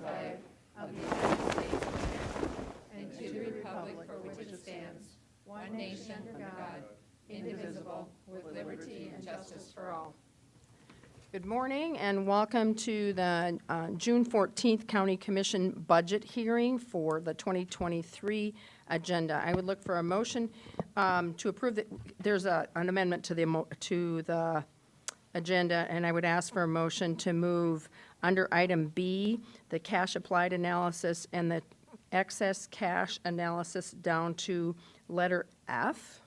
flag of the United States of America and to the republic for which it stands, one nation under God, indivisible, with liberty and justice for all. Good morning and welcome to the June 14th County Commission budget hearing for the 2023 agenda. I would look for a motion to approve that. There's an amendment to the agenda, and I would ask for a motion to move under item B, the cash applied analysis and the excess cash analysis down to letter F.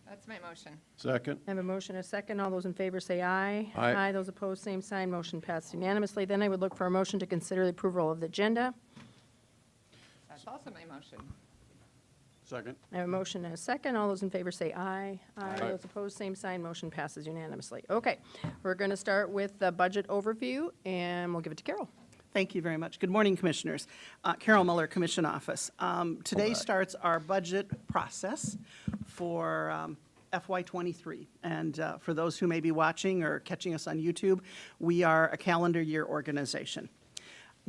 That's my motion. Second. I have a motion and a second. All those in favor say aye. Aye. Those opposed, same sign. Motion passed unanimously. Then I would look for a motion to consider the approval of the agenda. That's also my motion. Second. I have a motion and a second. All those in favor say aye. Aye. Those opposed, same sign. Motion passes unanimously. Okay, we're going to start with the budget overview, and we'll give it to Carol. Thank you very much. Good morning, Commissioners. Carol Muller, Commission Office. Today starts our budget process for FY23. And for those who may be watching or catching us on YouTube, we are a calendar year organization.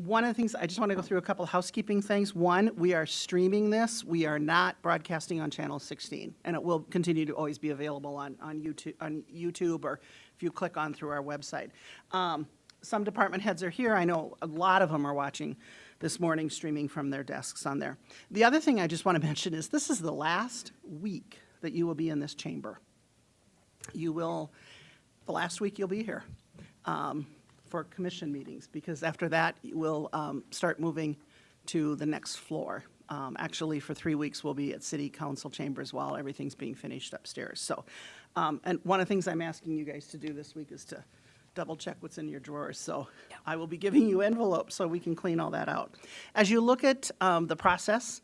One of the things, I just want to go through a couple of housekeeping things. One, we are streaming this. We are not broadcasting on Channel 16, and it will continue to always be available on YouTube or if you click on through our website. Some department heads are here. I know a lot of them are watching this morning, streaming from their desks on there. The other thing I just want to mention is this is the last week that you will be in this chamber. The last week you'll be here for commission meetings, because after that we'll start moving to the next floor. Actually, for 3 weeks we'll be at City Council chambers while everything's being finished upstairs. So, and one of the things I'm asking you guys to do this week is to double check what's in your drawers. So I will be giving you envelopes so we can clean all that out. As you look at the process,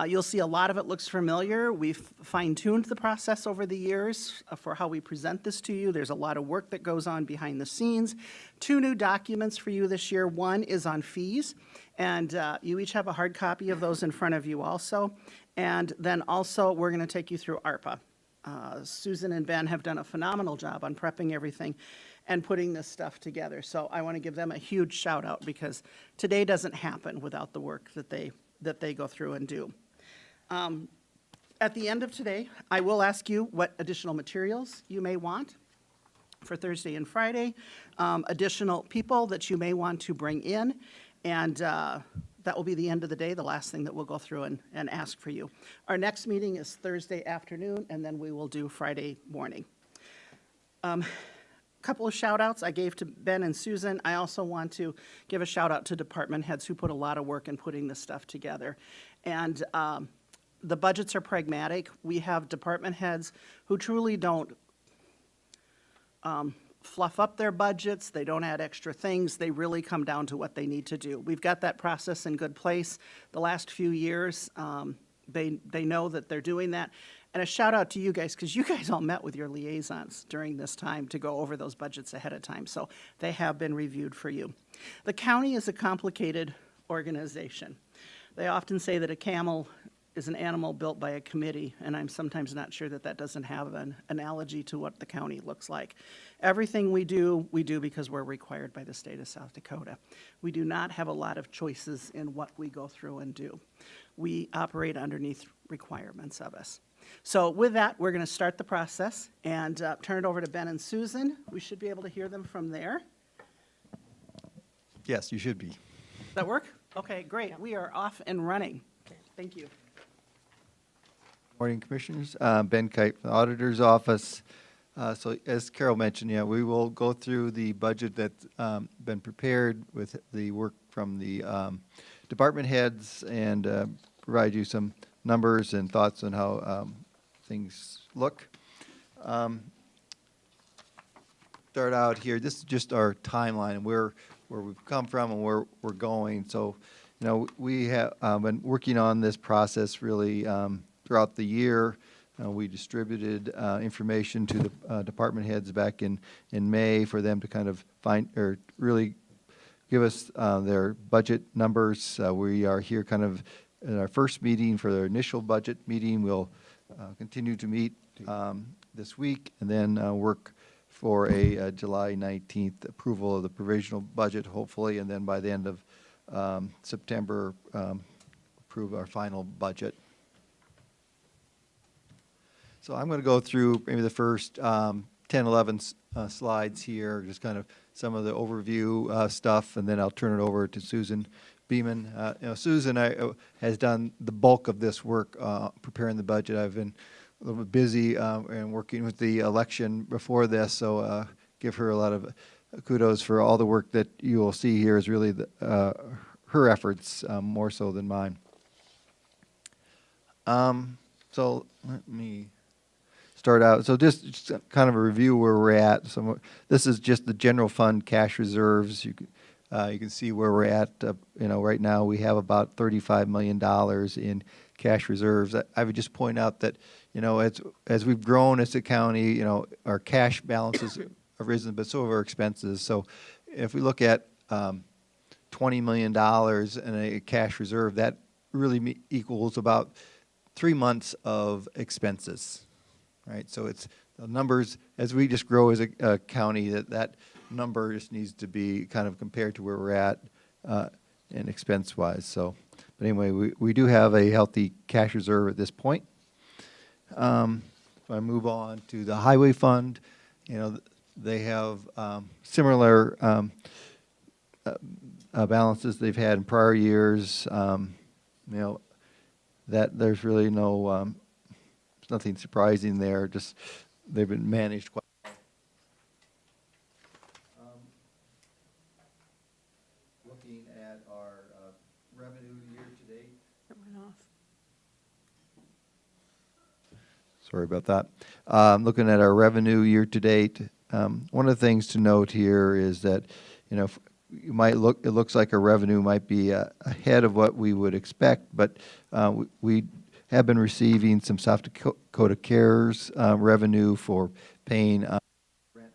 you'll see a lot of it looks familiar. We've fine-tuned the process over the years for how we present this to you. There's a lot of work that goes on behind the scenes. 2 new documents for you this year. One is on fees, and you each have a hard copy of those in front of you also. And then also we're going to take you through ARPA. Susan and Ben have done a phenomenal job on prepping everything and putting this stuff together. So I want to give them a huge shout out, because today doesn't happen without the work that they go through and do. At the end of today, I will ask you what additional materials you may want for Thursday and Friday, additional people that you may want to bring in, and that will be the end of the day, the last thing that we'll go through and ask for you. Our next meeting is Thursday afternoon, and then we will do Friday morning. Couple of shout outs I gave to Ben and Susan. I also want to give a shout out to department heads who put a lot of work in putting this stuff together. And the budgets are pragmatic. We have department heads who truly don't fluff up their budgets. They don't add extra things. They really come down to what they need to do. We've got that process in good place. The last few years, they know that they're doing that. And a shout out to you guys, because you guys all met with your liaisons during this time to go over those budgets ahead of time. So they have been reviewed for you. The county is a complicated organization. They often say that a camel is an animal built by a committee, and I'm sometimes not sure that that doesn't have an analogy to what the county looks like. Everything we do because we're required by the state of South Dakota. We do not have a lot of choices in what we go through and do. We operate underneath requirements of us. So with that, we're going to start the process and turn it over to Ben and Susan. We should be able to hear them from there. Yes, you should be. Does that work? Okay, great. We are off and running. Thank you. Morning, Commissioners. Ben Kite from the Auditor's Office. So as Carol mentioned, yeah, we will go through the budget that's been prepared with the work from the department heads and provide you some numbers and thoughts on how things look. Start out here. This is just our timeline and where we've come from and where we're going. So, you know, we have been working on this process really throughout the year. We distributed information to the department heads back in May for them to kind of find or really give us their budget numbers. We are here kind of in our first meeting for their initial budget meeting. We'll continue to meet this week and then work for a July 19th approval of the provisional budget, hopefully, and then by the end of September, approve our final budget. So I'm going to go through maybe the first 10, 11 slides here, just kind of some of the overview stuff, and then I'll turn it over to Susan Beeman. Susan has done the bulk of this work preparing the budget. I've been a little bit busy and working with the election before this, so give her a lot of kudos for all the work that you will see here is really her efforts more so than mine. So let me start out. So just kind of a review where we're at. So this is just the general fund cash reserves. You can see where we're at. Right now we have about $35 million in cash reserves. I would just point out that as we've grown as a county, our cash balances have risen, but so have our expenses. So if we look at $20 million in a cash reserve, that really equals about 3 months of expenses, right? So it's the numbers, as we just grow as a county, that number just needs to be kind of compared to where we're at in expense-wise. So, but anyway, we do have a healthy cash reserve at this point. If I move on to the highway fund, they have similar balances they've had in prior years. That there's really nothing surprising there. Just they've been managed quite well. Looking at our revenue year to date. It went off. Sorry about that. Looking at our revenue year to date, one of the things to note here is that, it looks like our revenue might be ahead of what we would expect, but we have been receiving some South Dakota CARES revenue for paying rent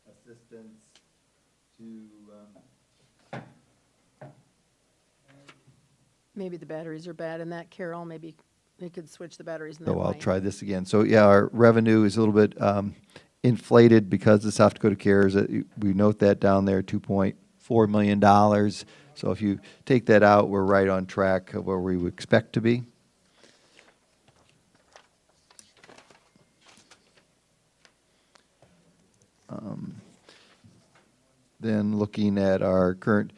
assistance to. Maybe the batteries are bad in that, Carol. Maybe they could switch the batteries in that So I'll line. try this again. So yeah, our revenue is a little bit inflated because of South Dakota CARES. We note that down there, $2.4 million. So if you take that out, we're right on track of where we would expect to be. Then looking at our current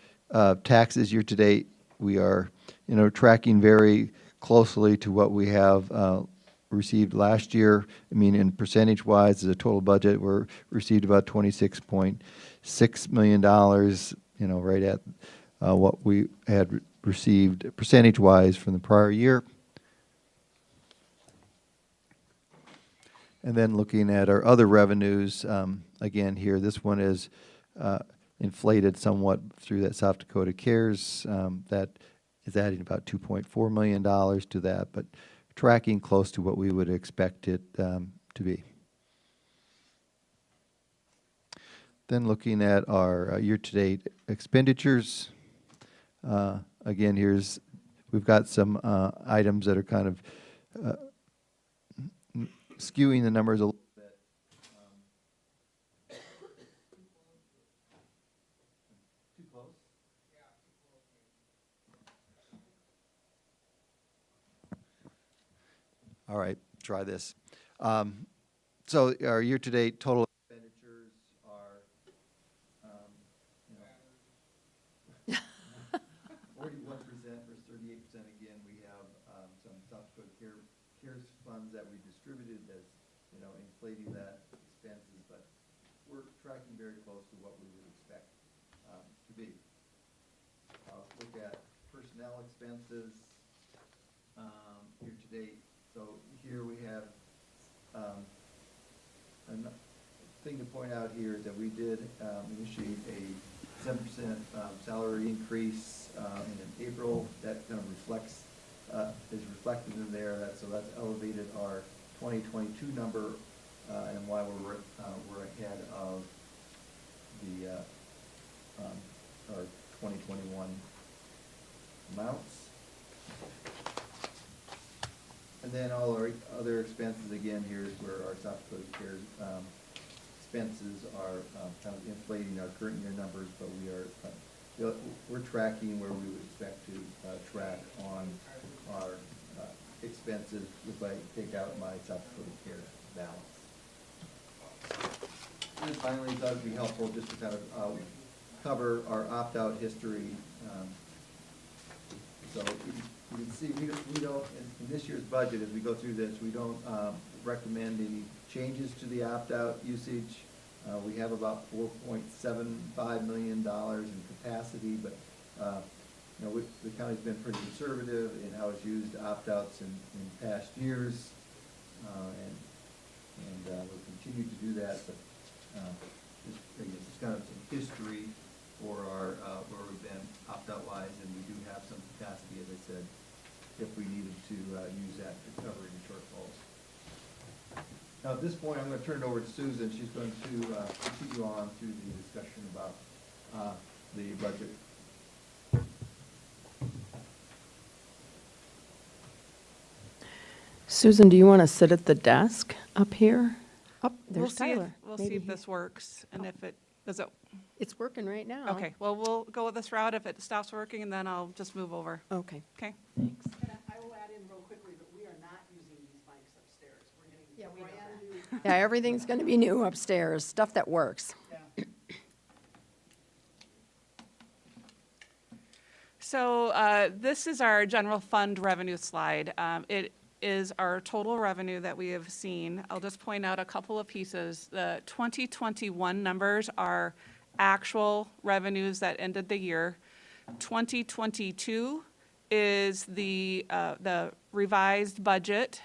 taxes year to date, we are, tracking very closely to what we have received last year. I mean, in percentage-wise, as a total budget, we're received about $26.6 million, right at what we had received percentage-wise from the prior year. And then looking at our other revenues, again here, this one is inflated somewhat through that South Dakota CARES. That is adding about $2.4 million to that, but tracking close to what we would expect it to be. Then looking at our year-to-date expenditures, again, we've got some items that are kind of skewing the numbers a little bit. Too close? All right, try this. So our year-to-date total expenditures are, 41% versus 38%. Again, we have some South Dakota CARES funds that we distributed that's, inflating that expenses, but we're tracking very close to what we would expect to be. Let's look at personnel expenses year-to-date. So here we have a thing to point out here is that we did initiate a 7% salary increase in April. That kind of reflects, is reflected in there. So that's elevated our 2022 number and why we're ahead of the our 2021 amounts. And then all our other expenses, again, here's where our South Dakota CARES expenses are kind of inflating our current year numbers, but we are, we're tracking where we would expect to track on our expenses if I take out my South Dakota care balance. And then finally, I thought it'd be helpful just to kind of cover our opt-out history. So you can see, we don't, in this year's budget, as we go through this, we don't recommend any changes to the opt-out usage. We have about $4.75 million in capacity, but you know, the county's been pretty conservative in how it's used opt-outs in past years, and we'll continue to do that. But just kind of some history for our where we've been opt-out wise, and we do have some capacity, as I said, if we needed to use that to cover any shortfalls. Now, at this point, I'm going to turn it over to Susan. She's going to continue on through the discussion about the budget. Susan, do you want to sit at the desk up here? Oh, there's Tyler. We'll see Maybe if he- this works, and if it, does it, It's working right now. okay, well, we'll go with this route. If it stops working, and then I'll just move over, Okay, okay? thanks. And I will add in real quickly that we are not using these mics upstairs. We're getting brand new. Yeah, everything's going to be new upstairs, stuff that works. Yeah. So this is our general fund revenue slide. It is our total revenue that we have seen. I'll just point out a couple of pieces. The 2021 numbers are actual revenues that ended the year. 2022 is the revised budget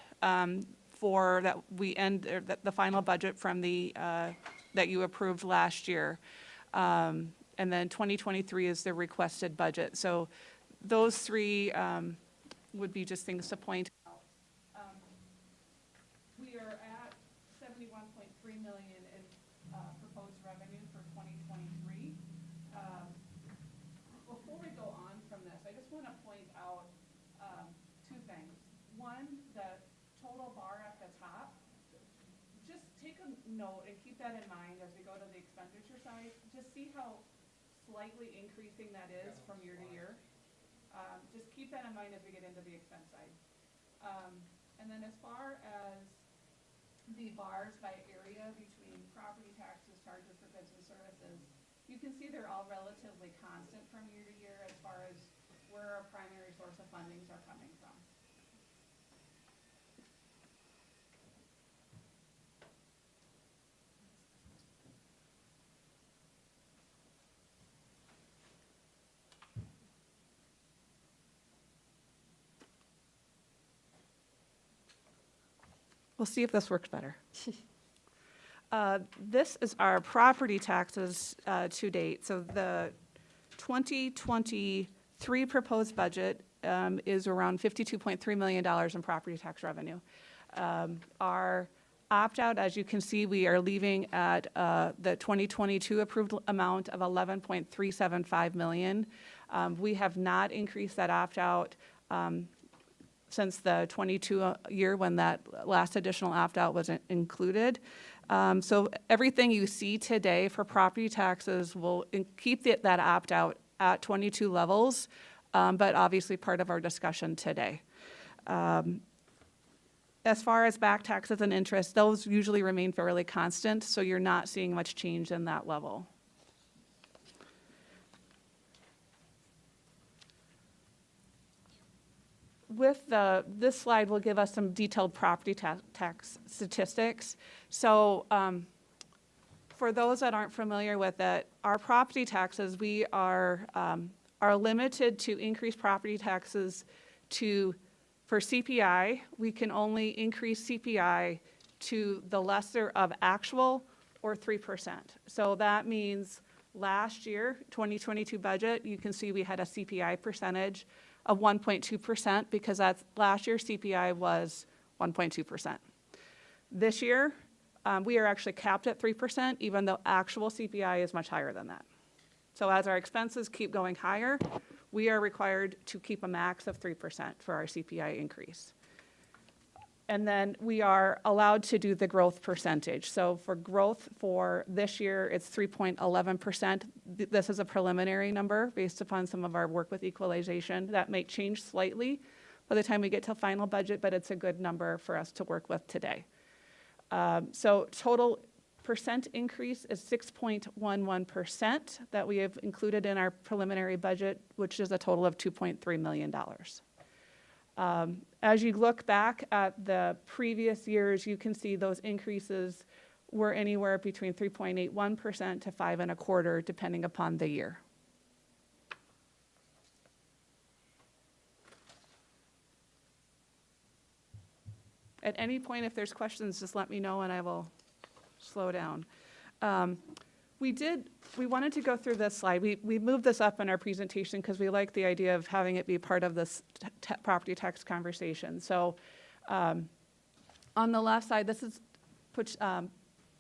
for that we end, or the final budget from the, that you approved last year. And then 2023 is the requested budget. So those three would be just things to point out. We are at 71.3 million in proposed revenue for 2023. Before we go on from this, I just want to point out two things. One, the total bar at the top. Just take a note and keep that in mind as we go to the expenditure side. Just see how slightly increasing that is from year to year. Just keep that in mind as we get into the expense side. And then as far as the bars by area between property taxes, charges for goods and services, you can see they're all relatively constant from year to year as far as where our primary source of fundings are coming from. We'll see if this works better. This is our property taxes to date. So the 2023 proposed budget is around $52.3 million in property tax revenue. Our opt-out, as you can see, we are leaving at the 2022 approved amount of $11.375 million. We have not increased that opt-out since the 22 year when that last additional opt-out was included. So everything you see today for property taxes will keep that opt-out at 22 levels, but obviously part of our discussion today. As far as back taxes and interest, those usually remain fairly constant, so you're not seeing much change in that level. With this slide will give us some detailed property tax statistics. So for those that aren't familiar with it, our property taxes, we are limited to increase property taxes for CPI. We can only increase CPI to the lesser of actual or 3%. So that means last year, 2022 budget, you can see we had a CPI percentage of 1.2% because last year's CPI was 1.2%. This year, we are actually capped at 3%, even though actual CPI is much higher than that. So as our expenses keep going higher, we are required to keep a max of 3% for our CPI increase. And then we are allowed to do the growth percentage. So for growth for this year, it's 3.11%. This is a preliminary number based upon some of our work with equalization. That may change slightly by the time we get to final budget, but it's a good number for us to work with today. So total percent increase is 6.11% that we have included in our preliminary budget, which is a total of $2.3 million. As you look back at the previous years, you can see those increases were anywhere between 3.81% to 5.25%, depending upon the year. At any point, if there's questions, just let me know and I will slow down. We wanted to go through this slide. We moved this up in our presentation because we like the idea of having it be part of this property tax conversation. So on the left side, this is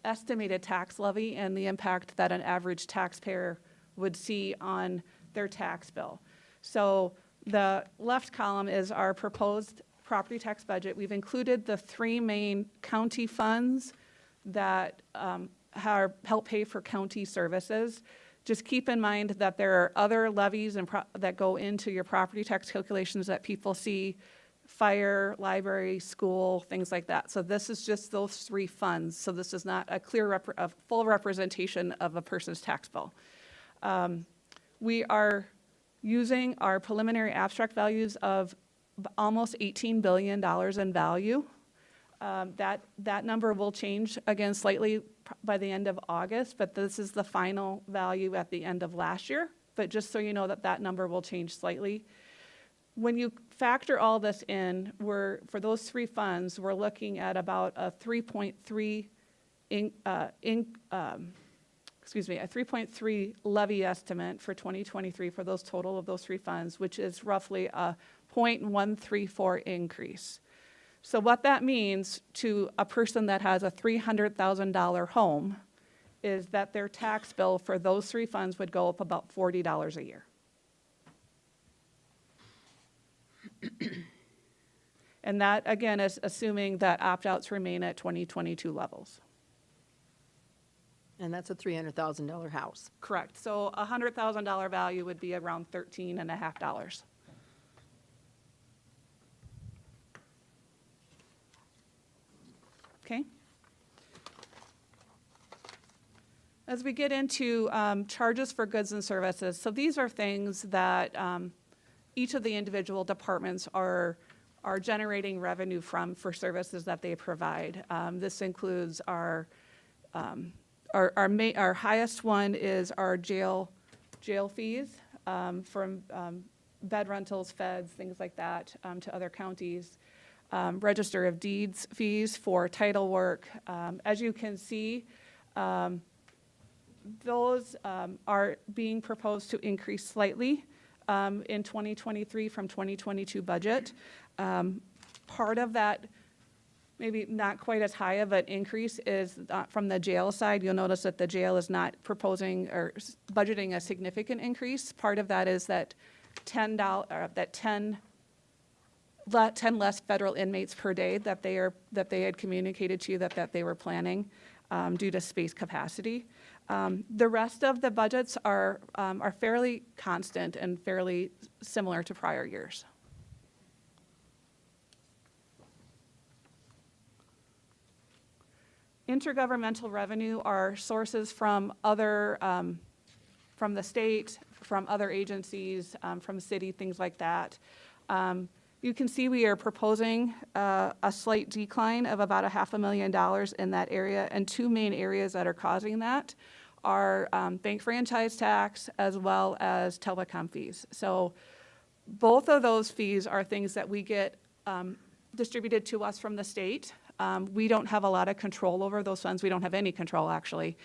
estimated tax levy and the impact that an average taxpayer would see on their tax bill. So the left column is our proposed property tax budget. We've included the three main county funds that help pay for county services. Just keep in mind that there are other levies that go into your property tax calculations that people see: fire, library, school, things like that. So this is just those three funds. So this is not a full representation of a person's tax bill. We are using our preliminary abstract values of almost $18 billion in value. That number will change again slightly by the end of August, but this is the final value at the end of last year. But just so you know that number will change slightly. When you factor all this in, for those three funds, we're looking at about a 3.3 levy estimate for 2023 for those total of those three funds, which is roughly a 0.134 increase. So what that means to a person that has a $300,000 home is that their tax bill for those three funds would go up about $40 a year. And that, again, is assuming that opt-outs remain at 2022 levels. And that's a $300,000 house. Correct. So a $100,000 value would be around $13.50. Okay. As we get into charges for goods and services, so these are things that each of the individual departments are generating revenue from for services that they provide. This includes our highest one is our jail fees from bed rentals, feds, things like that, to other counties. Register of Deeds fees for title work. As you can see, those are being proposed to increase slightly in 2023 from 2022 budget. Part of that, maybe not quite as high of an increase, is from the jail side. You'll notice that the jail is not proposing or budgeting a significant increase. Part of that is that 10 less federal inmates per day that they had communicated to you that they were planning due to space capacity. The rest of the budgets are fairly constant and fairly similar to prior years. Intergovernmental revenue are sources from other, from the state, from other agencies, from city, things like that. You can see we are proposing a slight decline of about $500,000 in that area, and two main areas that are causing that are bank franchise tax as well as telecom fees. So both of those fees are things that we get distributed to us from the state. We don't have a lot of control over those funds. We don't have any control, actually.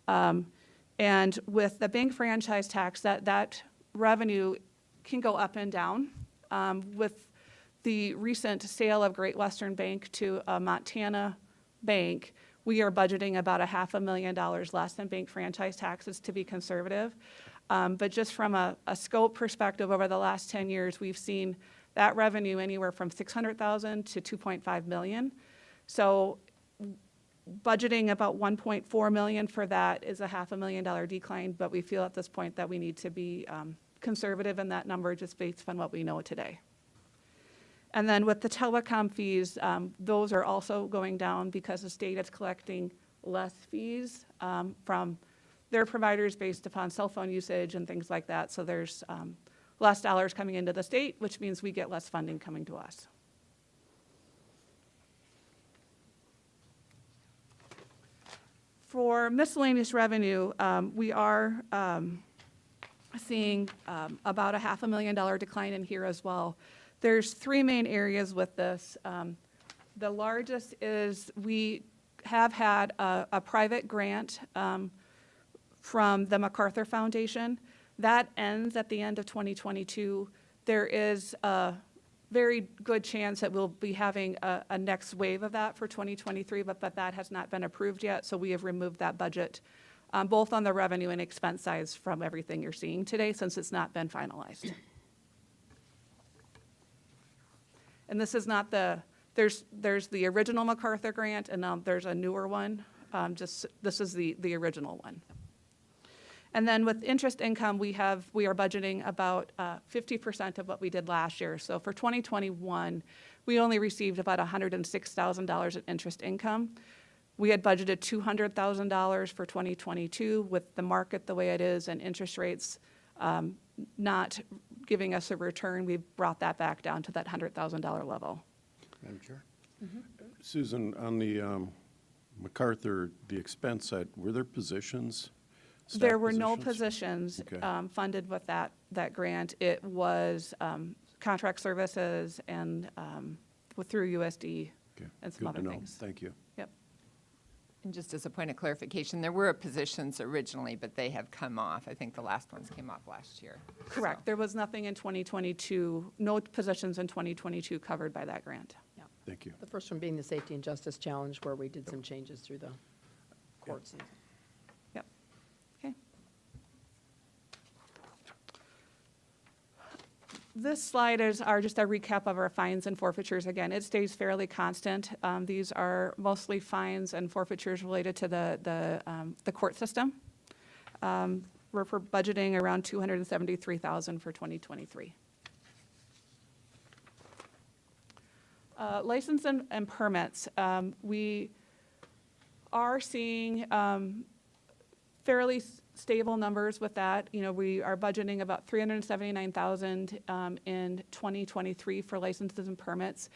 And with the bank franchise tax, that revenue can go up and down. With the recent sale of Great Western Bank to a Montana bank, we are budgeting about $500,000 less than bank franchise taxes to be conservative. But just from a scope perspective, over the last 10 years, we've seen That revenue anywhere from $600,000 to $2.5 million. So budgeting about $1.4 million for that is a $500,000 decline, but we feel at this point that we need to be conservative in that number just based on what we know today. And then with the telecom fees, those are also going down because the state is collecting less fees from their providers based upon cell phone usage and things like that. So there's less dollars coming into the state, which means we get less funding coming to us. For miscellaneous revenue, we are seeing about a $500,000 decline in here as well. There's three main areas with this. The largest is we have had a private grant from the MacArthur Foundation. That ends at the end of 2022. There is a very good chance that we'll be having a next wave of that for 2023, but that has not been approved yet, so we have removed that budget, both on the revenue and expense sides from everything you're seeing today since it's not been finalized. And this is not there's the original MacArthur grant, and now there's a newer one. This is the original one. And then with interest income, we are budgeting about 50% of what we did last year. So for 2021, we only received about $106,000 in interest income. We had budgeted $200,000 for 2022. With the market the way it is and interest rates not giving us a return, we brought that back down to that $100,000 level. Madam Chair? Susan, on the MacArthur, the expense side, were there positions? There were no positions Okay. funded with that grant. It was contract services and through USD Okay. and some Good other to know. things. Thank you. Yep. And just as a point of clarification, there were positions originally, but they have come off. I think the last ones came off last year. Correct. So- There was nothing in 2022, no positions in 2022 covered by that grant. Thank you. The first one being the Safety and Justice Challenge, where we did some changes through the courts. Yep. Okay. This slide are just a recap of our fines and forfeitures. Again, it stays fairly constant. These are mostly fines and forfeitures related to the court system. We're for budgeting around $273,000 for 2023. License and permits. We are seeing fairly stable numbers with that. You know, we are budgeting about $379,000 in 2023 for licenses and permits.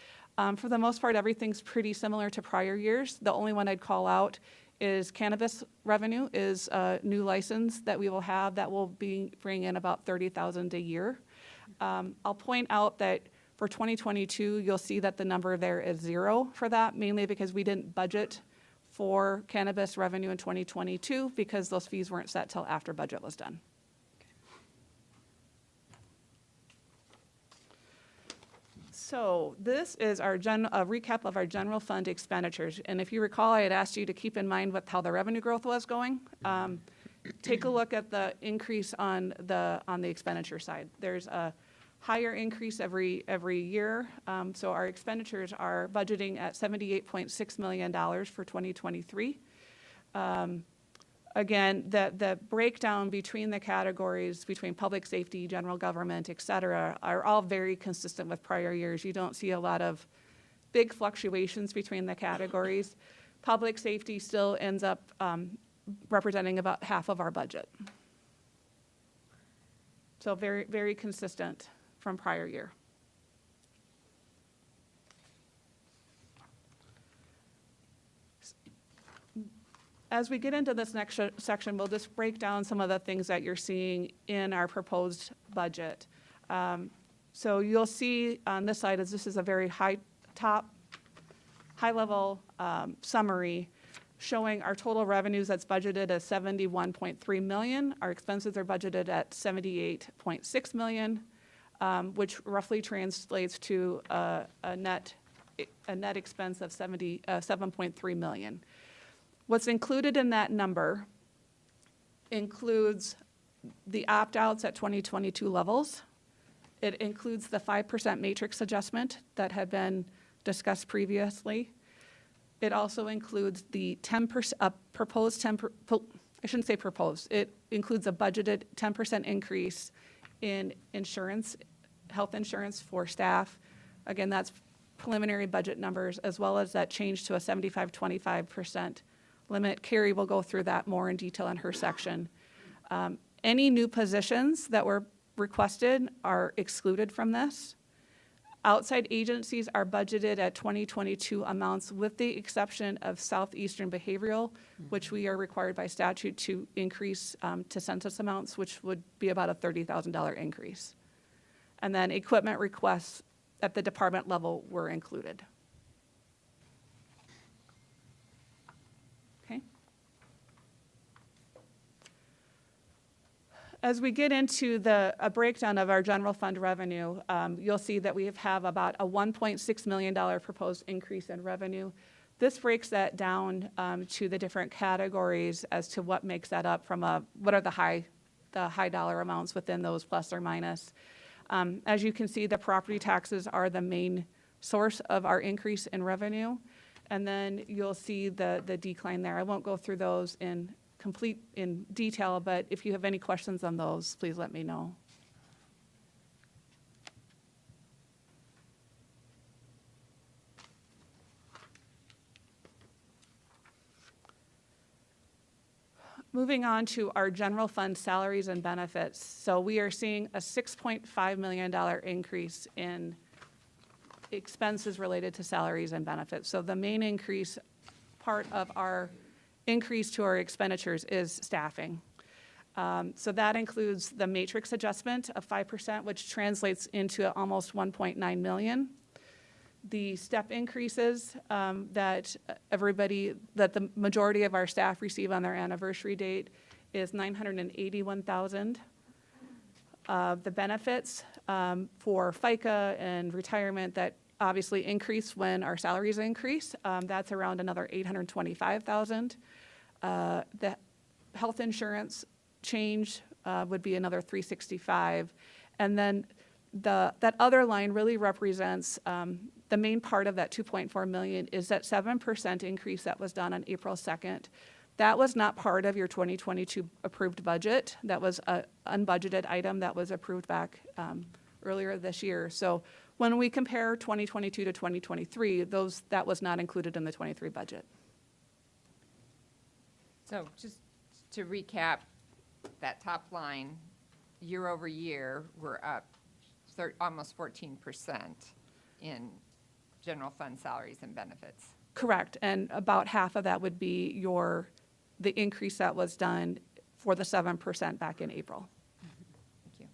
For the most part, everything's pretty similar to prior years. The only one I'd call out is cannabis revenue is a new license that we will have that will bring in about $30,000 a year. I'll point out that for 2022, you'll see that the number there is 0 for that, mainly because we didn't budget for cannabis revenue in 2022 because those fees weren't set till after budget was done. So this is a recap of our general fund expenditures. And if you recall, I had asked you to keep in mind how the revenue growth was going. Take a look at the increase on the expenditure side. There's a higher increase every year. So our expenditures are budgeting at $78.6 million for 2023. Again, the breakdown between the categories, between public safety, general government, et cetera, are all very consistent with prior years. You don't see a lot of big fluctuations between the categories. Public safety still ends up representing about half of our budget. So very, very consistent from prior year. As we get into this next section, we'll just break down some of the things that you're seeing in our proposed budget. So you'll see on this side, this is a very high-level summary showing our total revenues that's budgeted at $71.3 million. Our expenses are budgeted at $78.6 million. Which roughly translates to a net expense of $7.3 million. What's included in that number includes the opt-outs at 2022 levels. It includes the 5% matrix adjustment that had been discussed previously. It also includes the 10%, proposed 10, I shouldn't say proposed, it includes a budgeted 10% increase in insurance, health insurance for staff. Again, that's preliminary budget numbers, as well as that change to a 75-25% limit. Carrie will go through that more in detail in her section. Any new positions that were requested are excluded from this. Outside agencies are budgeted at 2022 amounts with the exception of Southeastern Behavioral, which we are required by statute to increase to census amounts, which would be about a $30,000 increase. And then equipment requests at the department level were included. Okay. As we get into a breakdown of our general fund revenue, you'll see that we have about a $1.6 million proposed increase in revenue. This breaks that down to the different categories as to what makes that up from what are the high dollar amounts within those plus or minus. As you can see, the property taxes are the main source of our increase in revenue. And then you'll see the decline there. I won't go through those in detail, but if you have any questions on those, please let me know. Moving on to our general fund salaries and benefits. So we are seeing a $6.5 million increase in expenses related to salaries and benefits. So the main increase, part of our increase to our expenditures is staffing. So that includes the matrix adjustment of 5%, which translates into almost 1.9 million. The step increases that the majority of our staff receive on their anniversary date is 981,000. The benefits for FICA and retirement that obviously increase when our salaries increase, that's around another 825,000. The health insurance change would be another 365. And then that other line really represents the main part of that 2.4 million is that 7% increase that was done on April 2nd. That was not part of your 2022 approved budget. That was an unbudgeted item that was approved back earlier this year. So when we compare 2022 to 2023, that was not included in the 23 budget. So just to recap, that top line, year over year, we're up almost 14% in general fund salaries and benefits. Correct, and about half of that would be the increase that was done for the 7% back in April. Thank you.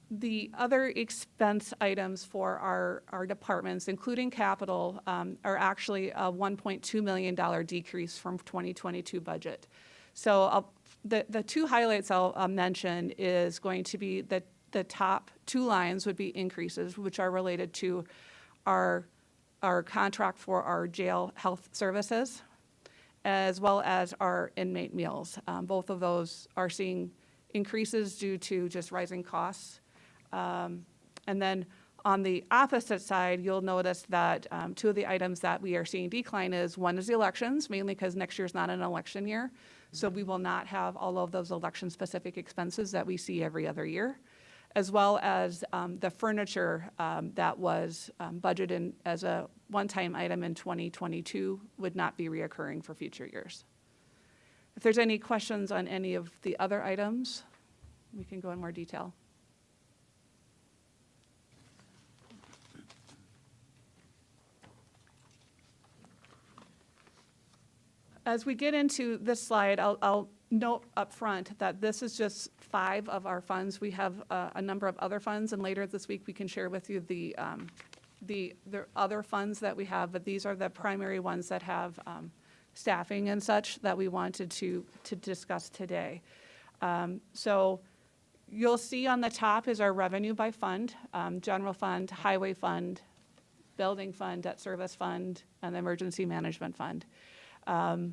The other expense items for our departments, including capital, are actually a $1.2 million decrease from 2022 budget. So the two highlights I'll mention is going to be the top two lines would be increases, which are related to our contract for our jail health services, as well as our inmate meals. Both of those are seeing increases due to just rising costs. And then on the opposite side, you'll notice that two of the items that we are seeing decline is, one is the elections, mainly because next year's not an election year. So we will not have all of those election-specific expenses that we see every other year, as well as the furniture that was budgeted as a one-time item in 2022 would not be reoccurring for future years. If there's any questions on any of the other items, we can go in more detail. As we get into this slide, I'll note up front that this is just 5 of our funds. We have a number of other funds, and later this week we can share with you the other funds that we have, but these are the primary ones that have staffing and such that we wanted to discuss today. So you'll see on the top is our revenue by fund, general fund, highway fund, building fund, debt service fund, and the emergency management fund. All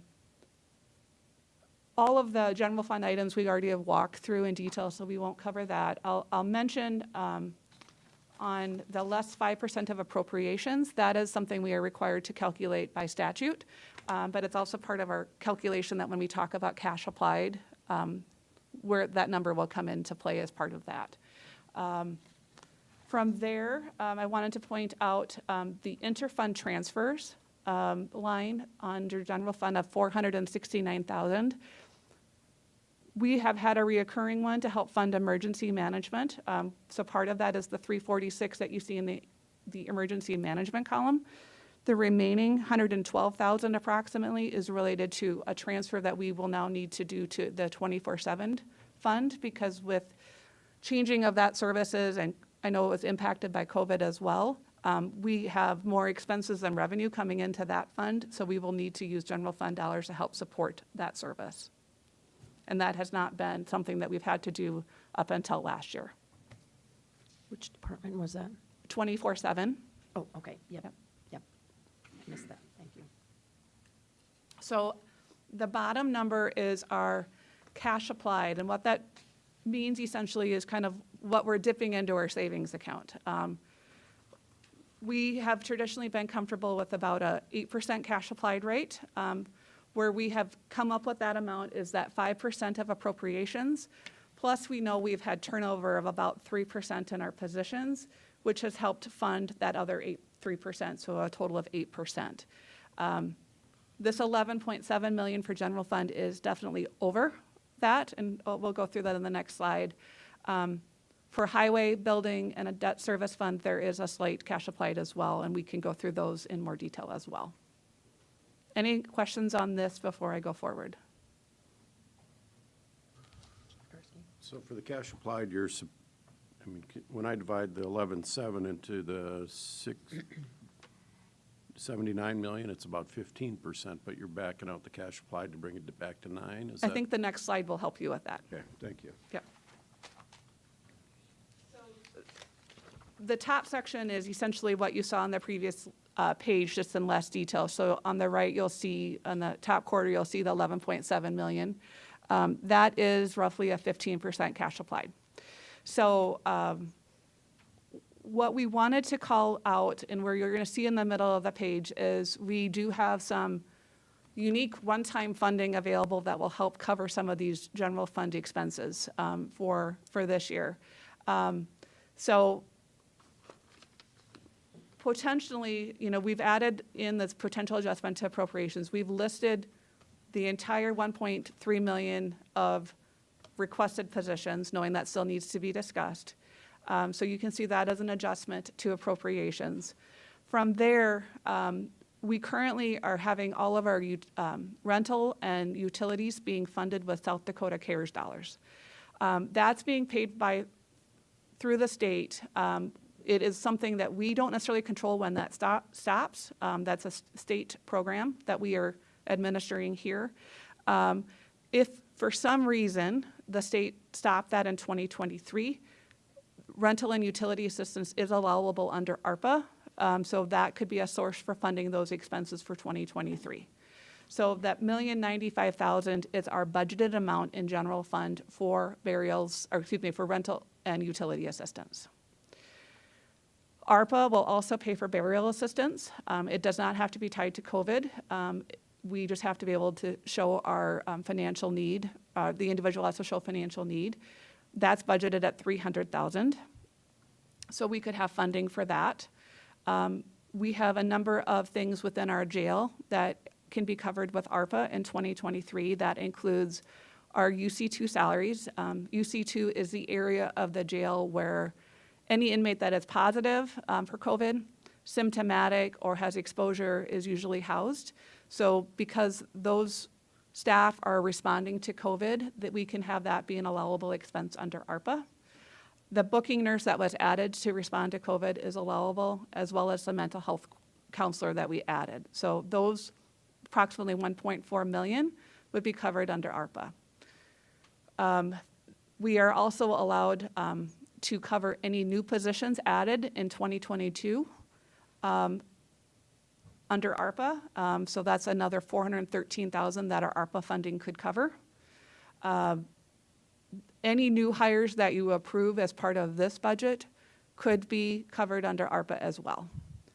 of the general fund items we already have walked through in detail, so we won't cover that. I'll mention on the less 5% of appropriations, that is something we are required to calculate by statute, but it's also part of our calculation that when we talk about cash applied, where that number will come into play as part of that. From there, I wanted to point out the interfund transfers line under general fund of $469,000. We have had a reoccurring one to help fund emergency management. So part of that is the 346 that you see in the emergency management column. The remaining 112,000 approximately is related to a transfer that we will now need to do to the 24/7 fund, because with changing of that services, and I know it was impacted by COVID as well, we have more expenses than revenue coming into that fund, so we will need to use general fund dollars to help support that service. And that has not been something that we've had to do up until last year. Which department was that? 24/7. Oh, okay, yep, yep. I missed that, thank you. So the bottom number is our cash applied, and what that means essentially is kind of what we're dipping into our savings account. We have traditionally been comfortable with about a 8% cash applied rate. Where we have come up with that amount is that 5% of appropriations, plus we know we've had turnover of about 3% in our positions, which has helped fund that other 3%, so a total of 8%. This $11.7 million for general fund is definitely over that, and we'll go through that in the next slide. For highway, building, and a debt service fund, there is a slight cash applied as well, and we can go through those in more detail as well. Any questions on this before I go forward? So for the cash applied, when I divide the 11.7 into the 79 million, it's about 15%, but you're backing out the cash applied to bring it back to 9? I think the next slide will help you with that. Okay, thank you. Yep. The top section is essentially what you saw on the previous page, just in less detail. So on the right, you'll see, on the top quarter, you'll see the 11.7 million. That is roughly a 15% cash applied. So what we wanted to call out, and where you're going to see in the middle of the page, is we do have some unique one-time funding available that will help cover some of these general fund expenses for this year. So potentially, we've added in this potential adjustment to appropriations. We've listed the entire 1.3 million of requested positions, knowing that still needs to be discussed. So you can see that as an adjustment to appropriations. From there, we currently are having all of our rental and utilities being funded with South Dakota CARES dollars. That's being paid through the state. It is something that we don't necessarily control when that stops. That's a state program that we are administering here. If for some reason the state stopped that in 2023, rental and utility assistance is allowable under ARPA. So that could be a source for funding those expenses for 2023. So that $1,095,000 is our budgeted amount in general fund for for rental and utility assistance. ARPA will also pay for burial assistance. It does not have to be tied to COVID. We just have to be able to show our financial need. The individual has to show financial need. That's budgeted at $300,000. So we could have funding for that. We have a number of things within our jail that can be covered with ARPA in 2023. That includes our UC2 salaries. UC2 is the area of the jail where any inmate that is positive for COVID, symptomatic, or has exposure is usually housed. So because those staff are responding to COVID, that we can have that be an allowable expense under ARPA. The booking nurse that was added to respond to COVID is allowable, as well as the mental health counselor that we added. So those approximately 1.4 million would be covered under ARPA. We are also allowed to cover any new positions added in 2022. under ARPA. So that's another $413,000 that our ARPA funding could cover. Any new hires that you approve as part of this budget could be covered under ARPA as well.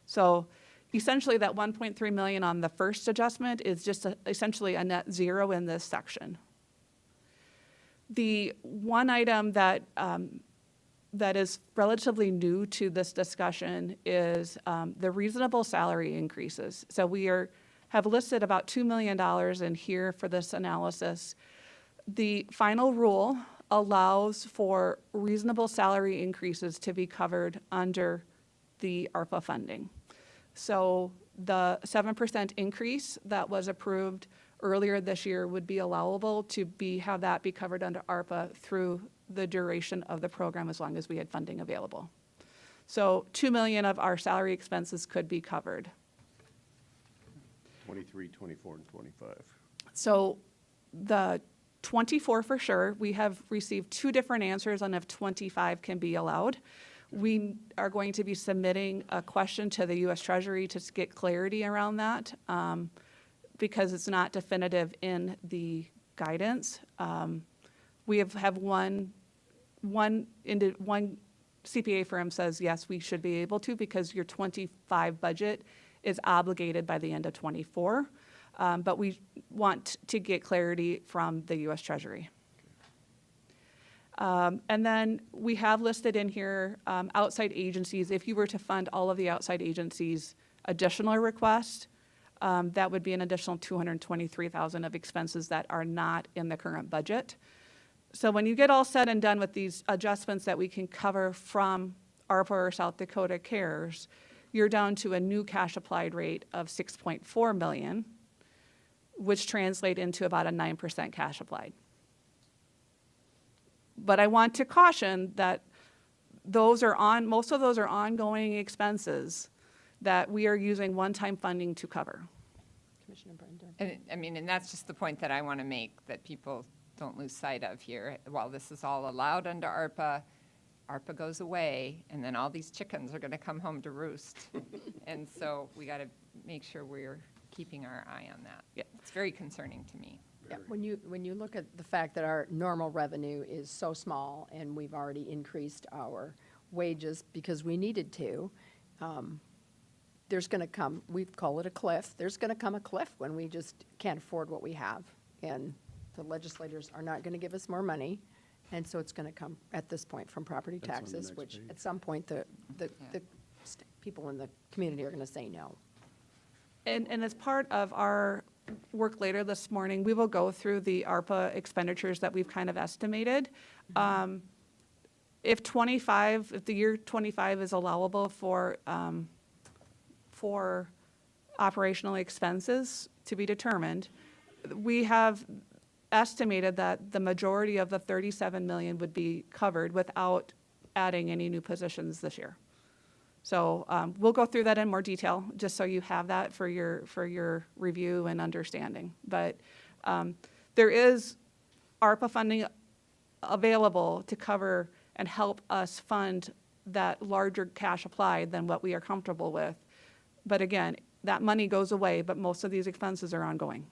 So essentially that 1.3 million on the first adjustment is just essentially a net zero in this section. The one item that that is relatively new to this discussion is the reasonable salary increases. So we have listed about $2 million in here for this analysis. The final rule allows for reasonable salary increases to be covered under the ARPA funding. So the 7% increase that was approved earlier this year would be allowable to have that be covered under ARPA through the duration of the program as long as we had funding available. So 2 million of our salary expenses could be covered. 23, 24, and 25. So the 24 for sure, we have received 2 different answers on if 25 can be allowed. We are going to be submitting a question to the U.S. Treasury to get clarity around that because it's not definitive in the guidance. We have one CPA firm says, yes, we should be able to because your 25 budget is obligated by the end of 24. But we want to get clarity from the U.S. Treasury. And then we have listed in here outside agencies. If you were to fund all of the outside agencies' additional requests, that would be an additional $223,000 of expenses that are not in the current budget. So when you get all said and done with these adjustments that we can cover from ARPA or South Dakota CARES, you're down to a new cash applied rate of 6.4 million, which translate into about a 9% cash applied. But I want to caution that most of those are ongoing expenses that we are using one-time funding to cover. Commissioner Brendan. And that's just the point that I want to make, that people don't lose sight of here. While this is all allowed under ARPA, ARPA goes away, and then all these chickens are going to come home to roost. And so we got to make sure we're keeping our eye on that. Yeah. It's very concerning to me. Yeah, when you look at the fact that our normal revenue is so small and we've already increased our wages because we needed to, there's going to come, we call it a cliff, there's going to come a cliff when we just can't afford what we have. And the legislators are not going to give us more money. And so it's going to come at this point from property That's on the taxes, next which page. at some point the people in the community are going to say no. And as part of our work later this morning, we will go through the ARPA expenditures that we've kind of estimated. If the year 25 is allowable for operational expenses to be determined, we have estimated that the majority of the 37 million would be covered without adding any new positions this year. So we'll go through that in more detail, just so you have that for your review and understanding. But there is ARPA funding available to cover and help us fund that larger cash applied than what we are comfortable with. But again, that money goes away, but most of these expenses are ongoing.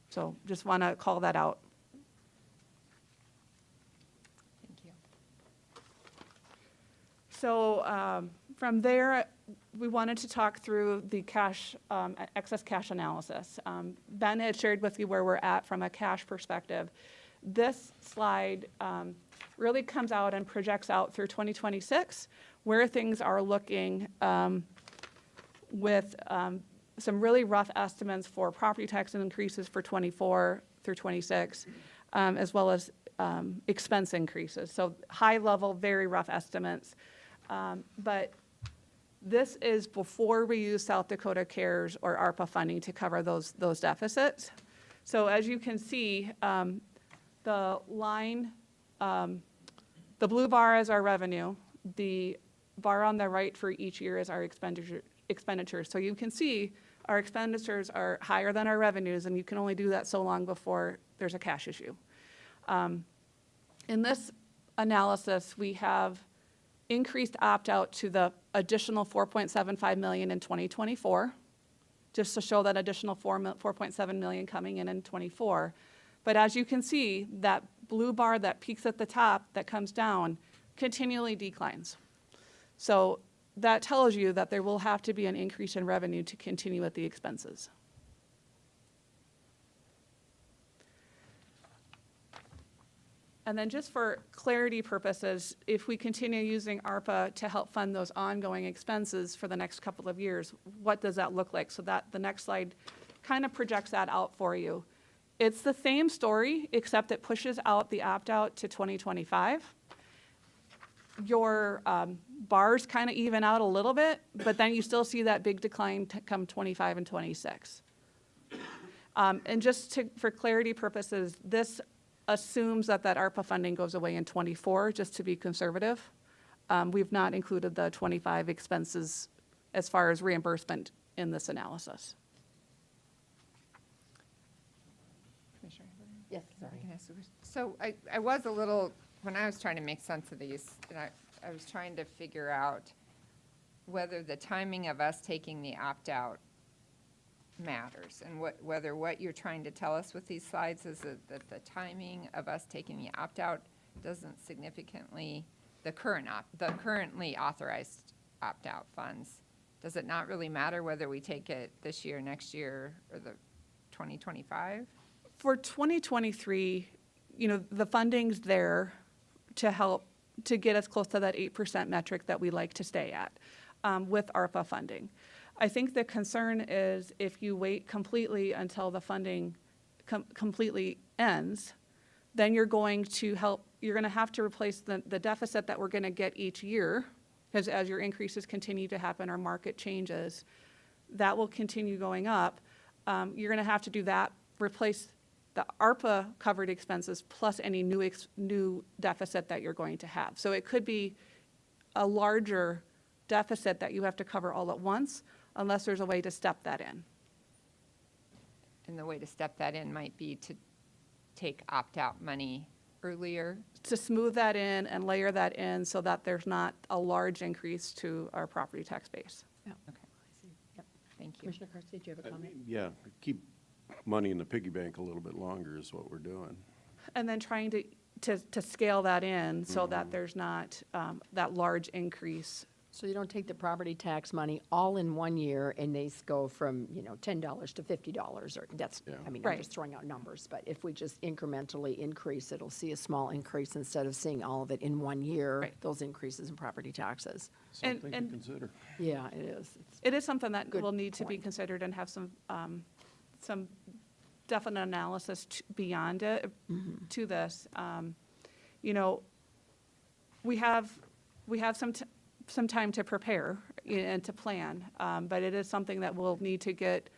So just want to call that out. Thank you. So from there, we wanted to talk through the cash, excess cash analysis. Ben had shared with you where we're at from a cash perspective. This slide really comes out and projects out through 2026 where things are looking with some really rough estimates for property tax increases for 24 through 26, as well as expense increases. So high level, very rough estimates. But this is before we use South Dakota CARES or ARPA funding to cover those deficits. So as you can see, the line, the blue bar is our revenue. The bar on the right for each year is our expenditures. So you can see our expenditures are higher than our revenues, and you can only do that so long before there's a cash issue. In this analysis, we have increased opt-out to the additional $4.75 million in 2024 just to show that additional 4.7 million coming in '24. But as you can see, that blue bar that peaks at the top, that comes down, continually declines. So that tells you that there will have to be an increase in revenue to continue with the expenses. And then just for clarity purposes, if we continue using ARPA to help fund those ongoing expenses for the next couple of years, what does that look like? So that the next slide kind of projects that out for you. It's the same story, except it pushes out the opt-out to 2025. Your bars kind of even out a little bit, but then you still see that big decline come 25 and 26. And just for clarity purposes, this assumes that ARPA funding goes away in '24, just to be conservative. We've not included the '25 expenses as far as reimbursement in this analysis. Commissioner Heber? Yes, I can ask a question. So I was a little, when I was trying to make sense of these, and I was trying to figure out whether the timing of us taking the opt-out matters, and whether what you're trying to tell us with these slides is that the timing of us taking the opt-out doesn't significantly, the currently authorized opt-out funds, does it not really matter whether we take it this year, next year, or the 2025? For 2023, you know, the funding's there to help to get us close to that 8% metric that we like to stay at with ARPA funding. I think the concern is if you wait completely until the funding completely ends, then you're going to have to replace the deficit that we're going to get each year, because as your increases continue to happen or market changes, that will continue going up. You're going to have to do that, replace the ARPA covered expenses plus any new deficit that you're going to have. So it could be a larger deficit that you have to cover all at once, unless there's a way to step that in. And the way to step that in might be to take opt-out money earlier? To smooth that in and layer that in so that there's not a large increase to our property tax base. Okay. Yep. Thank you. Commissioner Carson, do you have a comment? Yeah, keep money in the piggy bank a little bit longer is what we're doing. And then trying to scale that in so that there's not that large increase. So you don't take the property tax money all in one year and they go from, $10 to $50 or that's, Yeah. I'm Right. just throwing out numbers. But if we just incrementally increase, it'll see a small increase instead of seeing all of it in 1 year, Right. those increases in property taxes. Something to and- consider. Yeah, it is. It is something that Good will need to be point. considered and have some definite analysis beyond it to this. We have some time to prepare and to plan, but it is something that we'll need to get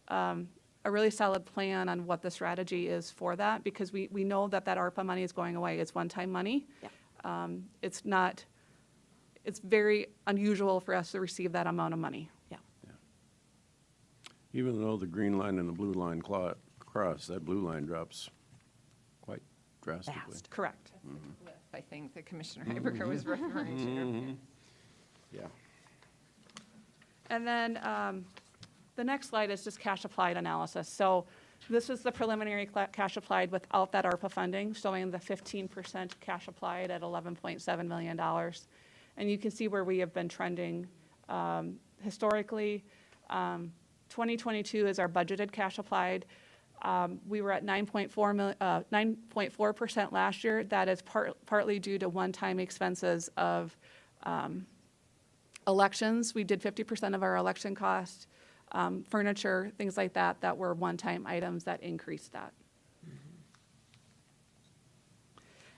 a really solid plan on what the strategy is for that, because we know that ARPA money is going away. It's one-time money. Yeah. It's very unusual for us to receive that amount of money. Yeah. Even though the green line and the blue line cross, that blue line drops quite drastically. Fast. Correct. I think that Commissioner Heiberger was referring to. Yeah. And then the next slide is just cash applied analysis. So this is the preliminary cash applied without that ARPA funding, showing the 15% cash applied at $11.7 million. And you can see where we have been trending historically. 2022 is our budgeted cash applied. We were at 9.4% last year. That is partly due to one-time expenses of elections. We did 50% of our election costs, furniture, things like that, that were one-time items that increased that.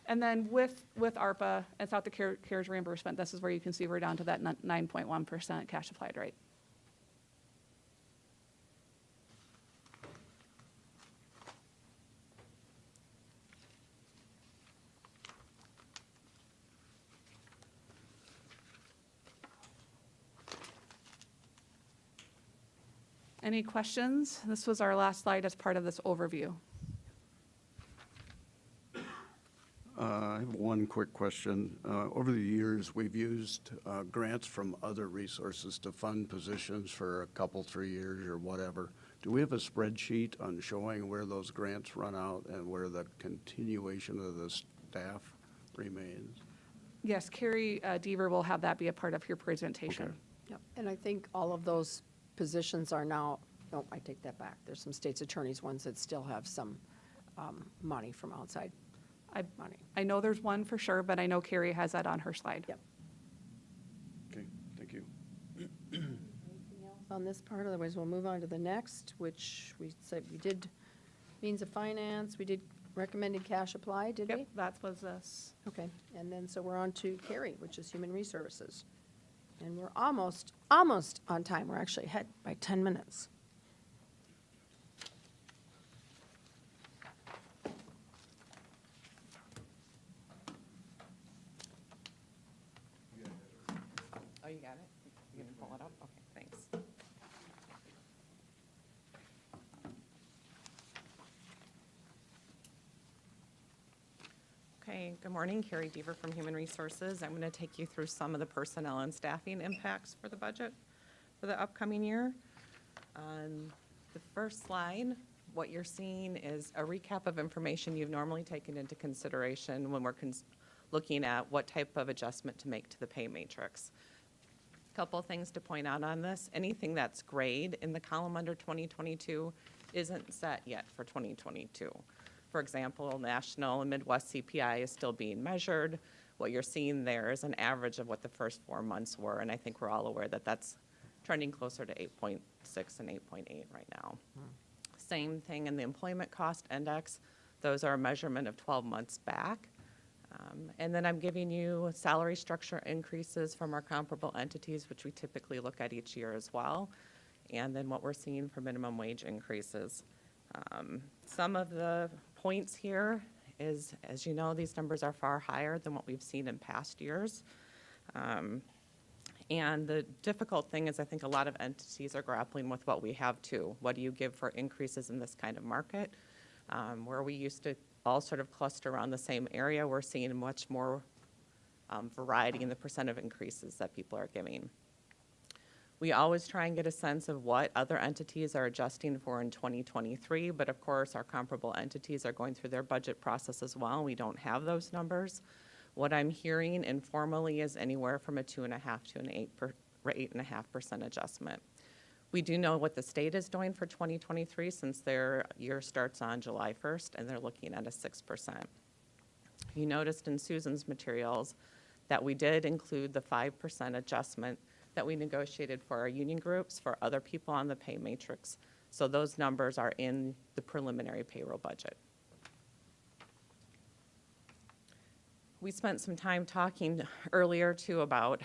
And then with ARPA, it's not the CARES reimbursement, this is where you can see we're down to that 9.1% cash applied rate. Any questions? This was our last slide as part of this overview. I have one quick question. Over the years, we've used grants from other resources to fund positions for a couple, 3 years or whatever. Do we have a spreadsheet on showing where those grants run out and where the continuation of the staff remains? Yes, Carrie Deaver will have that be a part of your presentation. Yep. And I think all of those positions are now, no, I take that back. There's some state's attorneys ones that still have some money from outside money. I know there's one for sure, but I know Carrie has that on her slide. Yep. Okay, thank you. Anything else on this part? Otherwise, we'll move on to the next, which we said we did means of finance, we did recommended cash apply, did we? Yep, that was this. Okay, and then, so we're on to Carrie, which is Human Resources. And we're almost on time. We're actually ahead by 10 minutes. Oh, you got it? You can pull it up? Okay, thanks. Okay, good morning. Carrie Deaver from Human Resources. I'm going to take you through some of the personnel and staffing impacts for the budget for the upcoming year. On the first slide, what you're seeing is a recap of information you've normally taken into consideration when we're looking at what type of adjustment to make to the pay matrix. Couple things to point out on this. Anything that's grayed in the column under 2022 isn't set yet for 2022. For example, national and Midwest CPI is still being measured. What you're seeing there is an average of what the first 4 months were, and I think we're all aware that that's trending closer to 8.6 and 8.8 right now. Same thing in the employment cost index. Those are a measurement of 12 months back. And then I'm giving you salary structure increases from our comparable entities, which we typically look at each year as well, and then what we're seeing for minimum wage increases. Some of the points here is, as you know, these numbers are far higher than what we've seen in past years. And the difficult thing is I think a lot of entities are grappling with what we have too. What do you give for increases in this kind of market? Where we used to all sort of cluster around the same area, we're seeing much more variety in the percent of increases that people are giving. We always try and get a sense of what other entities are adjusting for in 2023, but of course our comparable entities are going through their budget process as well. We don't have those numbers. What I'm hearing informally is anywhere from a 2.5% to an 8.5% adjustment. We do know what the state is doing for 2023 since their year starts on July 1st and they're looking at a 6%. You noticed in Susan's materials that we did include the 5% adjustment that we negotiated for our union groups for other people on the pay matrix. So those numbers are in the preliminary payroll budget. We spent some time talking earlier too about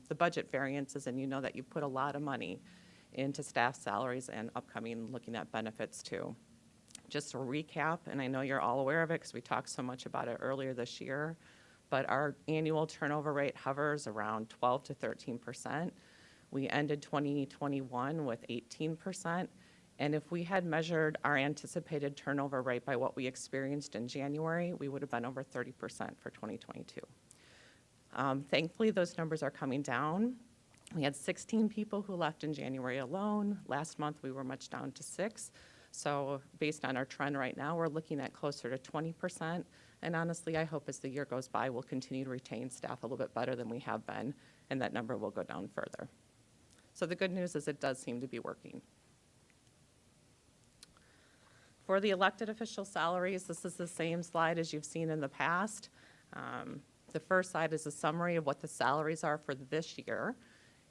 the budget variances, and you know that you put a lot of money into staff salaries and upcoming looking at benefits too. Just to recap, and I know you're all aware of it because we talked so much about it earlier this year, but our annual turnover rate hovers around 12 to 13%. We ended 2021 with 18%, and if we had measured our anticipated turnover rate by what we experienced in January, we would have been over 30% for 2022. Thankfully, those numbers are coming down. We had 16 people who left in January alone. Last month, we were much down to 6. So based on our trend right now, we're looking at closer to 20%. And honestly, I hope as the year goes by, we'll continue to retain staff a little bit better than we have been, and that number will go down further. So the good news is it does seem to be working. For the elected official salaries, this is the same slide as you've seen in the past. The first slide is a summary of what the salaries are for this year,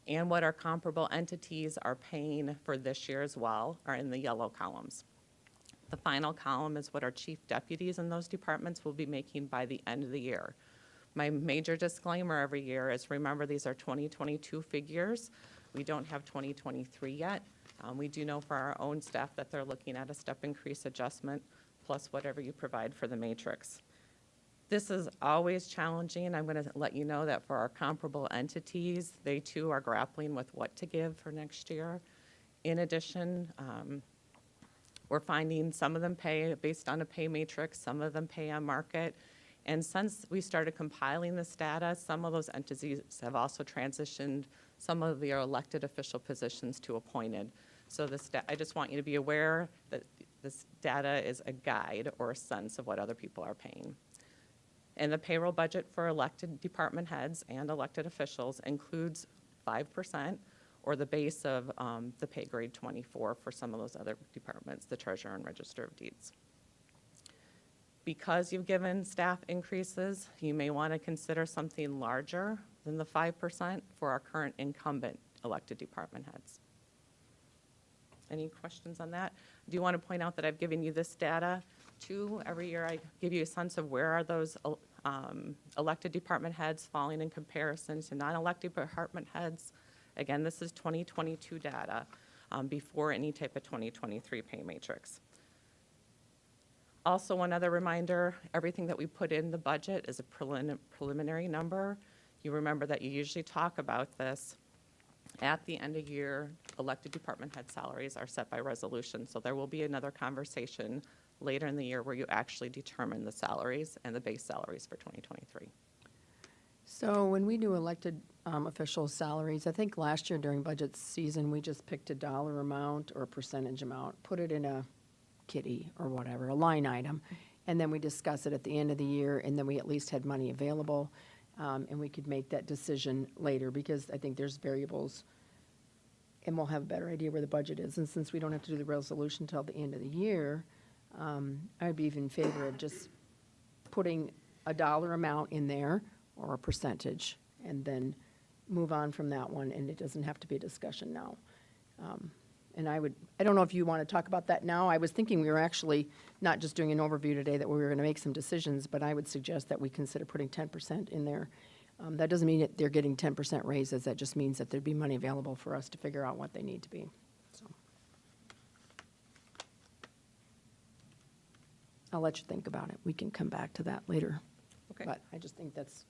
and what our comparable entities are paying for this year as well are in the yellow columns. The final column is what our chief deputies in those departments will be making by the end of the year. My major disclaimer every year is remember these are 2022 figures. We don't have 2023 yet. We do know for our own staff that they're looking at a step increase adjustment plus whatever you provide for the matrix. This is always challenging. I'm going to let you know that for our comparable entities, they too are grappling with what to give for next year. In addition, we're finding some of them pay based on a pay matrix, some of them pay on market, And since we started compiling this data, some of those entities have also transitioned some of their elected official positions to appointed. So I just want you to be aware that this data is a guide or a sense of what other people are paying. And the payroll budget for elected department heads and elected officials includes 5% or the base of the pay grade 24 for some of those other departments, the treasurer and register of deeds. Because you've given staff increases, you may want to consider something larger than the 5% for our current incumbent elected department heads. Any questions on that? I do want to point out that I've given you this data too. Every year I give you a sense of where are those elected department heads falling in comparison to non-elected department heads. Again, this is 2022 data before any type of 2023 pay matrix. Also, one other reminder, everything that we put in the budget is a preliminary number. You remember that you usually talk about this at the end of year. Elected department head salaries are set by resolution, so there will be another conversation later in the year where you actually determine the salaries and the base salaries for 2023. So when we do elected official salaries, I think last year during budget season, we just picked a dollar amount or a percentage amount, put it in a kitty or whatever, a line item, and then we discuss it at the end of the year, and then we at least had money available, and we could make that decision later, because I think there's variables, and we'll have a better idea where the budget is. And since we don't have to do the resolution until the end of the year, I'd be even in favor of just putting a dollar amount in there or a percentage, and then move on from that one, and it doesn't have to be a discussion now. And I don't know if you want to talk about that now. I was thinking we were actually not just doing an overview today, that we were going to make some decisions, but I would suggest that we consider putting 10% in there. That doesn't mean that they're getting 10% raises. That just means that there'd be money available for us to figure out what they need to be. So I'll let you think about it. We can come back to that later. Okay. But I just think that's,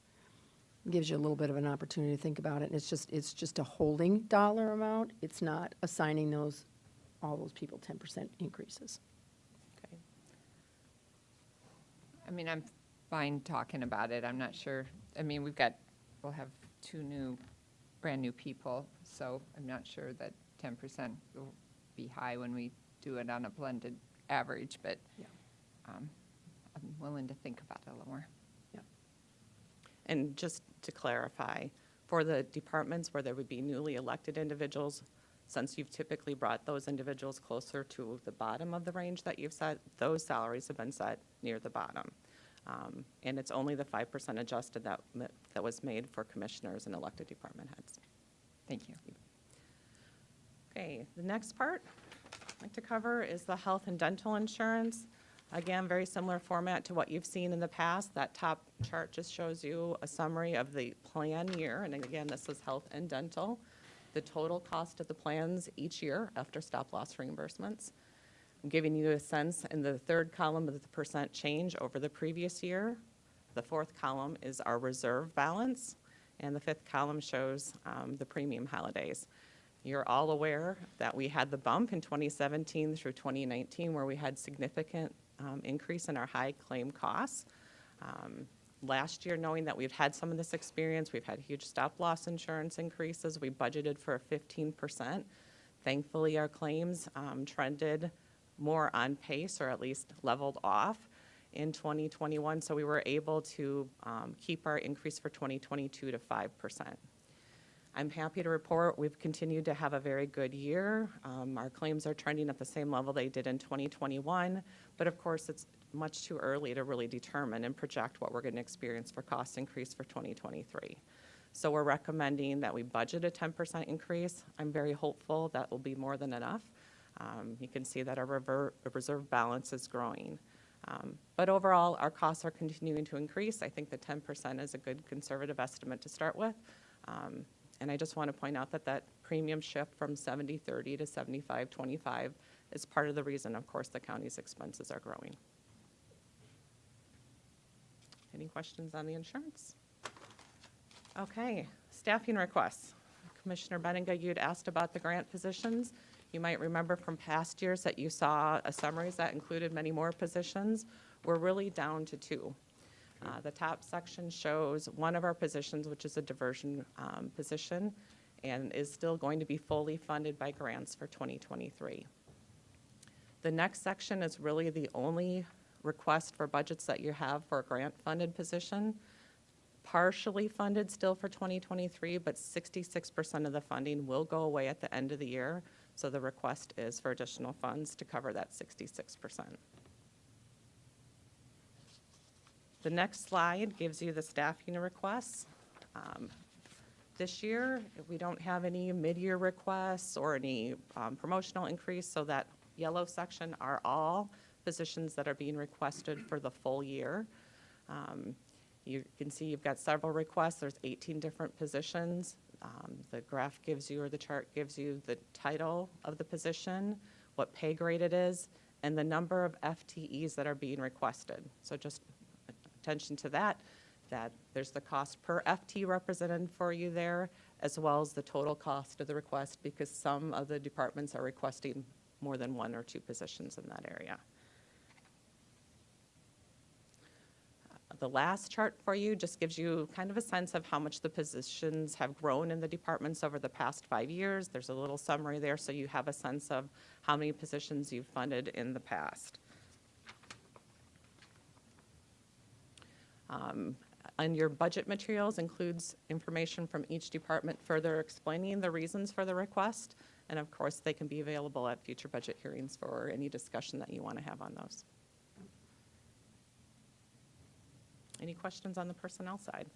gives you a little bit of an opportunity to think about it. And it's just a holding dollar amount. It's not assigning all those people 10% increases. Okay. I mean, I'm fine talking about it. I'm not sure. I mean, we'll have two brand new people, so I'm not sure that 10% will be high when we do it on a blended average, but Yeah. I'm willing to think about it a little more. And just to clarify, for the departments where there would be newly elected individuals, since you've typically brought those individuals closer to the bottom of the range that you've set, those salaries have been set near the bottom. And it's only the 5% adjusted that was made for commissioners and elected department heads. Thank you. Okay, the next part I'd like to cover is the health and dental insurance. Again, very similar format to what you've seen in the past. That top chart just shows you a summary of the plan year. And again, this is health and dental. The total cost of the plans each year after stop-loss reimbursements. I'm giving you a sense in the third column of the percent change over the previous year. The fourth column is our reserve balance. And the fifth column shows the premium holidays. You're all aware that we had the bump in 2017 through 2019 where we had significant increase in our high claim costs. Last year, knowing that we've had some of this experience, we've had huge stop-loss insurance increases. We budgeted for 15%. Thankfully, our claims trended more on pace, or at least leveled off in 2021, so we were able to keep our increase for 2022 to 5%. I'm happy to report we've continued to have a very good year. Our claims are trending at the same level they did in 2021, but of course it's much too early to really determine and project what we're going to experience for cost increase for 2023. So we're recommending that we budget a 10% increase. I'm very hopeful that will be more than enough. You can see that our reserve balance is growing. But overall, our costs are continuing to increase. I think the 10% is a good conservative estimate to start with. And I just want to point out that that premium shift from 70-30 to 75-25 is part of the reason, of course, the county's expenses are growing. Any questions on the insurance? Okay, staffing requests. Commissioner Benninga, you'd asked about the grant positions. You might remember from past years that you saw a summaries that included many more positions. We're really down to 2. The top section shows one of our positions, which is a diversion position, and is still going to be fully funded by grants for 2023. The next section is really the only request for budgets that you have for a grant-funded position. Partially funded still for 2023, but 66% of the funding will go away at the end of the year. So the request is for additional funds to cover that 66%. The next slide gives you the staffing requests. This year, we don't have any mid-year requests or any promotional increase, so that yellow section are all positions that are being requested for the full year. You can see you've got several requests. There's 18 different positions. The graph gives you, or the chart gives you, the title of the position, what pay grade it is, and the number of FTEs that are being requested. So just attention to that there's the cost per FT represented for you there, as well as the total cost of the request, because some of the departments are requesting more than one or two positions in that area. The last chart for you just gives you kind of a sense of how much the positions have grown in the departments over the past 5 years. There's a little summary there, so you have a sense of how many positions you've funded in the past. And your budget materials includes information from each department further explaining the reasons for the request. And of course, they can be available at future budget hearings for any discussion that you want to have on those. Any questions on the personnel side?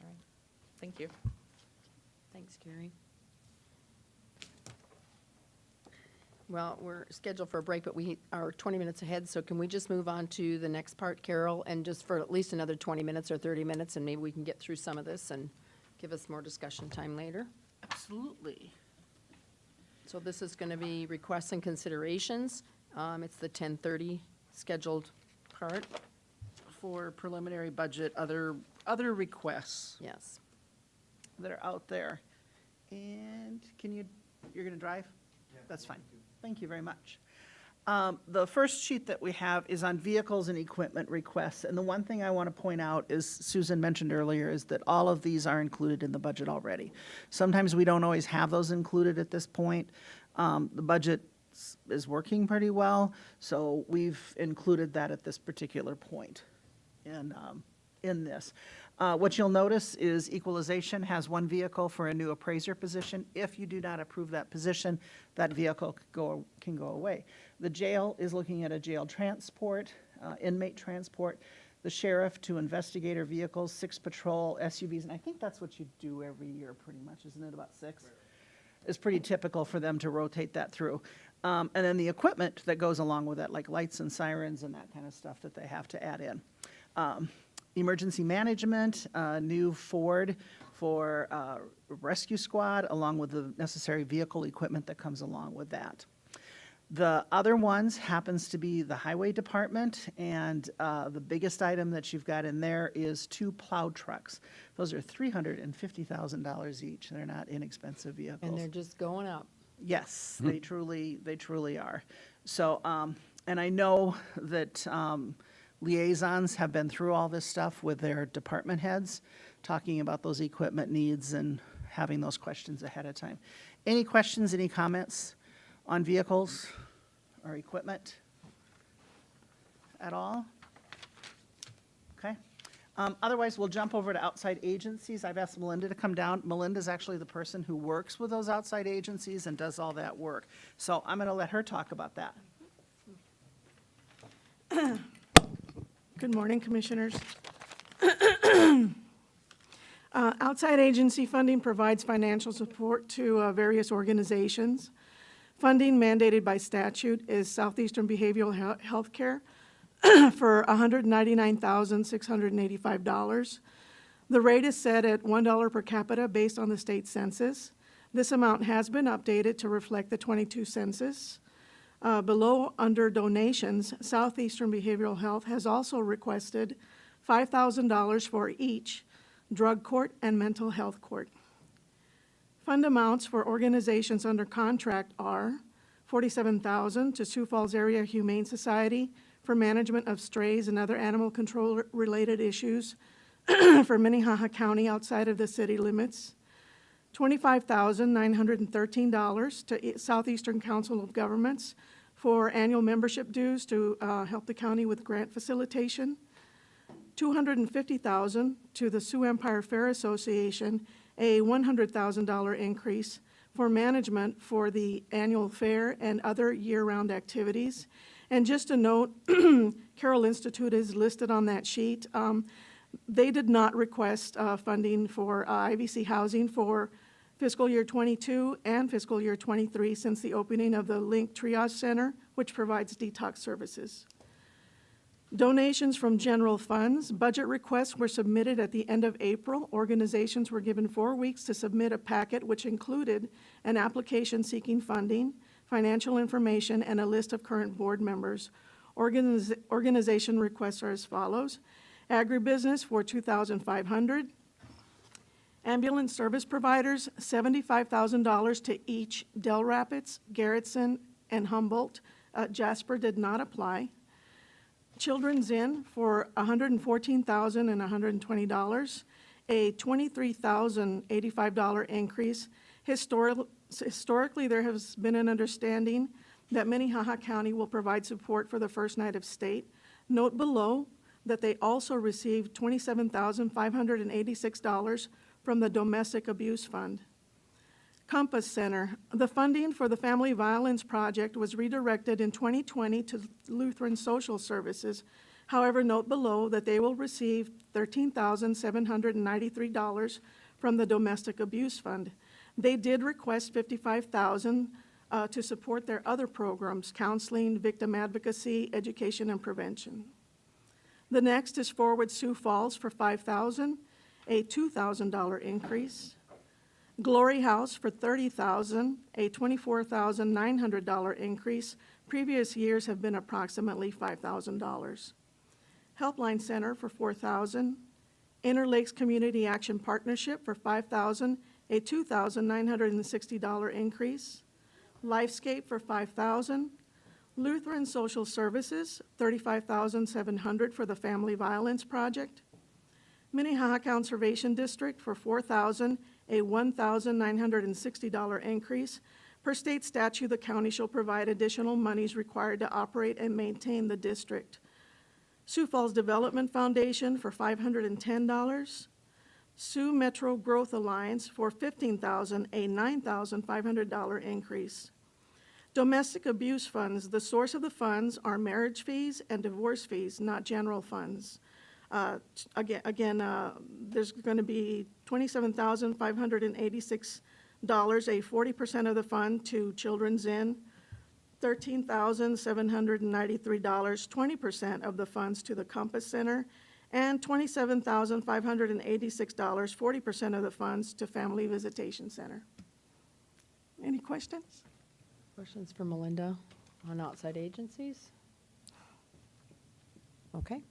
All right, thank you. Thanks, Carrie. Well, we're scheduled for a break, but we are 20 minutes ahead, so can we just move on to the next part, Carol, and just for at least another 20 minutes or 30 minutes, and maybe we can get through some of this and give us more discussion time later? Absolutely. So this is going to be requests and considerations. It's the 10:30 scheduled part. For preliminary budget, other requests Yes. that are out there. And you're going to drive? Yeah. That's fine. Thank you very much. The first sheet that we have is on vehicles and equipment requests. And the one thing I want to point out is, Susan mentioned earlier, is that all of these are included in the budget already. Sometimes we don't always have those included at this point. The budget is working pretty well, so we've included that at this particular point in this. What you'll notice is equalization has one vehicle for a new appraiser position. If you do not approve that position, that vehicle can go away. The jail is looking at a jail transport, inmate transport. The sheriff to investigator vehicles, 6 patrol SUVs, and I think that's what you do every year pretty much, isn't it, about 6? It's pretty typical for them to rotate that through. And then the equipment that goes along with that, like lights and sirens and that kind of stuff that they have to add in. Emergency management, new Ford for rescue squad, along with the necessary vehicle equipment that comes along with that. The other ones happens to be the highway department, and the biggest item that you've got in there is 2 plow trucks. Those are $350,000 each. They're not inexpensive vehicles. And they're just going up. Yes, they truly are. So, and I know that liaisons have been through all this stuff with their department heads, talking about those equipment needs and having those questions ahead of time. Any questions, any comments on vehicles or equipment at all? Okay. Otherwise, we'll jump over to outside agencies. I've asked Melinda to come down. Melinda's actually the person who works with those outside agencies and does all that work. So I'm going to let her talk about that. Good morning, Commissioners. Outside agency funding provides financial support to various organizations. Funding mandated by statute is Southeastern Behavioral Health Care for $199,685. The rate is set at $1 per capita based on the state census. This amount has been updated to reflect the 22 census. Below, under donations, Southeastern Behavioral Health has also requested $5,000 for each drug court and mental health court. Fund amounts for organizations under contract are $47,000 to Sioux Falls Area Humane Society for management of strays and other animal control-related issues for Minnehaha County outside of the city limits. $25,913 to Southeastern Council of Governments for annual membership dues to help the county with grant facilitation. $250,000 to the Sioux Empire Fair Association, a $100,000 increase for management for the annual fair and other year-round activities. And just a note, Carroll Institute is listed on that sheet. They did not request funding for IVC housing for fiscal year 22 and fiscal year 23 since the opening of the Link Triage Center, which provides detox services. Donations from general funds. Budget requests were submitted at the end of April. Organizations were given 4 weeks to submit a packet which included an application seeking funding, financial information, and a list of current board members. Organization requests are as follows. Agribusiness for $2,500. Ambulance service providers, $75,000 to each. Del Rapids, Garrettson, and Humboldt. Jasper did not apply. Children's Inn for $114,120, a $23,085 increase. Historically, there has been an understanding that Minnehaha County will provide support for the first night of state. Note below that they also received $27,586 from the Domestic Abuse Fund. Compass Center. The funding for the Family Violence Project was redirected in 2020 to Lutheran Social Services. However, note below that they will receive $13,793 from the Domestic Abuse Fund. They did request $55,000 to support their other programs, counseling, victim advocacy, education, and prevention. The next is Forward Sioux Falls for $5,000, a $2,000 increase. Glory House for $30,000, a $24,900 increase. Previous years have been approximately $5,000. Helpline Center for $4,000. Interlakes Community Action Partnership for $5,000, a $2,960 increase. Lifescape for $5,000. Lutheran Social Services, $35,700 for the Family Violence Project. Minnehaha Conservation District for $4,000, a $1,960 increase. Per state statute, the county shall provide additional monies required to operate and maintain the district. Sioux Falls Development Foundation for $510. Sioux Metro Growth Alliance for $15,000, a $9,500 increase. Domestic abuse funds, the source of the funds are marriage fees and divorce fees, not general funds. There's going to be $27,586, a 40% of the fund to Children's Inn, $13,793, 20% of the funds to the Compass Center, and $27,586, 40% of the funds to Family Visitation Center. Any questions? Questions for Melinda on outside agencies? Okay, I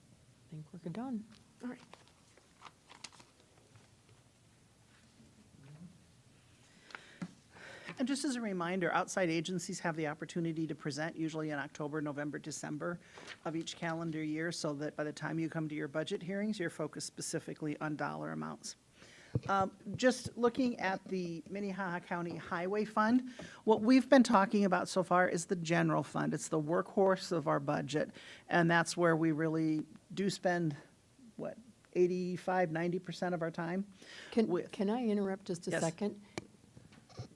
think we're done. All right. And just as a reminder, outside agencies have the opportunity to present usually in October, November, December of each calendar year, so that by the time you come to your budget hearings, you're focused specifically on dollar amounts. Just looking at the Minnehaha County Highway Fund, what we've been talking about so far is the general fund. It's the workhorse of our budget, and that's where we really do spend, 85–90% of our time. Can I interrupt just a Yes. second?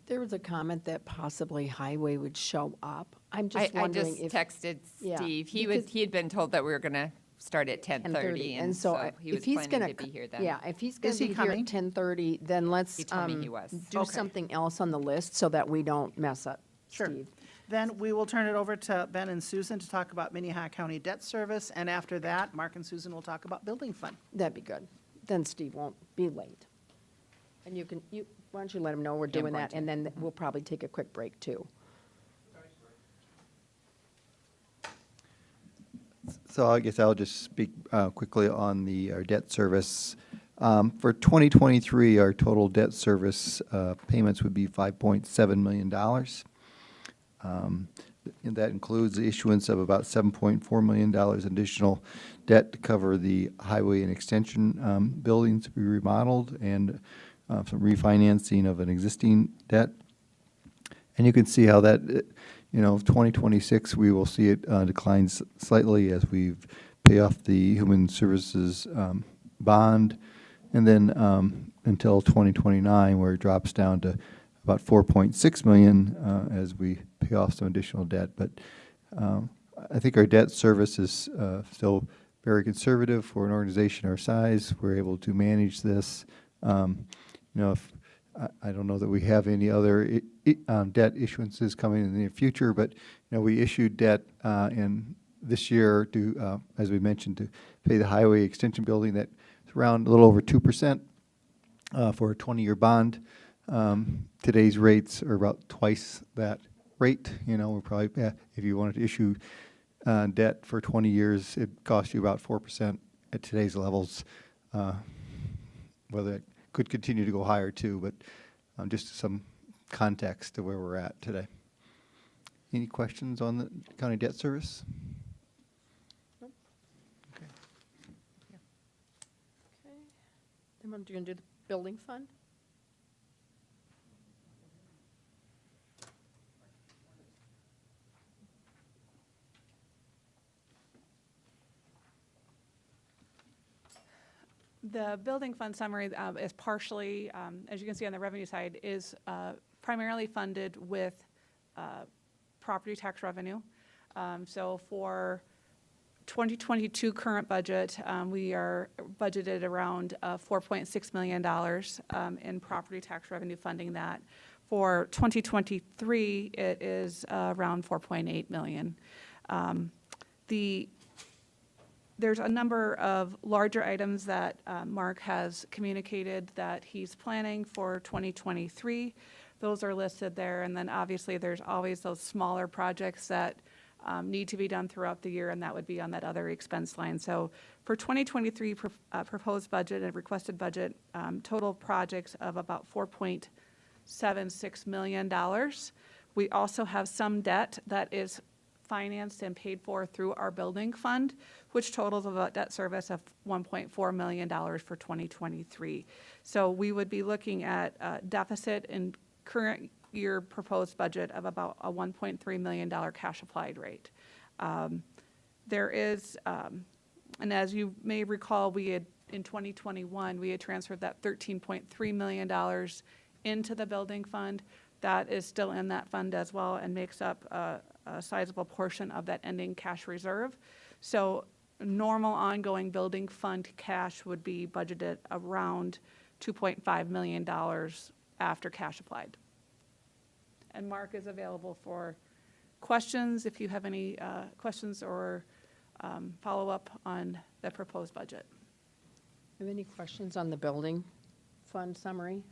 There was a comment that possibly highway would show up. I'm just I wondering just if. texted Yeah, Steve. He because- had been told that we were going to start at 10:30, and so he was if he's planning gonna to be here then. Yeah, if he's going Is to he be here coming? at 10:30, then let's He told me he was. do Okay. something else on the list so that we don't mess up, Sure. Steve. Then we will turn it over to Ben and Susan to talk about Minnehaha County debt service, and after that, Mark and Susan will talk about building fund. That'd be good. Then Steve won't be late. And why don't you let him know we're doing that, and then we'll probably take a quick break, too. So I guess I'll just speak quickly on our debt service. For 2023, our total debt service payments would be $5.7 million. And that includes the issuance of about $7.4 million additional debt to cover the highway and extension buildings to be remodeled, and some refinancing of an existing debt. And you can see how that, 2026, we will see it decline slightly as we pay off the Human Services bond, and then until 2029, where it drops down to about 4.6 million as we pay off some additional debt. But I think our debt service is still very conservative for an organization our size. We're able to manage this. If I don't know that we have any other debt issuances coming in the near future, but we issued debt in this year to, as we mentioned, to pay the highway extension building. That's around a little over 2% for a 20-year bond. Today's rates are about twice that rate. We're probably, if you wanted to issue debt for 20 years, it costs you about 4% at today's levels. Whether it could continue to go higher too, but just some context to where we're at today. Any questions on the county debt service? Nope. Okay. Then I'm going to do the building fund. The building fund summary is partially, as you can see on the revenue side, is primarily funded with property tax revenue. So for 2022 current budget, we are budgeted around $4.6 million in property tax revenue funding that. For 2023, it is around $4.8 million. There's a number of larger items that Mark has communicated that he's planning for 2023. Those are listed there, and then obviously there's always those smaller projects that need to be done throughout the year, and that would be on that other expense line. So for 2023 proposed budget and requested budget, total projects of about $4.76 million. We also have some debt that is financed and paid for through our building fund, which totals about debt service of $1.4 million for 2023. So we would be looking at a deficit in current year proposed budget of about a $1.3 million cash applied rate. There is, and as you may recall, we had, in 2021, we had transferred that $13.3 million into the building fund. That is still in that fund as well and makes up a sizable portion of that ending cash reserve. So normal ongoing building fund cash would be budgeted around $2.5 million after cash applied. And Mark is available for questions if you have any questions or follow-up on the proposed budget. Have any questions on the building fund summary?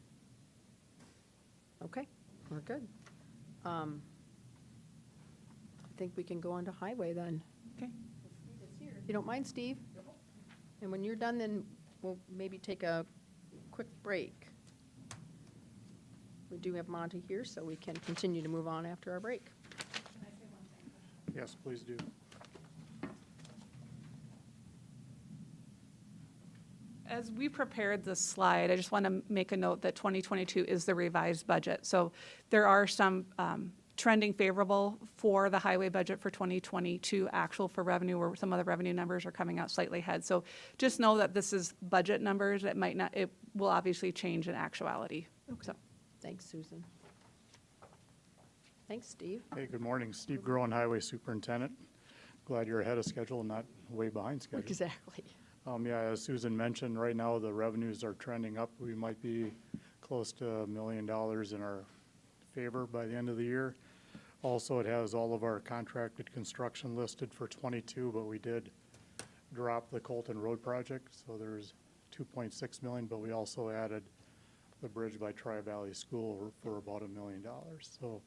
Okay, we're good. I think we can go on to highway then. Okay. If you don't mind, Steve? And when you're done, then we'll maybe take a quick break. We do have Monty here, so we can continue to move on after our break. Yes, please do. As we prepared this slide, I just want to make a note that 2022 is the revised budget. So there are some trending favorable for the highway budget for 2022 actual for revenue, where some of the revenue numbers are coming out slightly ahead. So just know that this is budget numbers. It might not, it will obviously change in actuality. Okay. So, thanks, Susan. Thanks, Steve. Hey, good morning. Steve Groen, Highway Superintendent. Glad you're ahead of schedule and not way behind schedule. Exactly. Yeah, as Susan mentioned, right now the revenues are trending up. We might be close to $1 million in our favor by the end of the year. Also, it has all of our contracted construction listed for 22, but we did drop the Colton Road project, so there's 2.6 million, but we also added the bridge by Tri-Valley School for about $1 million. So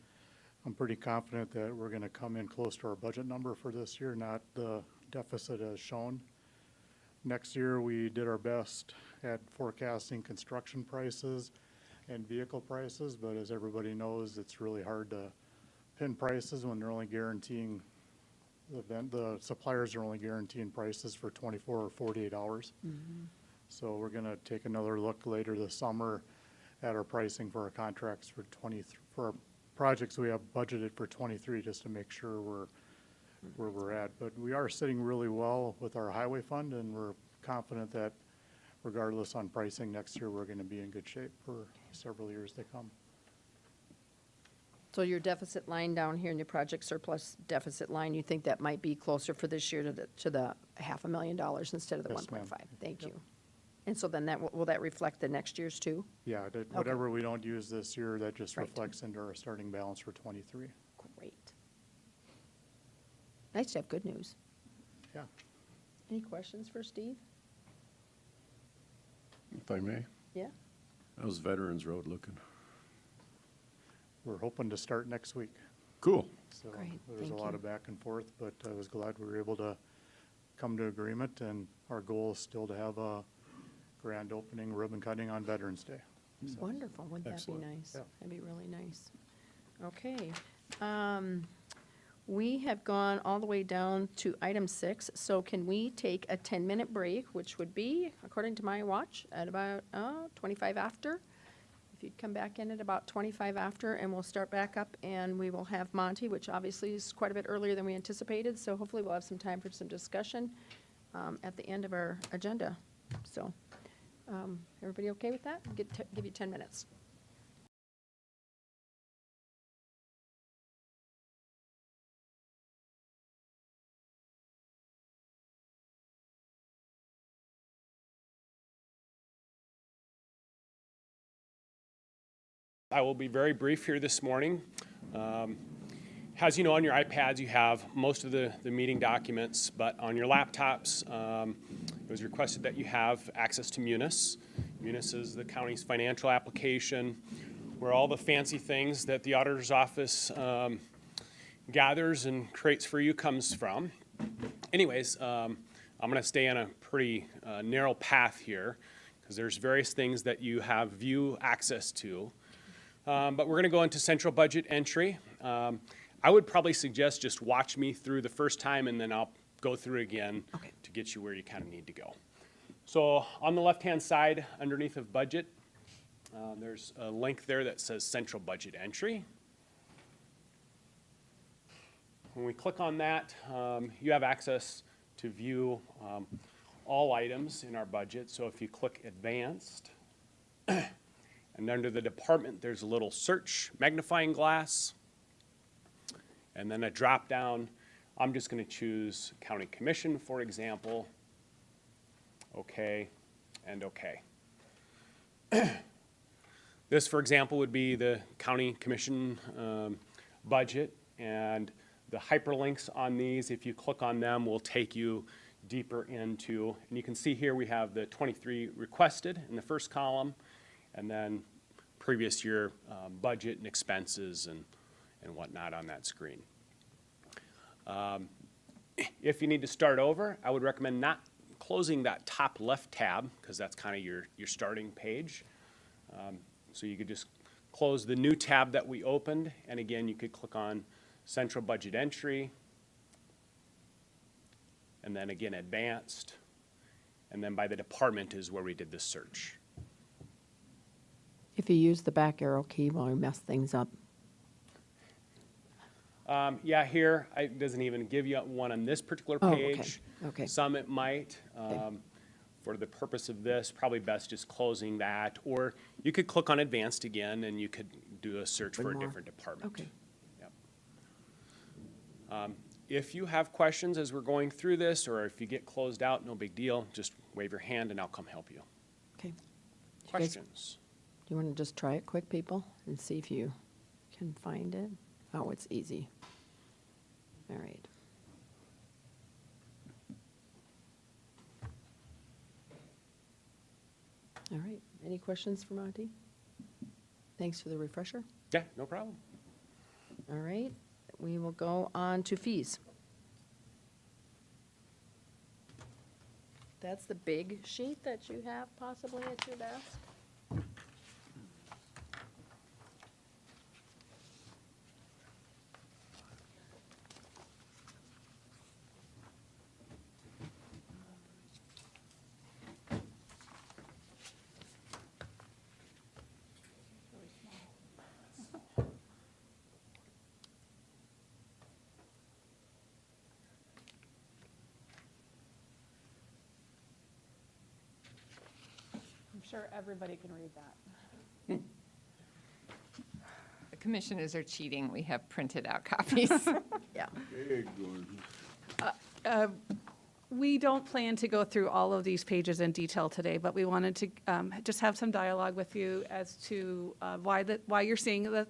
I'm pretty confident that we're going to come in close to our budget number for this year, not the deficit as shown. Next year, we did our best at forecasting construction prices and vehicle prices, but as everybody knows, it's really hard to pin prices when they're only guaranteeing, the suppliers are only guaranteeing prices for 24 or 48 hours. So we're going to take another look later this summer at our pricing for our contracts for for our projects we have budgeted for 23, just to make sure we're where we're at. But we are sitting really well with our highway fund, and we're confident that regardless on pricing next year, we're going to be in good shape for several years to come. So your deficit line down here in your project surplus deficit line, you think that might be closer for this year to the $500,000 instead of the Yes, 1.5? ma'am. Thank Yep. you. And so then will that reflect the next year's too? Yeah, whatever we don't use this year, that just Right. reflects into our starting balance for 23. Great. Nice to have good news. Yeah. Any questions for Steve? If I may, Yeah? how's Veterans Road looking? We're hoping to start next week. Cool. So Great, there's a thank lot you. of back and forth, but I was glad we were able to come to agreement, and our goal is still to have a grand opening ribbon cutting on Veterans Day. So, Wonderful, wouldn't that be Excellent. nice? Yeah. That'd be really nice. Okay. We have gone all the way down to item 6, so can we take a 10-minute break, which would be, according to my watch, at about 25 after? If you'd come back in at about 25 after, and we'll start back up, and we will have Monty, which obviously is quite a bit earlier than we anticipated, so hopefully we'll have some time for some discussion at the end of our agenda. So, everybody okay with that? Give you 10 minutes. I will be very brief here this morning. As you know, on your iPads, you have most of the meeting documents, but on your laptops, it was requested that you have access to Munis. Munis is the county's financial application where all the fancy things that the auditor's office gathers and creates for you comes from. Anyways, I'm going to stay on a pretty narrow path here because there's various things that you have view access to. But we're going to go into central budget entry. I would probably suggest just watch me through the first time, and then I'll go through again to get you where you kind of need to go. So on the left-hand side, underneath of budget, there's a link there that says central budget entry. When we click on that, you have access to view all items in our budget. So if you click advanced, and under the department, there's a little search magnifying glass. And then a drop down. I'm just going to choose County Commission, for example. Okay, and okay. This, for example, would be the County Commission budget. And the hyperlinks on these, if you click on them, will take you deeper into. And you can see here we have the 23 requested in the first column, and then previous year budget and expenses and whatnot on that screen. If you need to start over, I would recommend not closing that top left tab because that's kind of your starting page. So you could just close the new tab that we opened, and again, you could click on Central Budget Entry, and then again, Advanced, and then by the department is where we did the search. If you use the back arrow key, will we mess things up? Yeah, here, it doesn't even give you one on this particular Oh, okay, page. okay. Some it might. For the purpose of this, probably best just closing that. Or you could click on Advanced again, and you could do a search for a One more. different department. Okay. Yep. If you have questions as we're going through this, or if you get closed out, no big deal. Just wave your hand, and I'll come help you. Okay. You guys- Questions? Do you want to just try it quick, people, and see if you can find it? Oh, it's easy. All right. All right. Any questions for Monty? Thanks for the refresher. Yeah, no problem. All right. We will go on to fees. That's the big sheet that you have possibly at your desk. sure everybody can read that. The commissioners are cheating. We have printed out copies. Yeah. We don't plan to go through all of these pages in detail today, but we wanted to just have some dialogue with you as to why you're seeing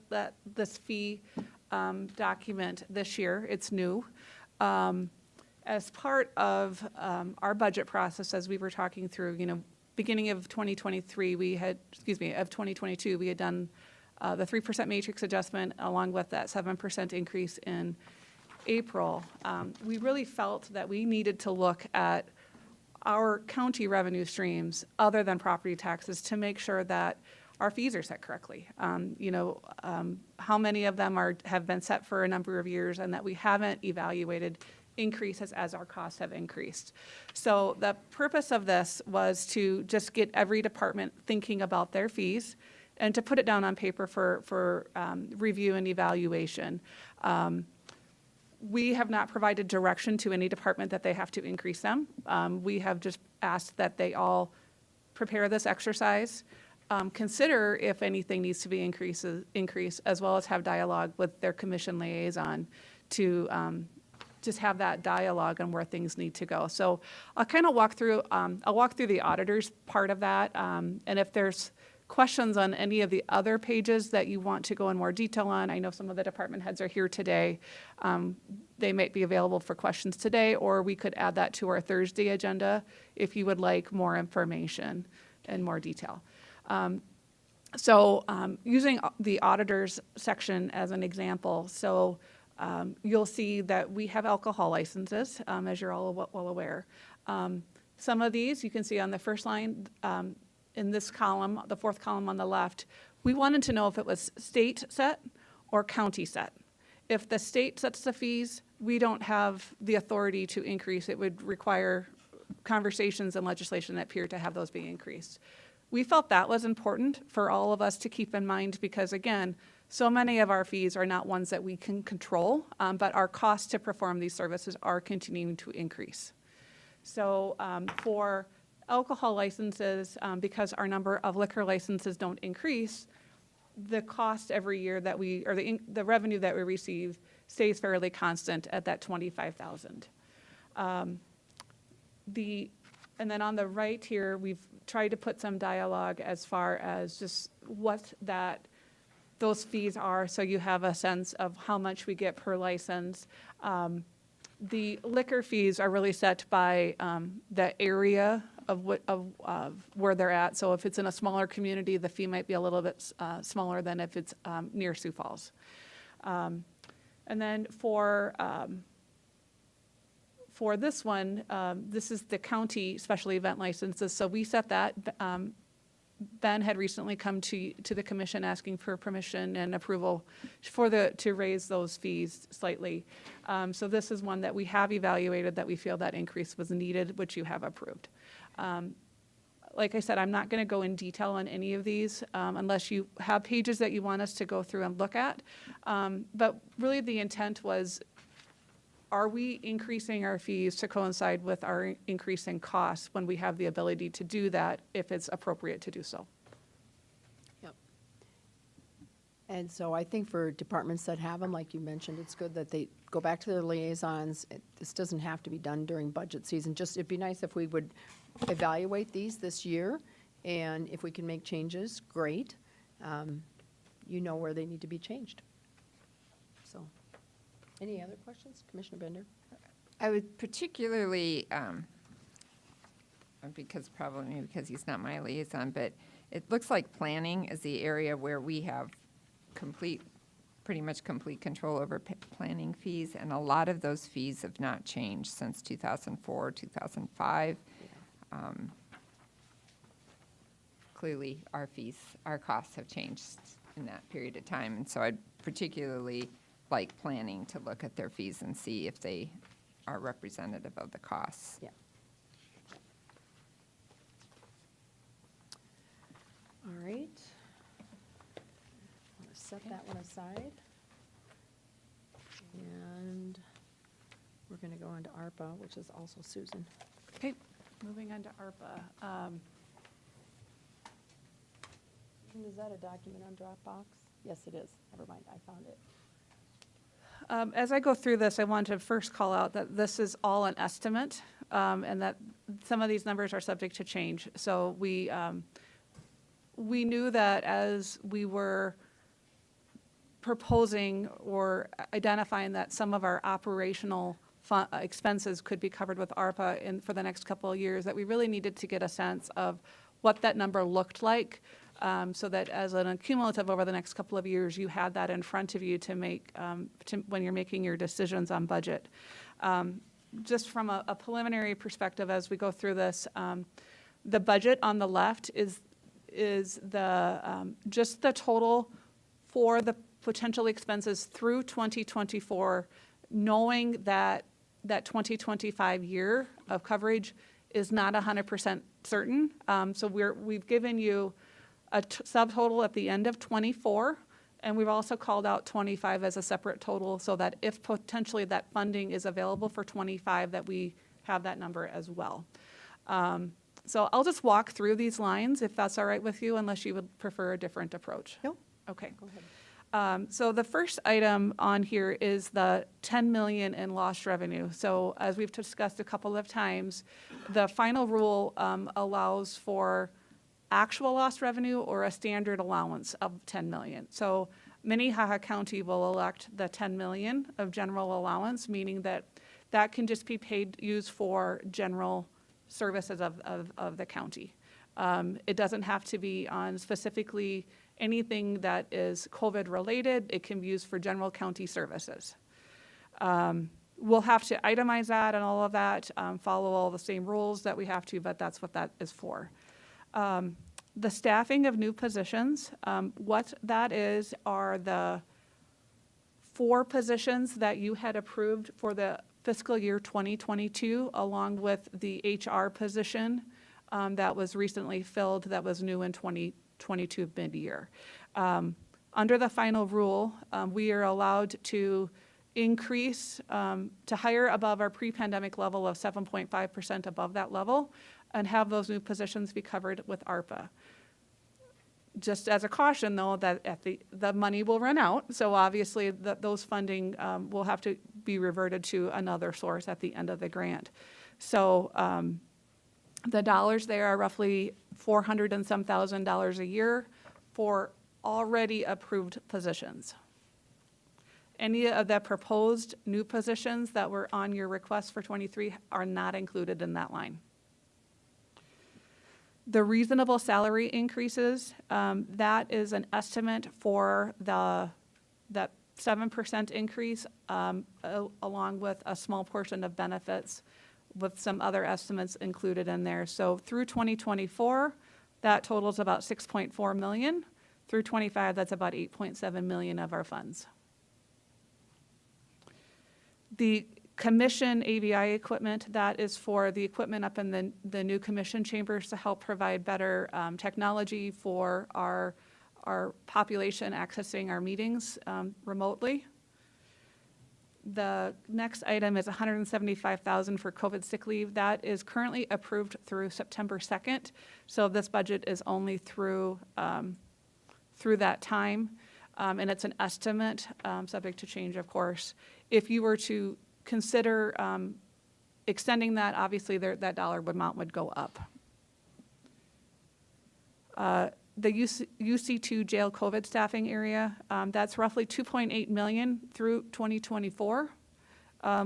this fee document this year. It's new. As part of our budget process, as we were talking through, beginning of 2023, of 2022, we had done the 3% matrix adjustment along with that 7% increase in April. We really felt that we needed to look at our county revenue streams other than property taxes to make sure that our fees are set correctly. How many of them have been set for a number of years and that we haven't evaluated increases as our costs have increased. So the purpose of this was to just get every department thinking about their fees and to put it down on paper for review and evaluation. We have not provided direction to any department that they have to increase them. We have just asked that they all prepare this exercise, consider if anything needs to be increased, as well as have dialogue with their commission liaison to just have that dialogue on where things need to go. So I'll kind of walk through the auditor's part of that, and if there's questions on any of the other pages that you want to go in more detail on. I know some of the department heads are here today. They might be available for questions today, or we could add that to our Thursday agenda if you would like more information and more detail. Using the auditors section as an example, you'll see that we have alcohol licenses, as you're all well aware. Some of these you can see on the first line, in this column, the fourth column on the left, we wanted to know if it was state set or county set. If the state sets the fees, we don't have the authority to increase. It would require conversations and legislation that appear to have those be increased. We felt that was important for all of us to keep in mind because, again, so many of our fees are not ones that we can control, but our costs to perform these services are continuing to increase. So for alcohol licenses, because our number of liquor licenses don't increase, the cost every year that the revenue that we receive stays fairly constant at that $25,000. And then on the right here, we've tried to put some dialogue as far as just what those fees are, so you have a sense of how much we get per license. The liquor fees are really set by the area of where they're at. So if it's in a smaller community, the fee might be a little bit smaller than if it's near Sioux Falls. And then for this one, this is the county special event licenses. So we set that. Ben had recently come to the commission asking for permission and approval to raise those fees slightly. So this is one that we have evaluated that we feel that increase was needed, which you have approved. Like I said, I'm not going to go in detail on any of these unless you have pages that you want us to go through and look at. But really the intent was, are we increasing our fees to coincide with our increasing costs when we have the ability to do that if it's appropriate to do so? Yep. And so I think for departments that have them, like you mentioned, it's good that they go back to their liaisons. This doesn't have to be done during budget season. Just, it'd be nice if we would evaluate these this year, and if we can make changes, great. You know where they need to be changed. So. Any other questions? Commissioner Bender? I would particularly, because he's not my liaison, but it looks like planning is the area where we have pretty much complete control over planning fees, and a lot of those fees have not changed since 2004, 2005. Clearly, our costs have changed in that period of time, and so I'd particularly like planning to look at their fees and see if they are representative of the costs. Yeah. All right. I'm going to set that one aside. And we're going to go into ARPA, which is also Susan. Okay, moving on to ARPA. is that a document on Dropbox? Yes, it is. Never mind, I found it. As I go through this, I want to first call out that this is all an estimate, and that some of these numbers are subject to change. So we knew that as we were proposing or identifying that some of our operational expenses could be covered with ARPA for the next couple of years, that we really needed to get a sense of what that number looked like, so that as an accumulative over the next couple of years, you had that in front of you to make when you're making your decisions on budget. Just from a preliminary perspective, as we go through this, the budget on the left is the just the total for the potential expenses through 2024, knowing that that 2025 year of coverage is not 100% certain. So we've given you a subtotal at the end of 24, and we've also called out 25 as a separate total, so that if potentially that funding is available for 25, that we have that number as well. So I'll just walk through these lines, if that's all right with you, unless you would prefer a different approach. No. Okay. Go ahead. So the first item on here is the 10 million in lost revenue. So as we've discussed a couple of times, the final rule allows for actual lost revenue or a standard allowance of 10 million. So Minnehaha County will elect the 10 million of general allowance, meaning that that can just be used for general services of the county. It doesn't have to be on specifically anything that is COVID related. It can be used for general county services. We'll have to itemize that and all of that, follow all the same rules that we have to, but that's what that is for. The staffing of new positions, what that is are the 4 positions that you had approved for the fiscal year 2022, along with the HR position that was recently filled, that was new in 2022 mid-year. Under the final rule, we are allowed to increase, to hire above our pre-pandemic level of 7.5% above that level, and have those new positions be covered with ARPA. Just as a caution, though, that the money will run out, so obviously those funding will have to be reverted to another source at the end of the grant. So the dollars there are roughly $400 and some thousand a year for already approved positions. Any of the proposed new positions that were on your request for 23 are not included in that line. The reasonable salary increases, that is an estimate for that 7% increase, along with a small portion of benefits, with some other estimates included in there. So through 2024, that totals about 6.4 million. Through 25, that's about 8.7 million of our funds. The commission AVI equipment, that is for the equipment up in the new commission chambers to help provide better technology for our population accessing our meetings remotely. The next item is $175,000 for COVID sick leave. That is currently approved through September 2nd. So this budget is only through that time. And it's an estimate, subject to change, of course. If you were to consider extending that, obviously that dollar amount would go up. The UC2 jail COVID staffing area, that's roughly 2.8 million through 2024,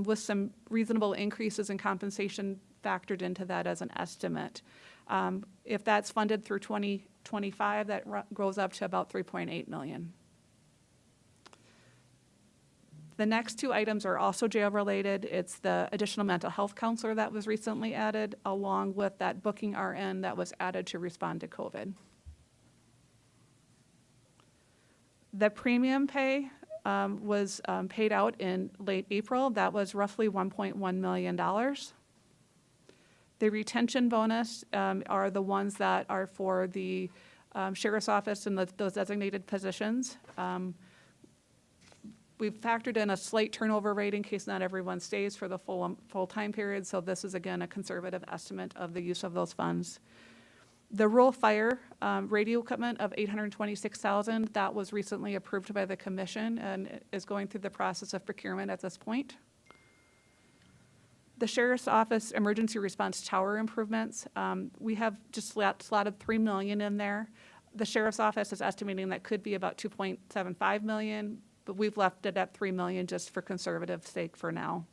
with some reasonable increases in compensation factored into that as an estimate. If that's funded through 2025, that grows up to about 3.8 million. The next 2 items are also jail related. It's the additional mental health counselor that was recently added, along with that booking RN that was added to respond to COVID. The premium pay was paid out in late April. That was roughly $1.1 million. The retention bonus are the ones that are for the sheriff's office and those designated positions. We've factored in a slight turnover rate in case not everyone stays for the full time period, so this is again a conservative estimate of the use of those funds. The rural fire radio equipment of $826,000, that was recently approved by the commission and is going through the process of procurement at this point. The Sheriff's Office emergency response tower improvements, we have just slotted $3 million in there. The Sheriff's Office is estimating that could be about $2.75 million, but we've left it at $3 million just for conservative sake for now.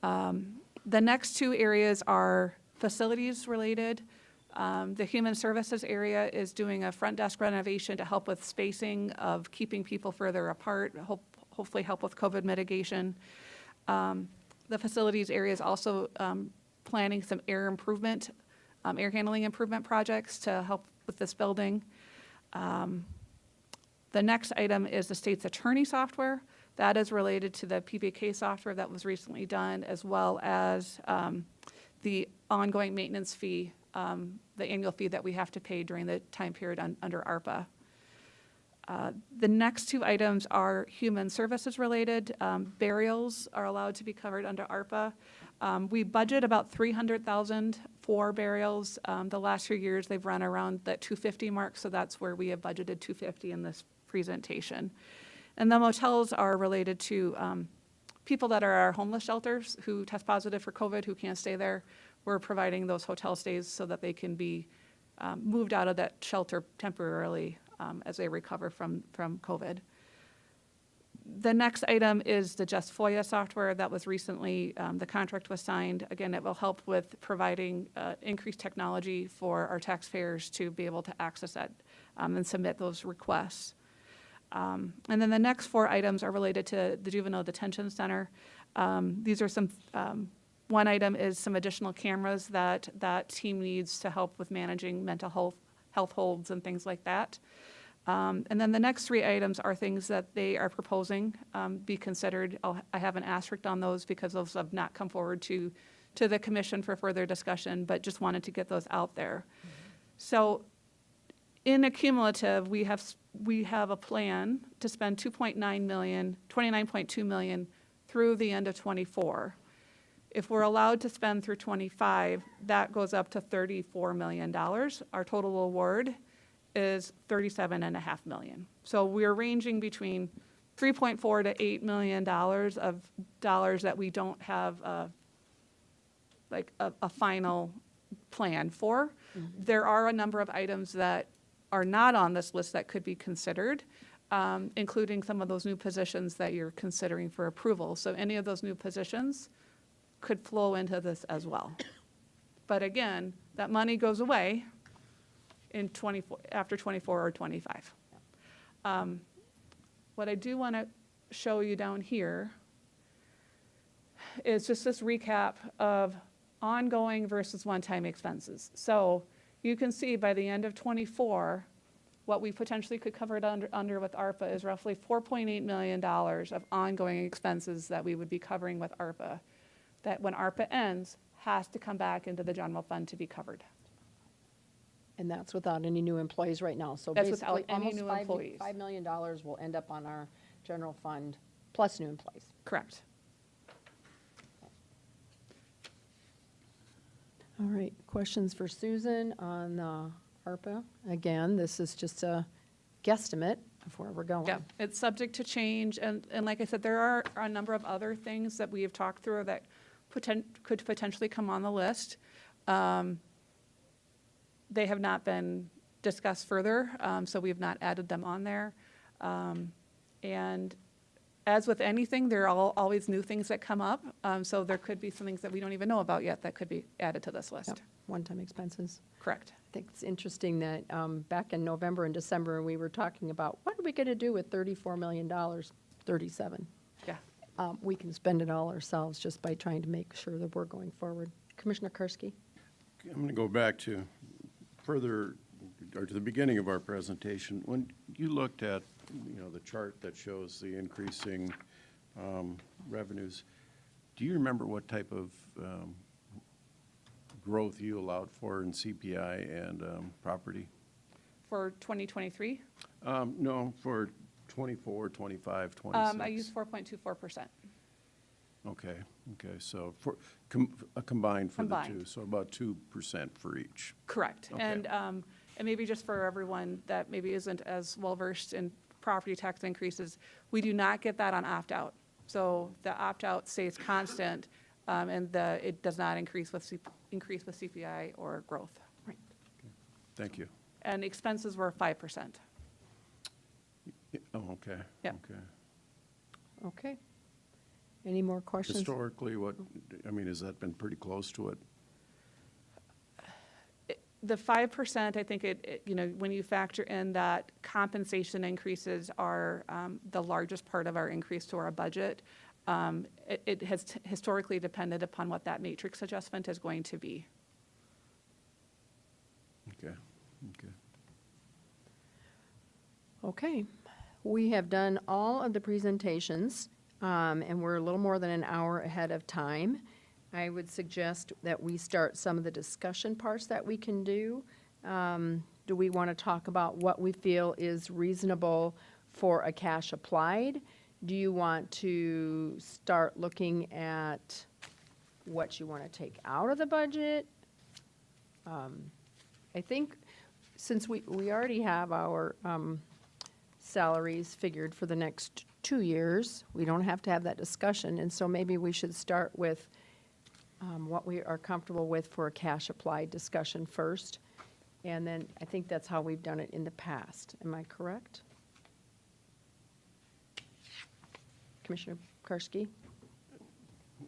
The next two areas are facilities related. The Human Services area is doing a front desk renovation to help with spacing of keeping people further apart, hopefully help with COVID mitigation. The facilities area is also planning some air handling improvement projects to help with this building. The next item is the state's attorney software. That is related to the PBK software that was recently done, as well as the ongoing maintenance fee, the annual fee that we have to pay during the time period under ARPA. The next two items are human services related. Burials are allowed to be covered under ARPA. We budget about $300,000 for burials. The last few years they've run around that $250 mark, so that's where we have budgeted $250 in this presentation. And the motels are related to people that are our homeless shelters who test positive for COVID, who can't stay there. We're providing those hotel stays so that they can be moved out of that shelter temporarily as they recover from COVID. The next item is the Just FOIA software that was recently, the contract was signed. Again, it will help with providing increased technology for our taxpayers to be able to access that and submit those requests. And then the next four items are related to the Juvenile Detention Center. These are some, one item is some additional cameras that that team needs to help with managing mental health holds and things like that. And then the next three items are things that they are proposing be considered. I have an asterisk on those because those have not come forward to the commission for further discussion, but just wanted to get those out there. So in a cumulative, we have a plan to spend $29.2 million through the end of '24. If we're allowed to spend through '25, that goes up to $34 million. Our total award is $37.5 million. So we're ranging between $3.4 to $8 million of dollars that we don't have a final plan for. Mm-hmm. There are a number of items that are not on this list that could be considered, including some of those new positions that you're considering for approval. So any of those new positions could flow into this as well. But again, that money goes away in after 24 or 25. What I do want to show you down here is just this recap of ongoing versus one-time expenses. So you can see by the end of '24, what we potentially could cover it under with ARPA is roughly $4.8 million of ongoing expenses that we would be covering with ARPA, that when ARPA ends, has to come back into the general fund to be covered. And that's without any new employees right now. So that's without basically, any almost new employees. $5 million will end up on our general fund plus new employees. Correct. All right, questions for Susan on ARPA? Again, this is just a guesstimate of where we're going. Yeah, it's subject to change, and like I said, there are a number of other things that we have talked through that could potentially come on the list. They have not been discussed further, so we have not added them on there. And as with anything, there are always new things that come up, so there could be some things that we don't even know about yet that could be added to this list. Yep. One-time expenses. Correct. I think it's interesting that back in November and December, we were talking about what are we going to do with $34 million, 37. Yeah. We can spend it all ourselves just by trying to make sure that we're going forward. Commissioner Karski? I'm going to go back to further, or to the beginning of our presentation. When you looked at, the chart that shows the increasing revenues, do you remember what type of growth you allowed for in CPI and property? For 2023? No, for 24, 25, 26. I used 4.24%. Okay, so a combined for the two, Combined. so about 2% for each. Correct. Okay. And maybe just for everyone that maybe isn't as well-versed in property tax increases, we do not get that on opt-out. So the opt-out stays constant, and it does not increase with CPI or growth. Right. Thank you. And expenses were 5%. Oh, okay. Yeah. Okay. Okay. Any more questions? Historically, has that been pretty close to it? The 5%, I think when you factor in that compensation increases are the largest part of our increase to our budget, it has historically depended upon what that matrix adjustment is going to be. Okay. Okay. We have done all of the presentations, and we're a little more than an hour ahead of time. I would suggest that we start some of the discussion parts that we can do. Do we want to talk about what we feel is reasonable for a cash applied? Do you want to start looking at what you want to take out of the budget? I think since we already have our salaries figured for the next 2 years, we don't have to have that discussion, and so maybe we should start with what we are comfortable with for a cash applied discussion first, and then I think that's how we've done it in the past. Am I correct? Commissioner Karski?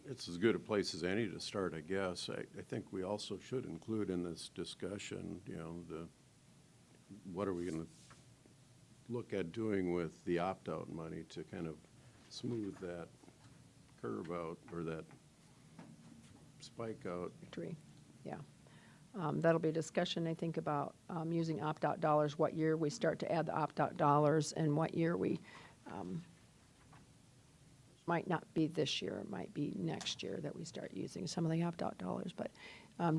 It's as good a place as any to start, I guess. I think we also should include in this discussion, what are we going to look at doing with the opt-out money to kind of smooth that curve out or that spike out. Victory, yeah. That'll be a discussion, I think, about using opt-out dollars, what year we start to add the opt-out dollars, and what year we, might not be this year, it might be next year that we start using some of the opt-out dollars. But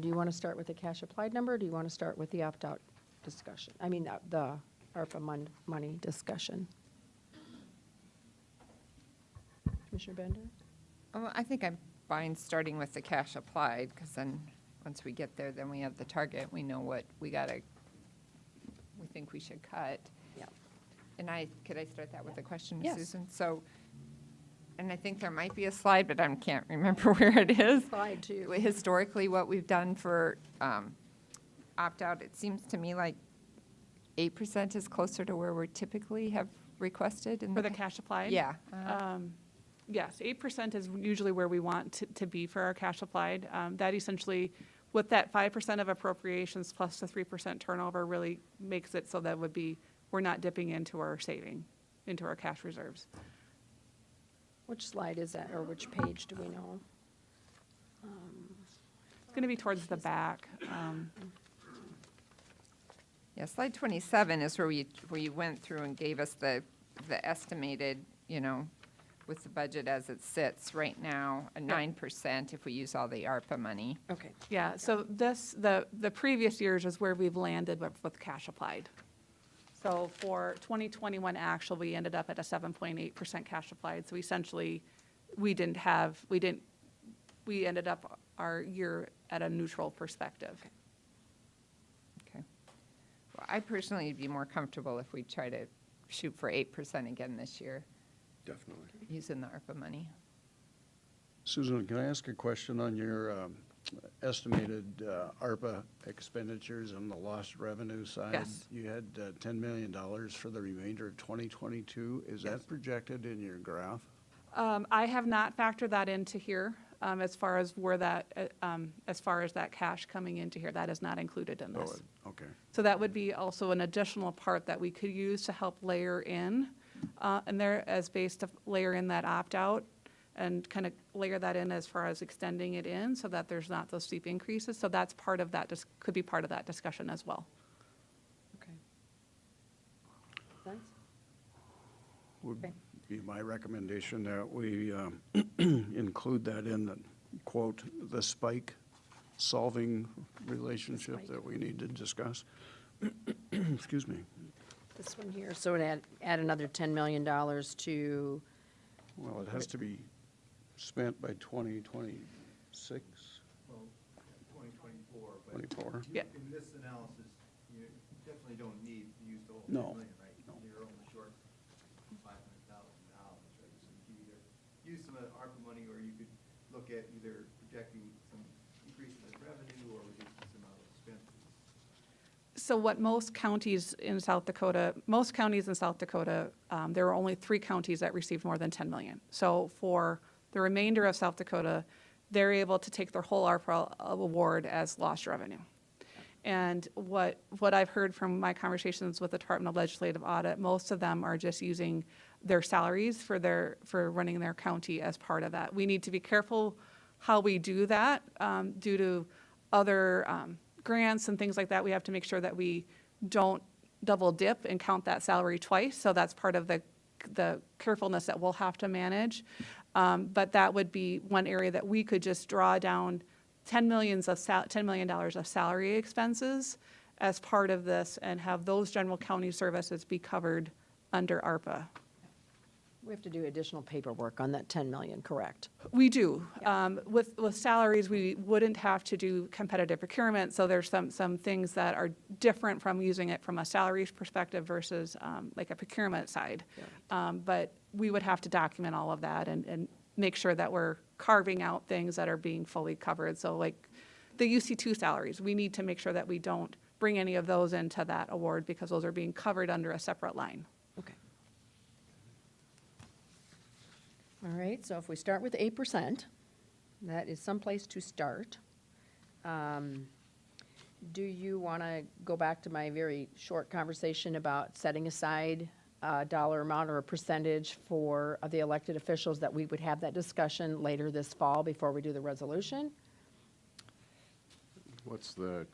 do you want to start with the cash applied number, or do you want to start with the opt-out discussion? I mean, the ARPA money discussion. Commissioner Bender? Oh, I think I'm fine starting with the cash applied, because then, once we get there, then we have the target, we know what we think we should cut. Yeah. And could I start that with a question, Yes. Susan? So, and I think there might be a slide, but I can't remember where it is. Slide 2. Historically, what we've done for opt-out, it seems to me like 8% is closer to where we typically have requested. For the cash applied? Yeah. Yes, 8% is usually where we want to be for our cash applied. That essentially, with that 5% of appropriations plus the 3% turnover, really makes it so that we're not dipping into our into our cash reserves. Which slide is that, or which page do we know? It's going to be towards the back. Yeah, slide 27 is where you went through and gave us the estimated, with the budget as it sits right now, a 9% if we use all the ARPA money. Okay. Yeah, so the previous years is where we've landed with cash applied. So for 2021 actual, we ended up at a 7.8% cash applied. So essentially, we ended up our year at a neutral perspective. Okay. Well, I personally would be more comfortable if we try to shoot for 8% again this year, Definitely. using the ARPA money. Susan, can I ask a question on your estimated ARPA expenditures and the lost revenue side? Yes. You had $10 million for the remainder of 2022. Is that projected in your graph? I have not factored that into here as far as that cash coming into here. That is not included in this. Oh, okay. So that would be also an additional part that we could use to help layer in, and there as base to layer in that opt-out and kind of layer that in as far as extending it in so that there's not those steep increases. So that's part of that, could be part of that discussion as well. Okay. Thanks. Would Okay. be my recommendation that we include that in the, quote, the spike solving relationship spike. that we need to discuss. Excuse me. This one here, so it add another $10 million to, Well, it has to be spent by 2026? Well, 2024, but 24? Yeah. in this analysis, you definitely don't need to use the whole No. 10 million, right? You're only short $500,000, right? So you could either use some of the ARPA money, or you could look at either projecting some increases in revenue or reducing some other expenses. So what most counties in South Dakota, there were only 3 counties that received more than 10 million. So for the remainder of South Dakota, they're able to take their whole ARPA award as lost revenue. And what I've heard from my conversations with the Department of Legislative Audit, most of them are just using their salaries for running their county as part of that. We need to be careful how we do that due to other grants and things like that. We have to make sure that we don't double dip and count that salary twice. So that's part of the carefulness that we'll have to manage. But that would be one area that we could just draw down $10 million of salary expenses as part of this and have those general county services be covered under ARPA. We have to do additional paperwork on that 10 million, correct? We do. With salaries, we wouldn't have to do competitive procurement, so there's some things that are different from using it from a salaries perspective versus like a procurement side. But we would have to document all of that and make sure that we're carving out things that are being fully covered. So like the UC2 salaries, we need to make sure that we don't bring any of those into that award because those are being covered under a separate line. Okay. All right, so if we start with 8%, that is someplace to start. Do you want to go back to my very short conversation about setting aside a dollar amount or a percentage for the elected officials, that we would have that discussion later this fall before we do the resolution? What's the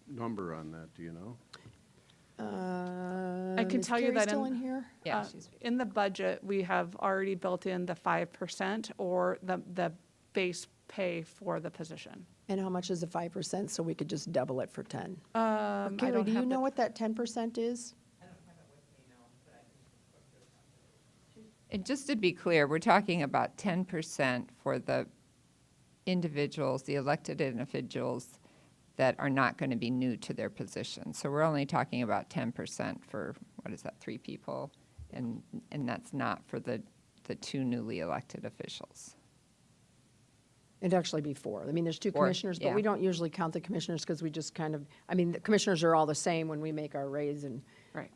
number on that, do you know? I can Is tell you Carrie that still in here? Yeah, in the budget, we have already built in the 5% or the base pay for the position. And how much is the 5%, so we could just double it for 10? I Carrie, don't do you have know the- what that 10% is? And just to be clear, we're talking about 10% for the individuals, the elected individuals that are not going to be new to their position. So we're only talking about 10% for, what is that, 3 people? And that's not for the 2 newly elected officials. It'd actually be 4. I mean, there's 2 4, commissioners, but yeah. we don't usually count the commissioners because we just kind of, I mean, the commissioners are all the same when we make our raise and, Right.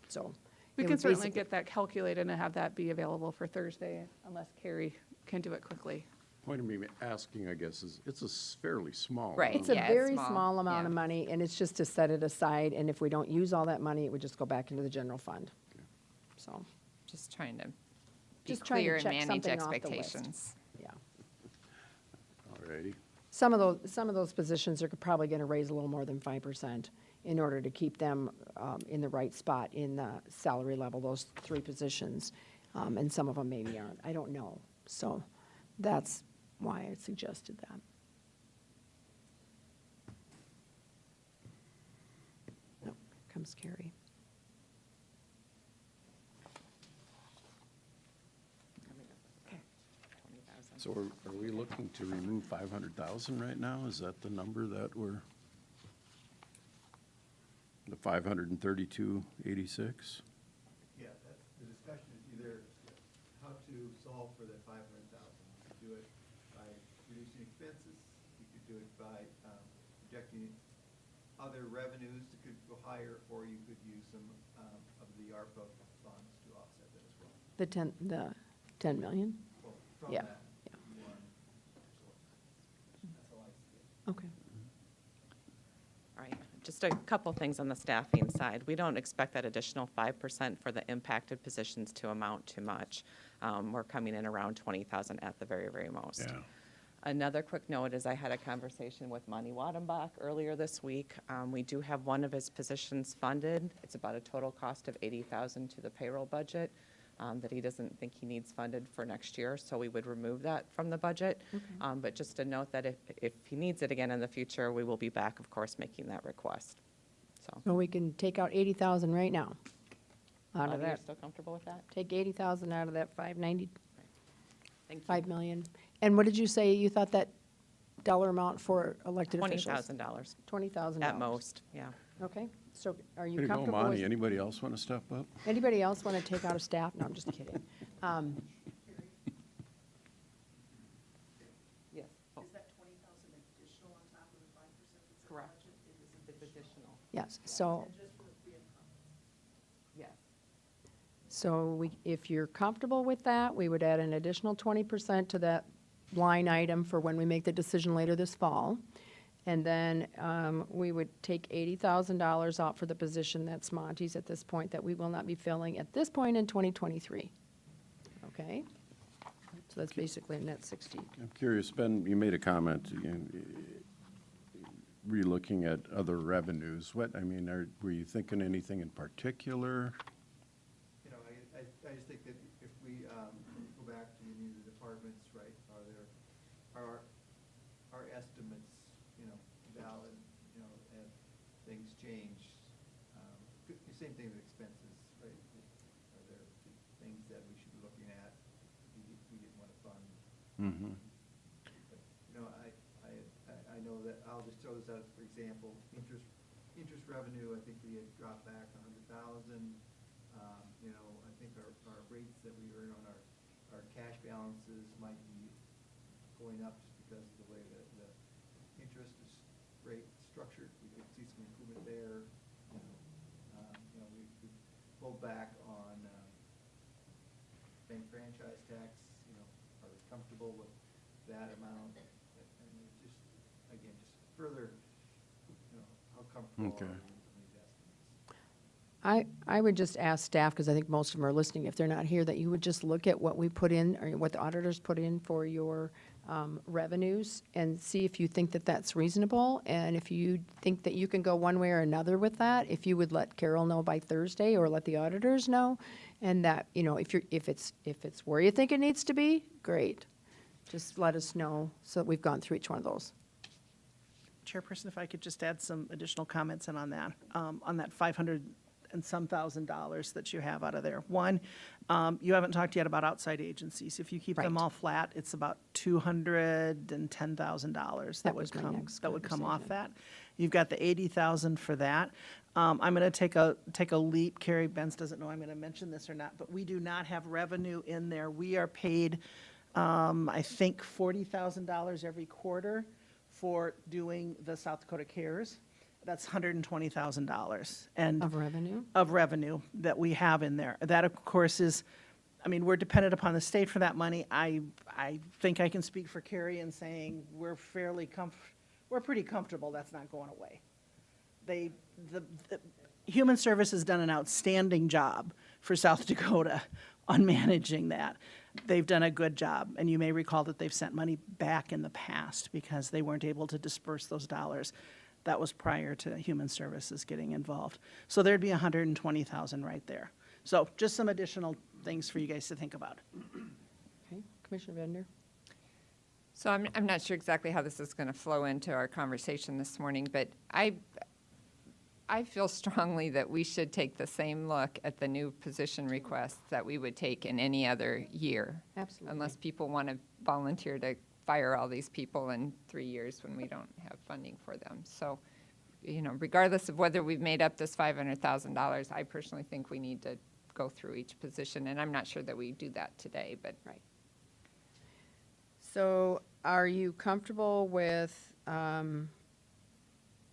so. We it can would certainly basic- get that calculated and have that be available for Thursday, unless Carrie can do it quickly. Point of me asking, I guess, is it's a fairly small. Right. It's a Yeah, it's very small, small amount yeah. of money, and it's just to set it aside, and if we don't use all that money, it would just go back into the general fund. So, Just trying to be Just trying to clear and check manage something off the list. expectations. yeah. All righty. Some of those positions are probably going to raise a little more than 5% in order to keep them in the right spot in the salary level, those 3 positions. And some of them maybe aren't. I don't know. So that's why I suggested that. Oh, here comes Carrie. So are we looking to remove 500,000 right now? Is that the number that we're, the 532.86? Yeah, that's, the discussion is either how to solve for that 500,000. You could do it by reducing expenses, you could do it by projecting other revenues that could go higher, or you could use some of the ARPA funds to offset that as well. The 10 million? Well, from Yeah. that, you want, that's how I see it. Okay. All right, just a couple things on the staffing side. We don't expect that additional 5% for the impacted positions to amount to much. We're coming in around 20,000 at the very, very most. Yeah. Another quick note is I had a conversation with Monty Wadenbach earlier this week. We do have one of his positions funded. It's about a total cost of $80,000 to the payroll budget that he doesn't think he needs funded for next year, so we would remove that from the budget. But just to note that if he needs it again in the future, we will be back, of course, making that request. So, So we can take out 80,000 right now out of you're that. still comfortable with that? Take 80,000 out of that 590. Thank you. 5 million. And what did you say you thought that dollar amount for elected officials? $20,000 $20,000. at most, yeah. Okay, so are you Way to go, comfortable Monty. with? Anybody else want to step up? Anybody else want to take out a staff? No, I'm just kidding. Yes. Is that 20,000 additional on top of the 5%? Correct. It's additional, Yes, so, yes. so if you're comfortable with that, we would add an additional 20% to that line item for when we make the decision later this fall. And then we would take $80,000 out for the position that's Monty's at this point, that we will not be filling at this point in 2023. Okay? So that's basically a net 60. I'm curious, Ben, you made a comment, relooking at other revenues. What, I mean, were you thinking anything in particular? You know, I just think that if we go back to any of the departments, right, are estimates, you know, valid, you know, and things change. Same thing with expenses, right? Are there things that we should be looking at we didn't want to fund? Mm-hmm. You know, I know that, I'll just throw this out, for example, interest revenue, I think we had dropped back 100,000. You know, I think our rates that we earn on our cash balances might be going up just because of the way that the interest is rate structured. We could see some improvement there. You know, we pulled back on bank franchise tax. You know, are we comfortable with that amount? And just, again, just further, you know, how comfortable Okay. are we with these estimates? I would just ask staff, because I think most of them are listening, if they're not here, that you would just look at what we put in, or what the auditors put in for your revenues, and see if you think that that's reasonable, and if you think that you can go one way or another with that, if you would let Carol know by Thursday, or let the auditors know, and that, you know, if it's where you think it needs to be, great. Just let us know, so that we've gone through each one of those. Chairperson, if I could just add some additional comments in on that 500 and some $1,000 that you have out of there. One, you haven't talked yet about outside agencies. If you keep them Right. all flat, it's about $210,000 That was my next that would come off conversation. that. You've got the 80,000 for that. I'm going to take a leap. Carrie Benz doesn't know I'm going to mention this or not, but we do not have revenue in there. We are paid, I think, $40,000 every quarter for doing the South Dakota Cares. That's $120,000. And Of revenue? of revenue that we have in there. That, of course, is, I mean, we're dependent upon the state for that money. I think I can speak for Carrie in saying we're we're pretty comfortable that's not going away. The Human Service has done an outstanding job for South Dakota on managing that. They've done a good job, and you may recall that they've sent money back in the past because they weren't able to disperse those dollars. That was prior to Human Services getting involved. So there'd be 120,000 right there. So just some additional things for you guys to think about. Okay, Commissioner Bender? So I'm not sure exactly how this is going to flow into our conversation this morning, but I feel strongly that we should take the same look at the new position requests that we would take in any other year. Absolutely. Unless people want to volunteer to fire all these people in 3 years when we don't have funding for them. So, you know, regardless of whether we've made up this $500,000, I personally think we need to go through each position, and I'm not sure that we do that today, but. Right. So are you comfortable with the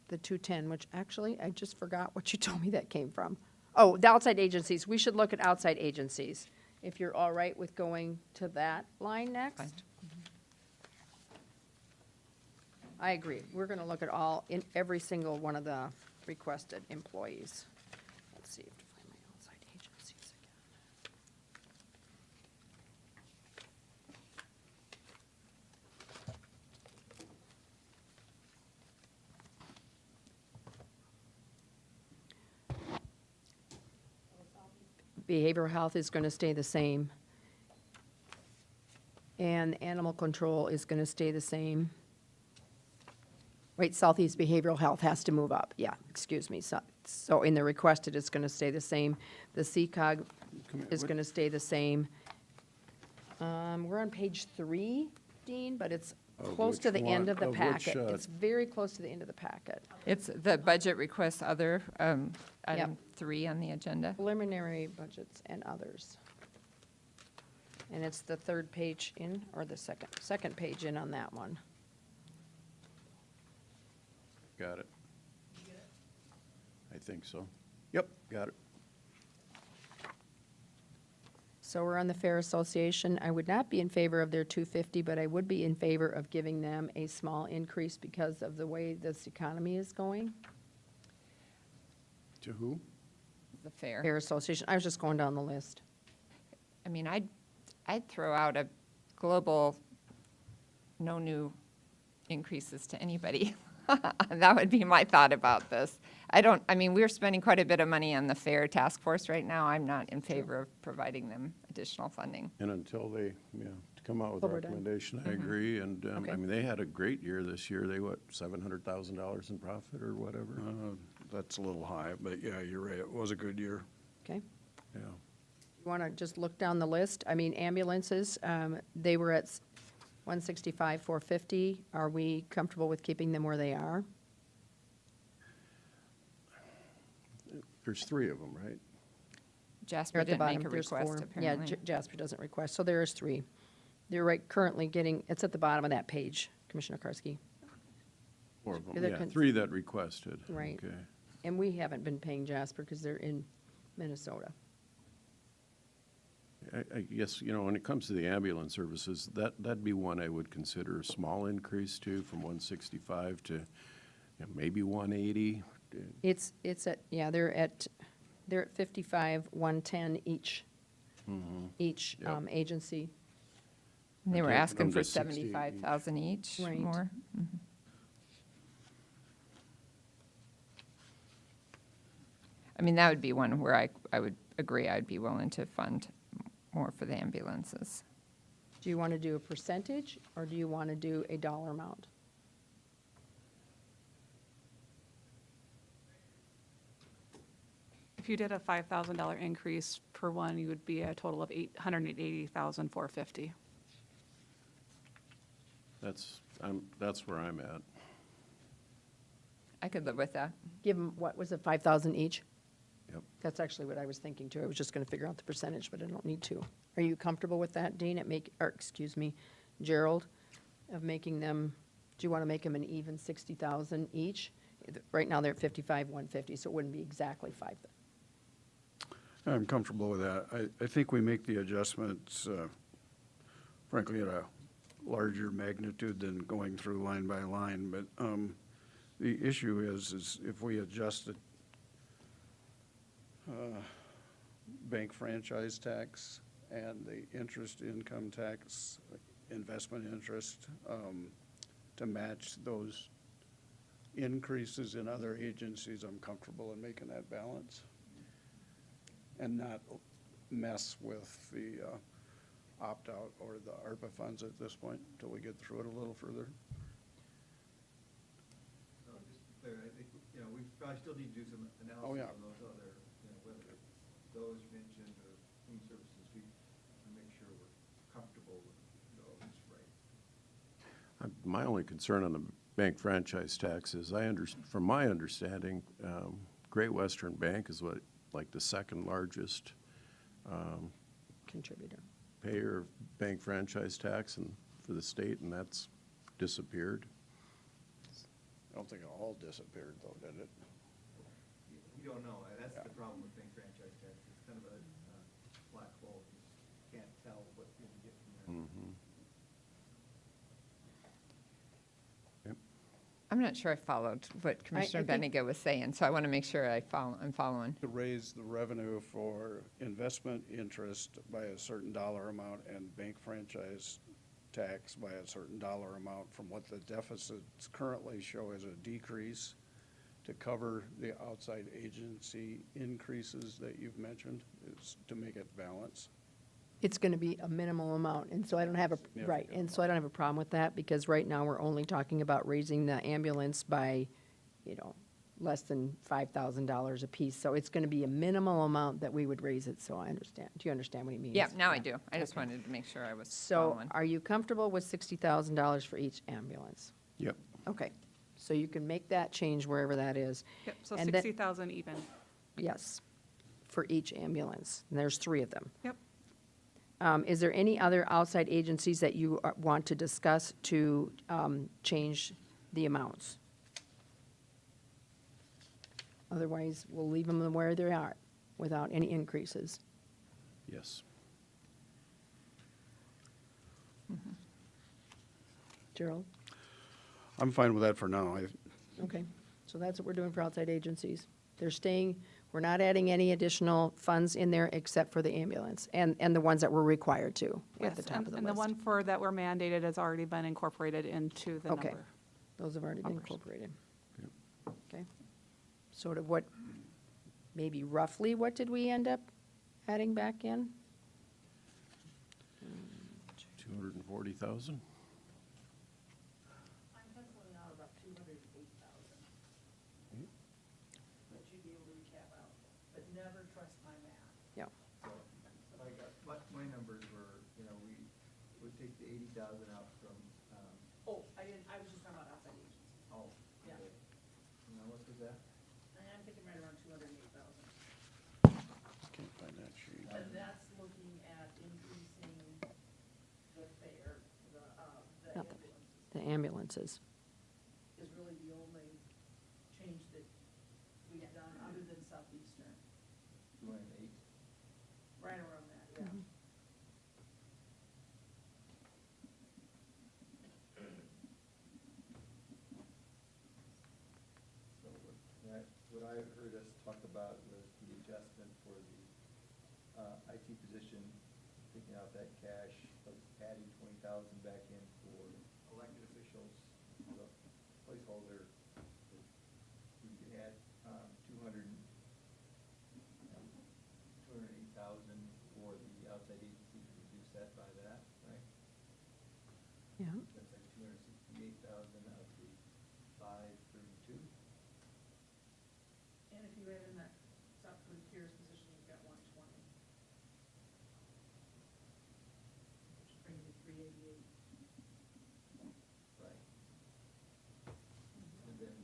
210, which actually, I just forgot what you told me that came from. Oh, the outside agencies. We should look at outside agencies. If you're all right with going to that line next? Fine. I agree. We're going to look at in every single one of the requested employees. Let's see if to find my outside agencies again. Behavioral health is going to stay the same. And animal control is going to stay the same. Wait, Southeast Behavioral Health has to move up. Yeah, excuse me. So in the requested, it's going to stay the same. The CCOG is going to stay the same. We're on page 3, Dean, but it's Of close to which the end one? of the Of which, packet. It's very close to the end of the packet. It's the budget request other, item 3 on the agenda. Preliminary budgets and others. And it's the third page in, or the second page in on that one. Got it. I think so. Yep, got it. So we're on the Fair Association. I would not be in favor of their 250, but I would be in favor of giving them a small increase because of the way this economy is going. To who? The fair. Fair Association, I was just going down the list. I mean, I'd throw out a global, no new increases to anybody. That would be my thought about this. I mean, we're spending quite a bit of money on the fair task force right now. I'm not in favor of providing them additional funding. And until they, to come out with a Well, we're done. recommendation, I agree. And, Okay. I mean, they had a great year this year. They, what, $700,000 in profit or whatever? That's a little high, but yeah, you're right, it was a good year. Okay? Yeah. You want to just look down the list? I mean, ambulances, they were at 165, 450. Are we comfortable with keeping them where they are? There's 3 of them, right? They're Jasper at the didn't bottom. make a There's request, 4. apparently. Yeah, Jasper doesn't request, so there's 3. They're right, currently getting, it's at the bottom of that page, Commissioner Karski. 4 of them, They're yeah, con- 3 that requested. Right. Okay. And we haven't been paying Jasper because they're in Minnesota. I guess, when it comes to the ambulance services, that'd be one I would consider a small increase to, from 165 to maybe 180. It's at, yeah, they're at 55, 110 each, each Yep. Agency. And they were Okay, asking them for to 60 each. 75,000 each, Right. more. I mean, that would be one where I would agree, I'd be willing to fund more for the ambulances. Do you want to do a percentage, or do you want to do a dollar amount? If you did a $5,000 increase per one, you would be a total of $880,450. That's where I'm at. I could live with that. Give them, what was it, 5,000 each? Yep. That's actually what I was thinking too. I was just going to figure out the percentage, but I don't need to. Are you comfortable with that, Dean, Gerald, of making them, do you want to make them an even 60,000 each? Right now, they're at 55, 150, so it wouldn't be exactly 5. I'm comfortable with that. I think we make the adjustments, frankly, at a larger magnitude than going through line by line, but the issue is if we adjust it, bank franchise tax and the interest income tax, investment interest, to match those increases in other agencies, I'm comfortable in making that balance and not mess with the opt-out or the ARPA funds at this point until we get through it a little further. Just to be clear, I think, we probably still need to do some analysis Oh, yeah. on those other, whether it's those mentioned or human services, we make sure we're comfortable with those, right? My only concern on the bank franchise tax is from my understanding, Great Western Bank is like the second largest Contributor. payer of bank franchise tax for the state, and that's disappeared. I don't think it all disappeared though, did it? We don't know. That's the problem with bank franchise tax. It's kind of a black hole. You just can't tell what you're going to get from there. I'm not sure I followed what Commissioner think- Benega was saying, so I want to make sure I'm following. To raise the revenue for investment interest by a certain dollar amount and bank franchise tax by a certain dollar amount from what the deficits currently show as a decrease to cover the outside agency increases that you've mentioned, is to make it balance. It's going to be a minimal amount, and so I don't have a, right, Significant. and so I don't have a problem with that, because right now, we're only talking about raising the ambulance by, less than $5,000 apiece. So it's going to be a minimal amount that we would raise it, so I understand. Do you understand what he means? Yeah, now I do. I just wanted to make sure I was So following. are you comfortable with $60,000 for each ambulance? Yep. Okay, so you can make that change wherever that is. Yep, so And then- 60,000 even. Yes, for each ambulance. And there's 3 of them. Yep. Is there any other outside agencies that you want to discuss to change the amounts? Otherwise, we'll leave them where they are without any increases. Yes. Gerald? I'm fine with that for now. Okay, so that's what we're doing for outside agencies. They're staying, we're not adding any additional funds in there except for the ambulance and the ones that we're required to at the Yes, top of the and the list. one for that were mandated has already been incorporated into the Okay. number. Those have already been Numbers. incorporated. Okay. Sort of what, maybe roughly what did we end up adding back in? 240,000? I'm penciling out about 208,000. That you'd be able to recap out, but never trust my math. Yeah. My numbers were, we would take the 80,000 out from, Oh, I was just talking about outside agencies. oh. Yeah. okay. And how much was that? And I'm thinking right around 208,000. Can't find that sheet. And that's looking at increasing the fare, the Not the- ambulances, The ambulances. is really the only change that we've done, other than Southeastern, 208? right around that, yeah. So what I heard us talk about was the adjustment for the IT position, taking out that cash, but adding 20,000 back in for elected officials, the placeholder. We could add 208,000 for the outside agency to reduce that by that, right? Yeah. That's like 268,000 of the 532. And if you add in that South Dakota Cares position, you've got 120. Which brings you 388. Right. And then.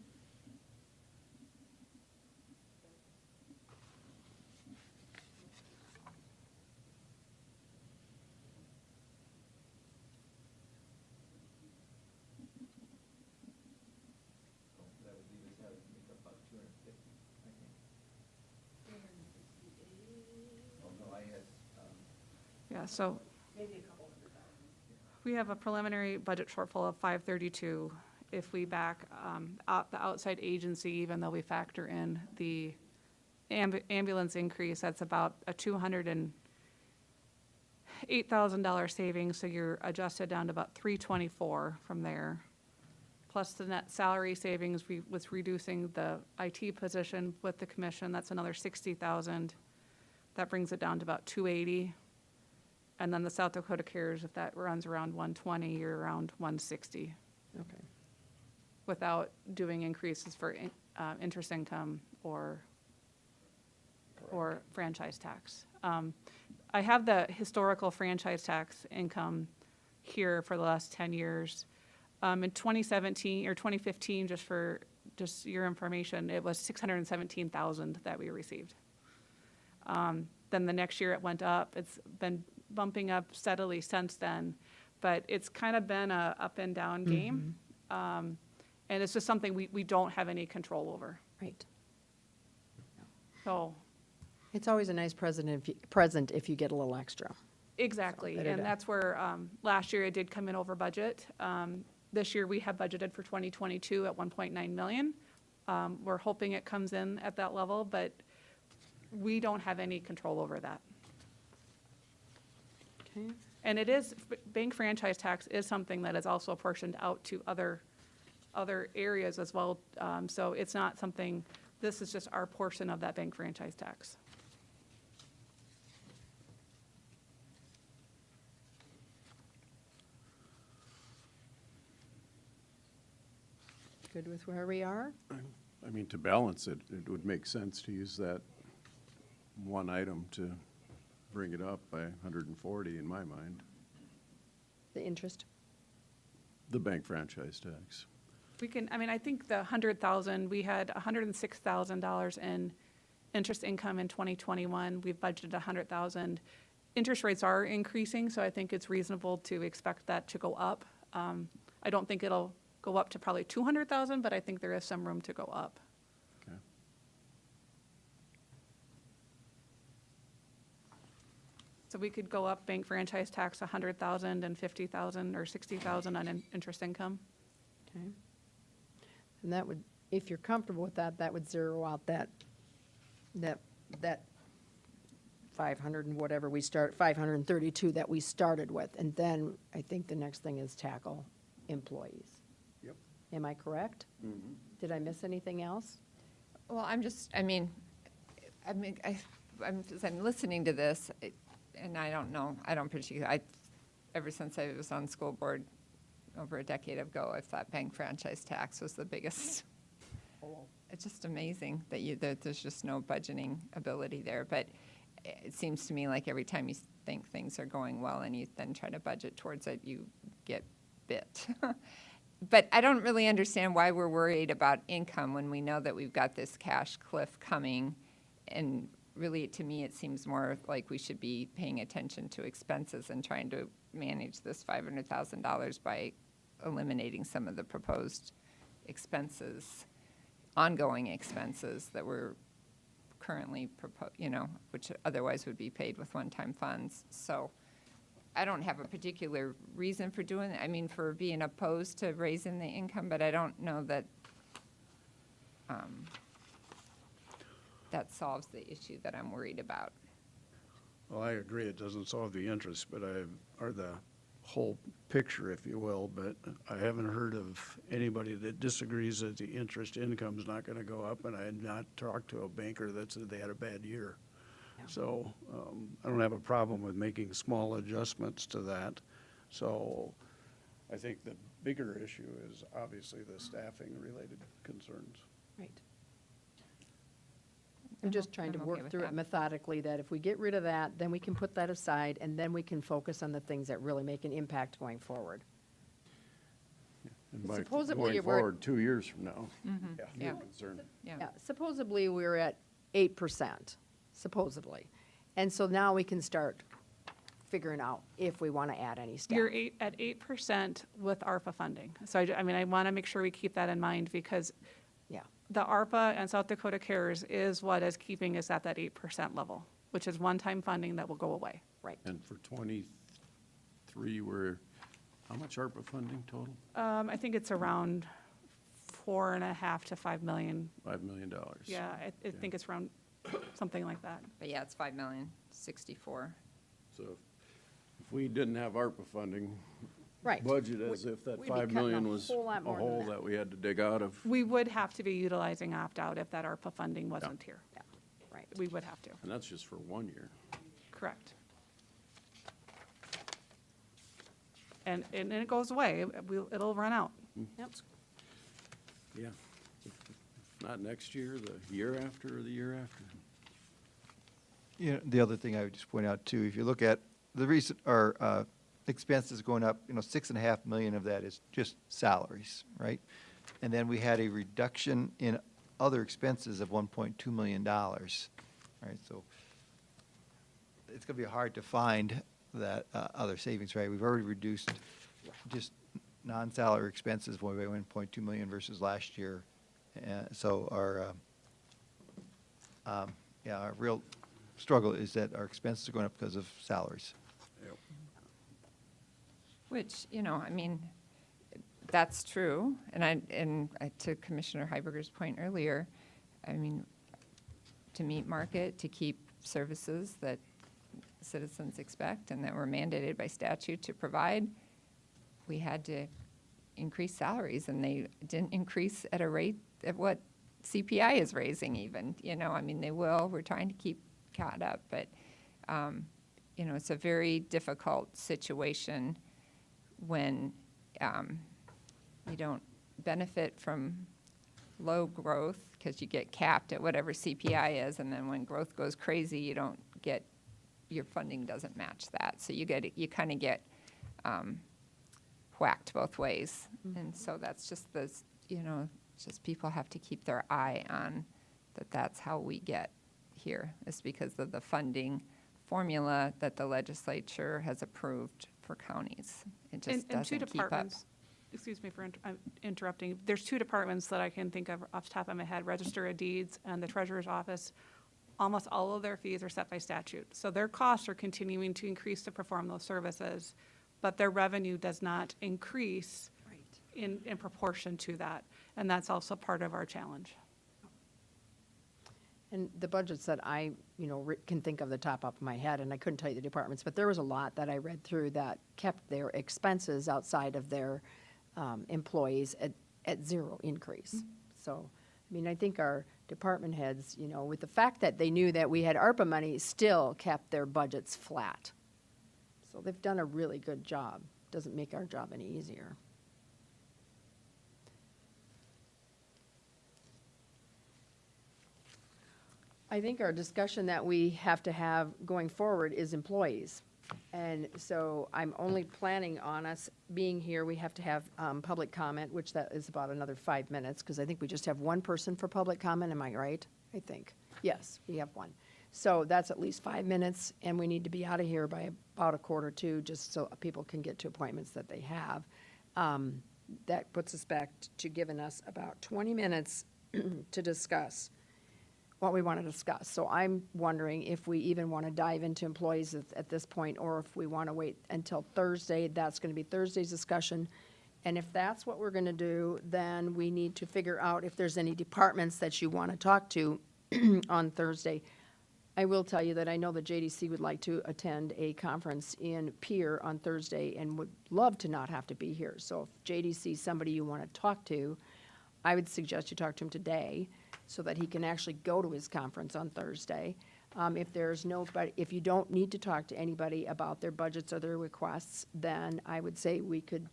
Oh, that would leave us out, make up about 250, I think. 368, Oh, no, I had, Yeah, so maybe a couple hundred thousand. we have a preliminary budget shortfall of 532. If we back out the outside agency, even though we factor in the ambulance increase, that's about a $208,000 savings, so you're adjusted down to about 324 from there. Plus the net salary savings with reducing the IT position with the commission, that's another 60,000. That brings it down to about 280. And then the South Dakota Cares, if that runs around 120, you're around 160, Okay. without doing increases for interest income or franchise tax. I have the historical franchise tax income here for the last 10 years. In 2017 or 2015, just your information, it was 617,000 that we received. Then the next year it went up. It's been bumping up steadily since then, but it's kind of been a up and down game. And it's just something we don't have any control over. Right. So, It's always a nice present if you get a little extra. exactly, So, and that's where, last year it did come in over budget. This year we have budgeted for 2022 at 1.9 million. We're hoping it comes in at that level, but we don't have any control over that. Okay. And it is, bank franchise tax is something that is also apportioned out to other areas as well. So it's not something, this is just our portion of that bank franchise tax. Good with where we are? I mean, to balance it, it would make sense to use that one item to bring it up by 140 in my mind, The interest? the bank franchise tax. We can, I mean, I think the 100,000, we had $106,000 in interest income in 2021. We've budgeted 100,000. Interest rates are increasing, so I think it's reasonable to expect that to go up. I don't think it'll go up to probably 200,000, but I think there is some room to go up. Okay. So we could go up bank franchise tax 100,000 and 50,000 or 60,000 on interest income. Okay. And that would, if you're comfortable with that, that would zero out that 500 and whatever 532 that we started with. And then I think the next thing is tackle employees. Yep. Am I correct? Did I miss anything else? Well, as I'm listening to this, and I don't know, ever since I was on school board over a decade ago, I thought bank franchise tax was the biggest. It's just amazing that there's just no budgeting ability there. But it seems to me like every time you think things are going well and you then try to budget towards it, you get bit. But I don't really understand why we're worried about income when we know that we've got this cash cliff coming. And really, to me, it seems more like we should be paying attention to expenses and trying to manage this $500,000 by eliminating some of the proposed expenses, ongoing expenses that we're currently which otherwise would be paid with one-time funds. So I don't have a particular reason for doing it. I mean, for being opposed to raising the income, but I don't know that that solves the issue that I'm worried about. Well, I agree, it doesn't solve the interest, or the whole picture, if you will, but I haven't heard of anybody that disagrees that the interest income's not gonna go up, and I had not talked to a banker that said they had a bad year. So, I don't have a problem with making small adjustments to that. So, I think the bigger issue is obviously the staffing-related concerns. Right. I'm just trying to I'm okay work with through it that. methodically, that if we get rid of that, then we can put that aside, and then we can focus on the things that really make an impact going forward. And by Supposedly going we're- forward 2 years from now, Yeah. you're concerned. Yeah, supposedly we're at 8%, supposedly. And so now we can start figuring out if we want to add any staff. You're at 8% with ARPA funding. So I want to make sure we keep that in mind because Yeah, the ARPA and South Dakota Cares is what is keeping us at that 8% level, which is one-time funding that will go away. right. And for 23, how much ARPA funding total? I think it's around 4.5 to 5 million. $5 million. Yeah, I think it's around something like that. But yeah, it's $5,064,000. So if we didn't have ARPA funding, Right. budget as if that We'd be 5 cutting million a was whole lot a more than hole that. that we had to dig out of. We would have to be utilizing opt-out if that ARPA funding wasn't here. Yeah, right. We would have to, And that's just for 1 year. correct. And it goes away, it'll run out. Yep. Yeah. Not next year, the year after, or the year after. You know, the other thing I would just point out too, if you look at the recent, our expenses going up, 6.5 million of that is just salaries, right? And then we had a reduction in other expenses of $1.2 million, right? So it's gonna be hard to find that other savings, right? We've already reduced just non-salary expenses by 1.2 million versus last year. So our, our real struggle is that our expenses are going up because of salaries. Which, that's true. And to Commissioner Heiberger's point earlier, to meet market, to keep services that citizens expect and that were mandated by statute to provide, we had to increase salaries, and they didn't increase at a rate of what CPI is raising even, they will. We're trying to keep caught up, but, it's a very difficult situation when you don't benefit from low growth, because you get capped at whatever CPI is, and then when growth goes crazy, you don't get, your funding doesn't match that. So you kind of get whacked both ways. And so that's just just people have to keep their eye on that's how we get here, is because of the funding formula that the legislature has approved for counties. It just And two doesn't keep up. departments, excuse me for interrupting, there's two departments that I can think of off the top of my head, Register of Deeds and the Treasurer's Office. Almost all of their fees are set by statute. So their costs are continuing to increase to perform those services, but their revenue does not increase in proportion to that. And that's also part of our challenge. And the budgets that I, can think of the top of my head, and I couldn't tell you the departments, but there was a lot that I read through that kept their expenses outside of their employees at zero increase. So, I think our department heads, with the fact that they knew that we had ARPA money, still kept their budgets flat. So they've done a really good job. Doesn't make our job any easier. I think our discussion that we have to have going forward is employees. And so I'm only planning on us being here. We have to have public comment, which that is about another 5 minutes, because I think we just have one person for public comment. Am I right? I think. Yes, we have one. So that's at least 5 minutes, and we need to be out of here by about 1:45, just so people can get to appointments that they have. That puts us back to giving us about 20 minutes to discuss what we want to discuss. So I'm wondering if we even want to dive into employees at this point, or if we want to wait until Thursday. That's going to be Thursday's discussion. And if that's what we're going to do, then we need to figure out if there's any departments that you want to talk to on Thursday. I will tell you that I know the JDC would like to attend a conference in Pierre on Thursday and would love to not have to be here. So if JDC is somebody you want to talk to, I would suggest you talk to him today, so that he can actually go to his conference on Thursday. If you don't need to talk to anybody about their budgets or their requests, then I would say we could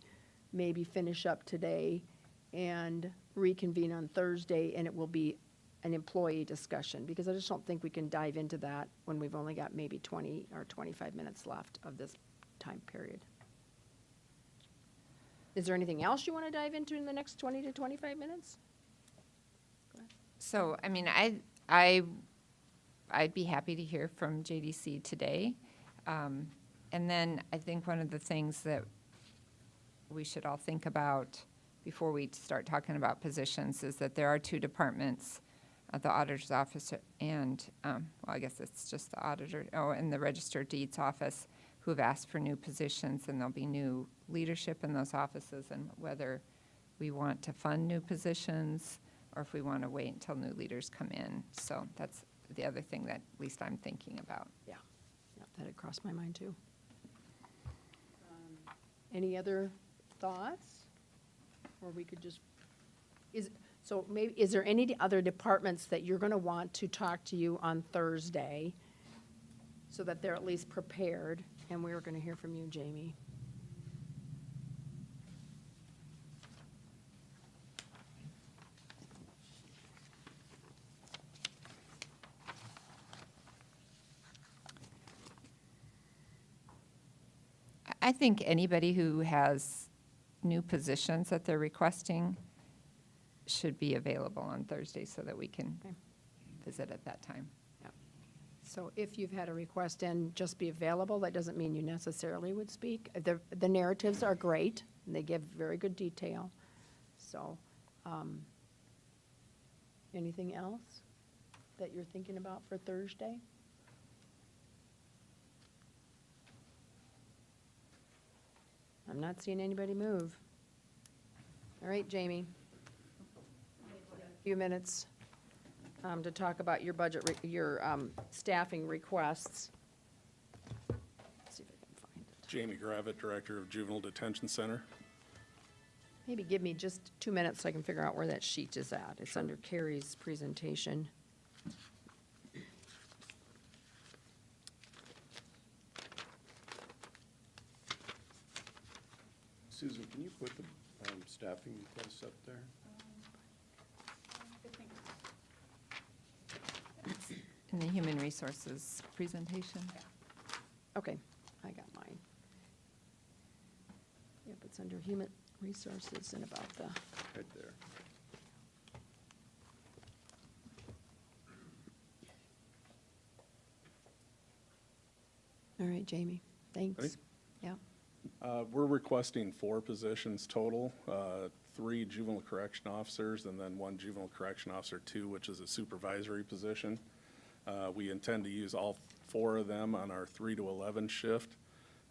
maybe finish up today and reconvene on Thursday, and it will be an employee discussion, because I just don't think we can dive into that when we've only got maybe 20 or 25 minutes left of this time period. Is there anything else you want to dive into in the next 20 to 25 minutes? So, I'd be happy to hear from JDC today. And then I think one of the things that we should all think about before we start talking about positions is that there are two departments, the auditor's office and, I guess it's just the auditor, and the Register of Deeds office, who have asked for new positions, and there'll be new leadership in those offices, and whether we want to fund new positions or if we want to wait until new leaders come in. So that's the other thing that at least I'm thinking about. Yeah, that had crossed my mind too. Any other thoughts? Or we could just, is there any other departments that you're going to want to talk to you on Thursday so that they're at least prepared? And we're going to hear from you, Jamie. I think anybody who has new positions that they're requesting should be available on Thursday so that we can visit at that time. So if you've had a request in, just be available. That doesn't mean you necessarily would speak. The narratives are great, and they give very good detail. So, anything else that you're thinking about for Thursday? I'm not seeing anybody move. All right, Jamie. A few minutes to talk about your budget, your staffing requests. Let's see if I can find it. Jamie Gravitt, Director of Juvenile Detention Center. Maybe give me just 2 minutes so I can figure out where that sheet is at. It's under Carrie's presentation. Susan, can you put the staffing requests up there? In the Human Resources presentation. Okay, I got mine. Yep, it's under Human Resources and about the, Right there. all right, Jamie, thanks. Ready? Yeah, We're requesting 4 positions total, 3 juvenile correction officers and then 1 juvenile correction officer 2, which is a supervisory position. We intend to use all 4 of them on our 3 to 11 shift.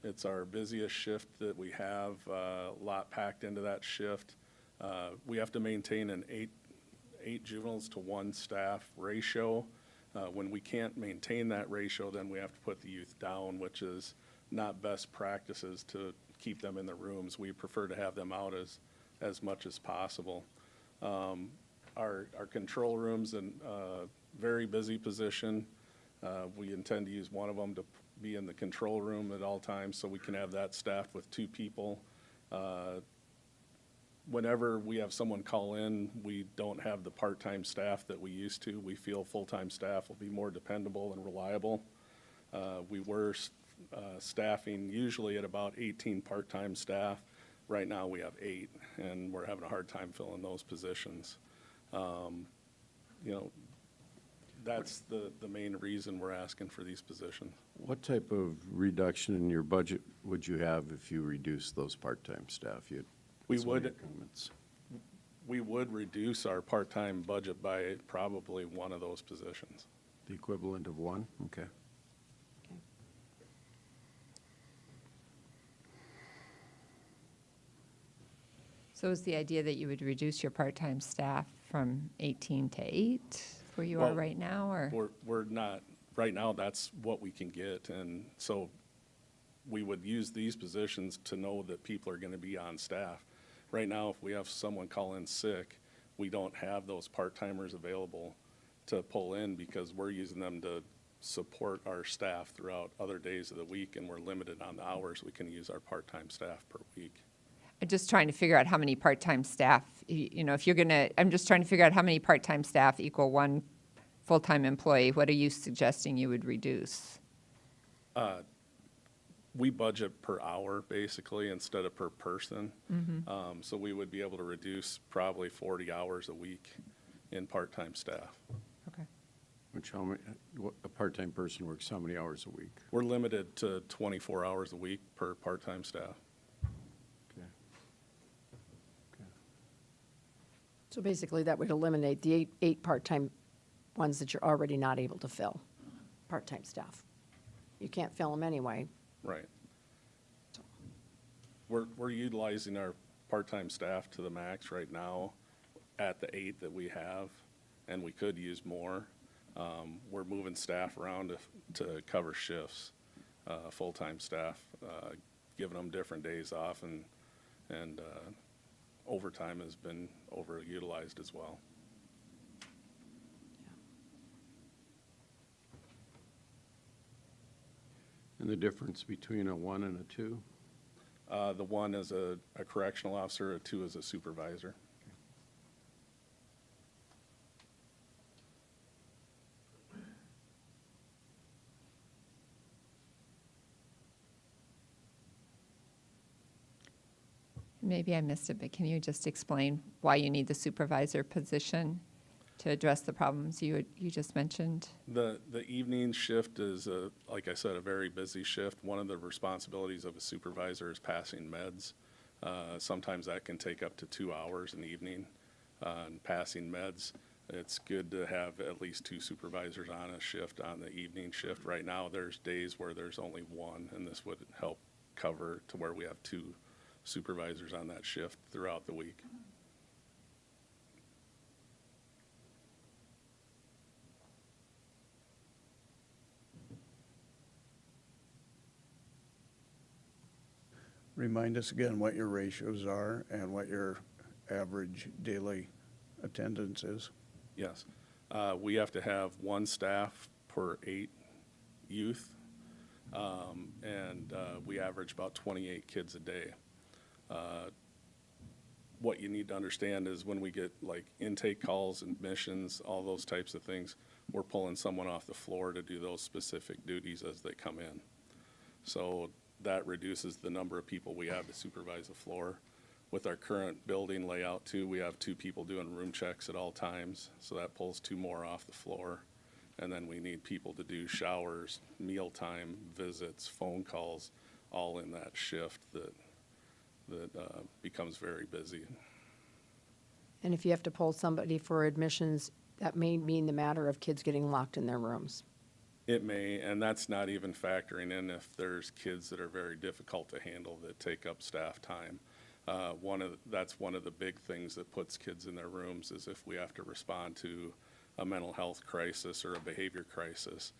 It's our busiest shift that we have, a lot packed into that shift. We have to maintain an 8 juveniles to 1 staff ratio. When we can't maintain that ratio, then we have to put the youth down, which is not best practices to keep them in the rooms. We prefer to have them out as much as possible. Our control room's in a very busy position. We intend to use one of them to be in the control room at all times, so we can have that staffed with 2 people. Whenever we have someone call in, we don't have the part-time staff that we used to. We feel full-time staff will be more dependable and reliable. We were staffing usually at about 18 part-time staff. Right now, we have 8, and we're having a hard time filling those positions. You know, that's the main reason we're asking for these positions. What type of reduction in your budget would you have if you reduced those part-time staff? We would reduce our part-time budget by probably one of those positions. The equivalent of 1? Okay. okay. So is the idea that you would reduce your part-time staff from 18 to 8, where you are Well, right now, or? We're not, right now, that's what we can get, and so we would use these positions to know that people are gonna be on staff. Right now, if we have someone call in sick, we don't have those part-timers available to pull in because we're using them to support our staff throughout other days of the week, and we're limited on the hours we can use our part-time staff per week. I'm just trying to figure out how many part-time staff, you know, if you're gonna, I'm just trying to figure out how many part-time staff equal 1 full-time employee. What are you suggesting you would reduce? We budget per hour, basically, instead of per person. So we would be able to reduce probably 40 hours a week in part-time staff. Okay. Which a part-time person works how many hours a week? We're limited to 24 hours a week per part-time staff. Okay. Okay. So basically, that would eliminate the eight part-time ones that you're already not able to fill, part-time staff. You can't fill them anyway. Right. We're utilizing our part-time staff to the max right now at the 8 that we have, and we could use more. We're moving staff around to cover shifts, full-time staff, giving them different days off, and overtime has been overutilized as well. And the difference between a 1 and a 2? The 1 is a correctional officer, a 2 is a supervisor. Maybe I missed it, but can you just explain why you need the supervisor position to address the problems you just mentioned? The evening shift is, like I said, a very busy shift. One of the responsibilities of a supervisor is passing meds. Sometimes that can take up to 2 hours in the evening. And passing meds, it's good to have at least 2 supervisors on a shift on the evening shift. Right now, there's days where there's only 1, and this would help cover to where we have 2 supervisors on that shift throughout the week. Remind us again what your ratios are and what your average daily attendance is. Yes. We have to have 1 staff per 8 youth, and we average about 28 kids a day. What you need to understand is when we get like intake calls, admissions, all those types of things, we're pulling someone off the floor to do those specific duties as they come in. So that reduces the number of people we have to supervise the floor. With our current building layout too, we have 2 people doing room checks at all times, so that pulls 2 more off the floor. And then we need people to do showers, mealtime, visits, phone calls, all in that shift that becomes very busy. And if you have to pull somebody for admissions, that may mean the matter of kids getting locked in their rooms. It may, and that's not even factoring in if there's kids that are very difficult to handle that take up staff time. That's one of the big things that puts kids in their rooms is if we have to respond to a mental health crisis or a behavior crisis,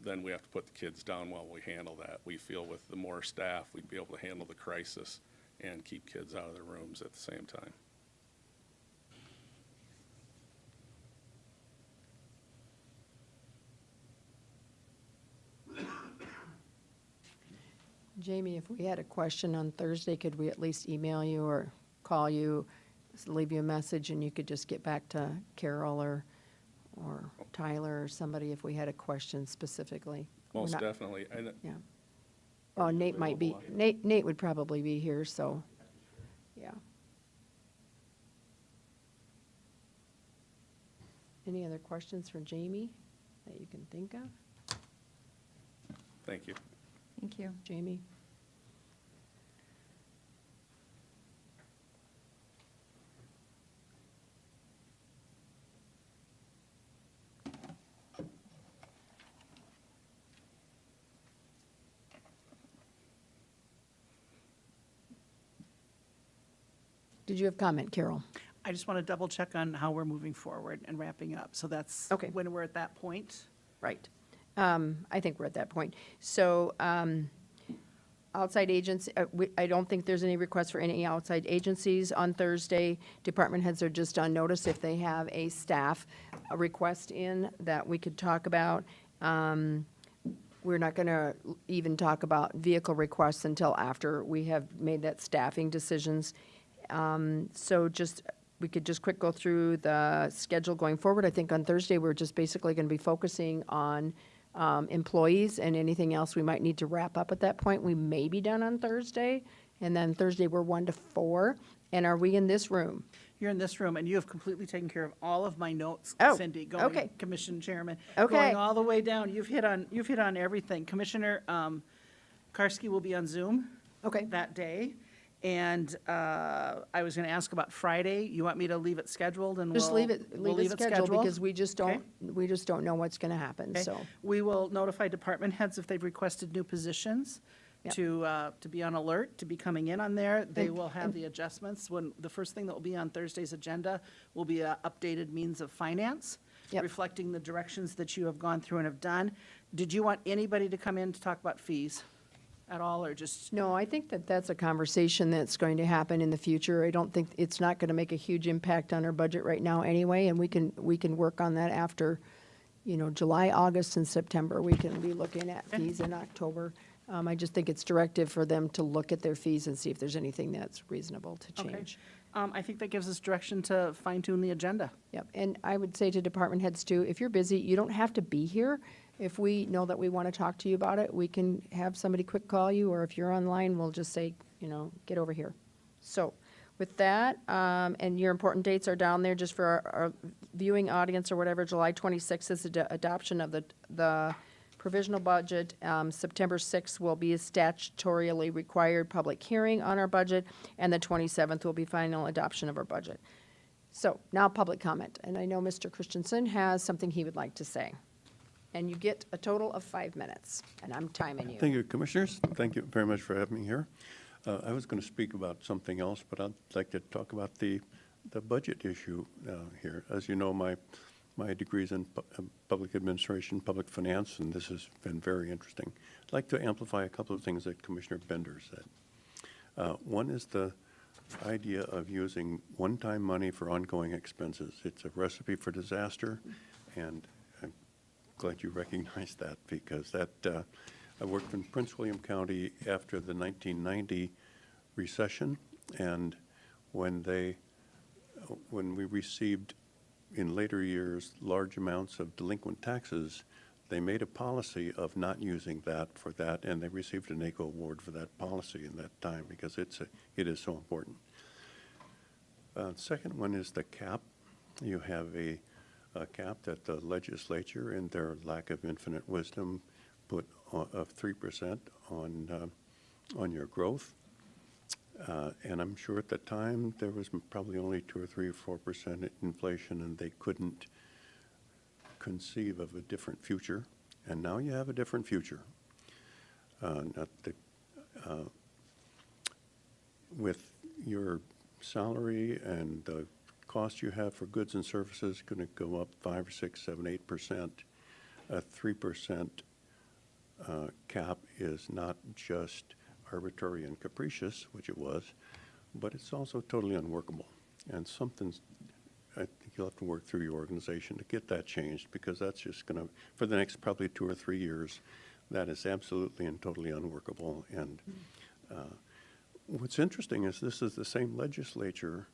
then we have to put the kids down while we handle that. We feel with the more staff, we'd be able to handle the crisis and keep kids out of their rooms at the same time. Jamie, if we had a question on Thursday, could we at least email you or call you, leave you a message, and you could just get back to Carol or Tyler or somebody if we had a question specifically? Most definitely. Yeah. Well, Nate might be, Nate would probably be here, so, yeah. Any other questions for Jamie that you can think of? Thank you. Thank you. Jamie? Did you have comment, Carol? I just want to double check on how we're moving forward and wrapping up. So that's Okay. when we're at that point. Right. I think we're at that point. So, outside agents, I don't think there's any requests for any outside agencies on Thursday. Department heads are just on notice if they have a staff request in that we could talk about. We're not going to even talk about vehicle requests until after we have made that staffing decisions. So we could just quick go through the schedule going forward. I think on Thursday, we're just basically going to be focusing on employees, and anything else we might need to wrap up at that point. We may be done on Thursday, and then Thursday we're 1 to 4. And are we in this room? You're in this room, and you have completely taken care of all of my notes, Oh, Cindy, going, okay. Commission Chairman. Okay. Going all the way down. You've hit on everything. Commissioner Karski will be on Zoom Okay. that day. And I was going to ask about Friday. You want me to leave it scheduled, and Just we'll leave it scheduled because we just Okay. don't know what's going to happen, Okay. so. We will notify department heads if they've requested new positions Yep. to be on alert, to be coming in on there. They And- will have the adjustments. The first thing that will be on Thursday's agenda will be a updated means of finance, Yep. reflecting the directions that you have gone through and have done. Did you want anybody to come in to talk about fees at all, or just? No, I think that's a conversation that's going to happen in the future. I don't think, it's not going to make a huge impact on our budget right now anyway, and we can work on that after, July, August, and September. We can be looking at fees in October. I just think it's directive for them to look at their fees and see if there's anything that's reasonable to Okay. change. I think that gives us direction to fine tune the agenda. Yep, and I would say to department heads too, if you're busy, you don't have to be here. If we know that we want to talk to you about it, we can have somebody quick call you, or if you're online, we'll just say, get over here. So with that, and your important dates are down there just for our viewing audience or whatever. July 26th is the adoption of the provisional budget. September 6th will be a statutorily required public hearing on our budget, and the 27th will be final adoption of our budget. So now public comment, and I know Mr. Christensen has something he would like to say. And you get a total of 5 minutes, and I'm timing you. Thank you, Commissioners. Thank you very much for having me here. I was going to speak about something else, but I'd like to talk about the budget issue here. As you know, my degree is in public administration, public finance, and this has been very interesting. I'd like to amplify a couple of things that Commissioner Bender said. One is the idea of using one-time money for ongoing expenses. It's a recipe for disaster, and I'm glad you recognize that, because I worked in Prince William County after the 1990 recession, and when we received in later years, large amounts of delinquent taxes, they made a policy of not using that for that, and they received an NACO award for that policy in that time because it is so important. Second one is the cap. You have a cap that the legislature, in their lack of infinite wisdom, put of 3% on your growth. And I'm sure at the time there was probably only 2 or 3 or 4% inflation, and they couldn't conceive of a different future. And now you have a different future. With your salary and the cost you have for goods and services going to go up 5 or 6, 7, 8%. A 3% cap is not just arbitrary and capricious, which it was, but it's also totally unworkable. And I think you'll have to work through your organization to get that changed, because that's just going to, for the next probably 2 or 3 years, that is absolutely and totally unworkable. And what's interesting is this is the same legislature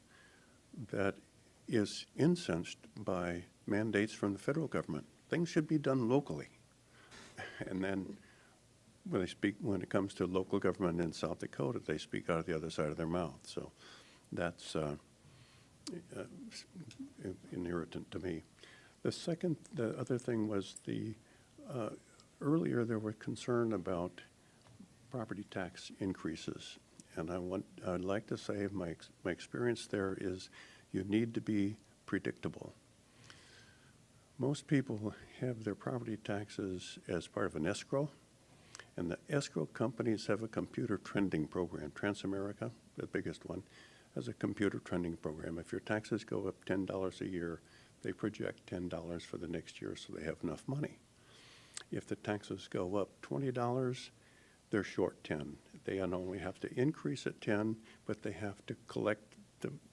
that is incensed by mandates from the federal government. Things should be done locally. And then when it comes to local government in South Dakota, they speak out of the other side of their mouth. So that's an irritant to me. The other thing was earlier there were concern about property tax increases. And I'd like to say my experience there is you need to be predictable. Most people have their property taxes as part of an escrow, and the escrow companies have a computer trending program. Transamerica, the biggest one, has a computer trending program. If your taxes go up $10 a year, they project $10 for the next year so they have enough money. If the taxes go up $20, they're short 10. They not only have to increase at 10, but they have to collect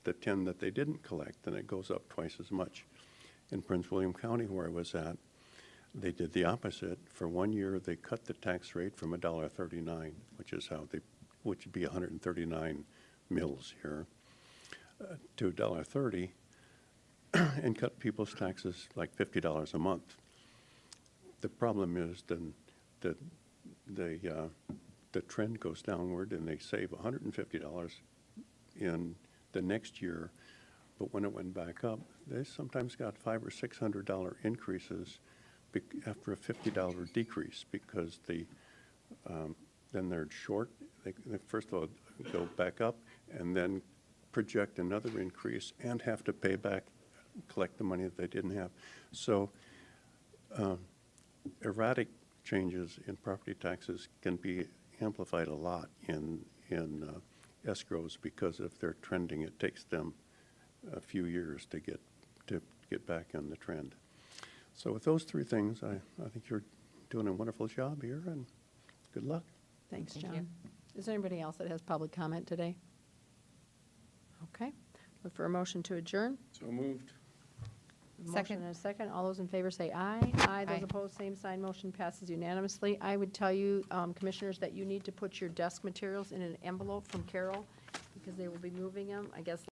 the 10 that they didn't collect, and it goes up twice as much. In Prince William County, where I was at, they did the opposite. For 1 year, they cut the tax rate from $1.39, which would be 139 mills here, to $1.30, and cut people's taxes like $50 a month. The problem is then the trend goes downward, and they save $150 in the next year. But when it went back up, they sometimes got $500 or $600 increases after a $50 decrease, because then they're short. They first of all go back up and then project another increase and have to pay back, collect the money that they didn't have. So erratic changes in property taxes can be amplified a lot in escrows, because if they're trending, it takes them a few years to get back on the trend. So with those 3 things, I think you're doing a wonderful job here, and good luck. Thanks, Thank John. you. Is there anybody else that has public comment today? Okay. Look for a motion to adjourn. So moved. Motion Second. and a second. All those in favor say aye. Aye. Those Aye. opposed, same sign. Motion passes unanimously. I would tell you, commissioners, that you need to put your desk materials in an envelope from Carol, because they will be moving them, I guess,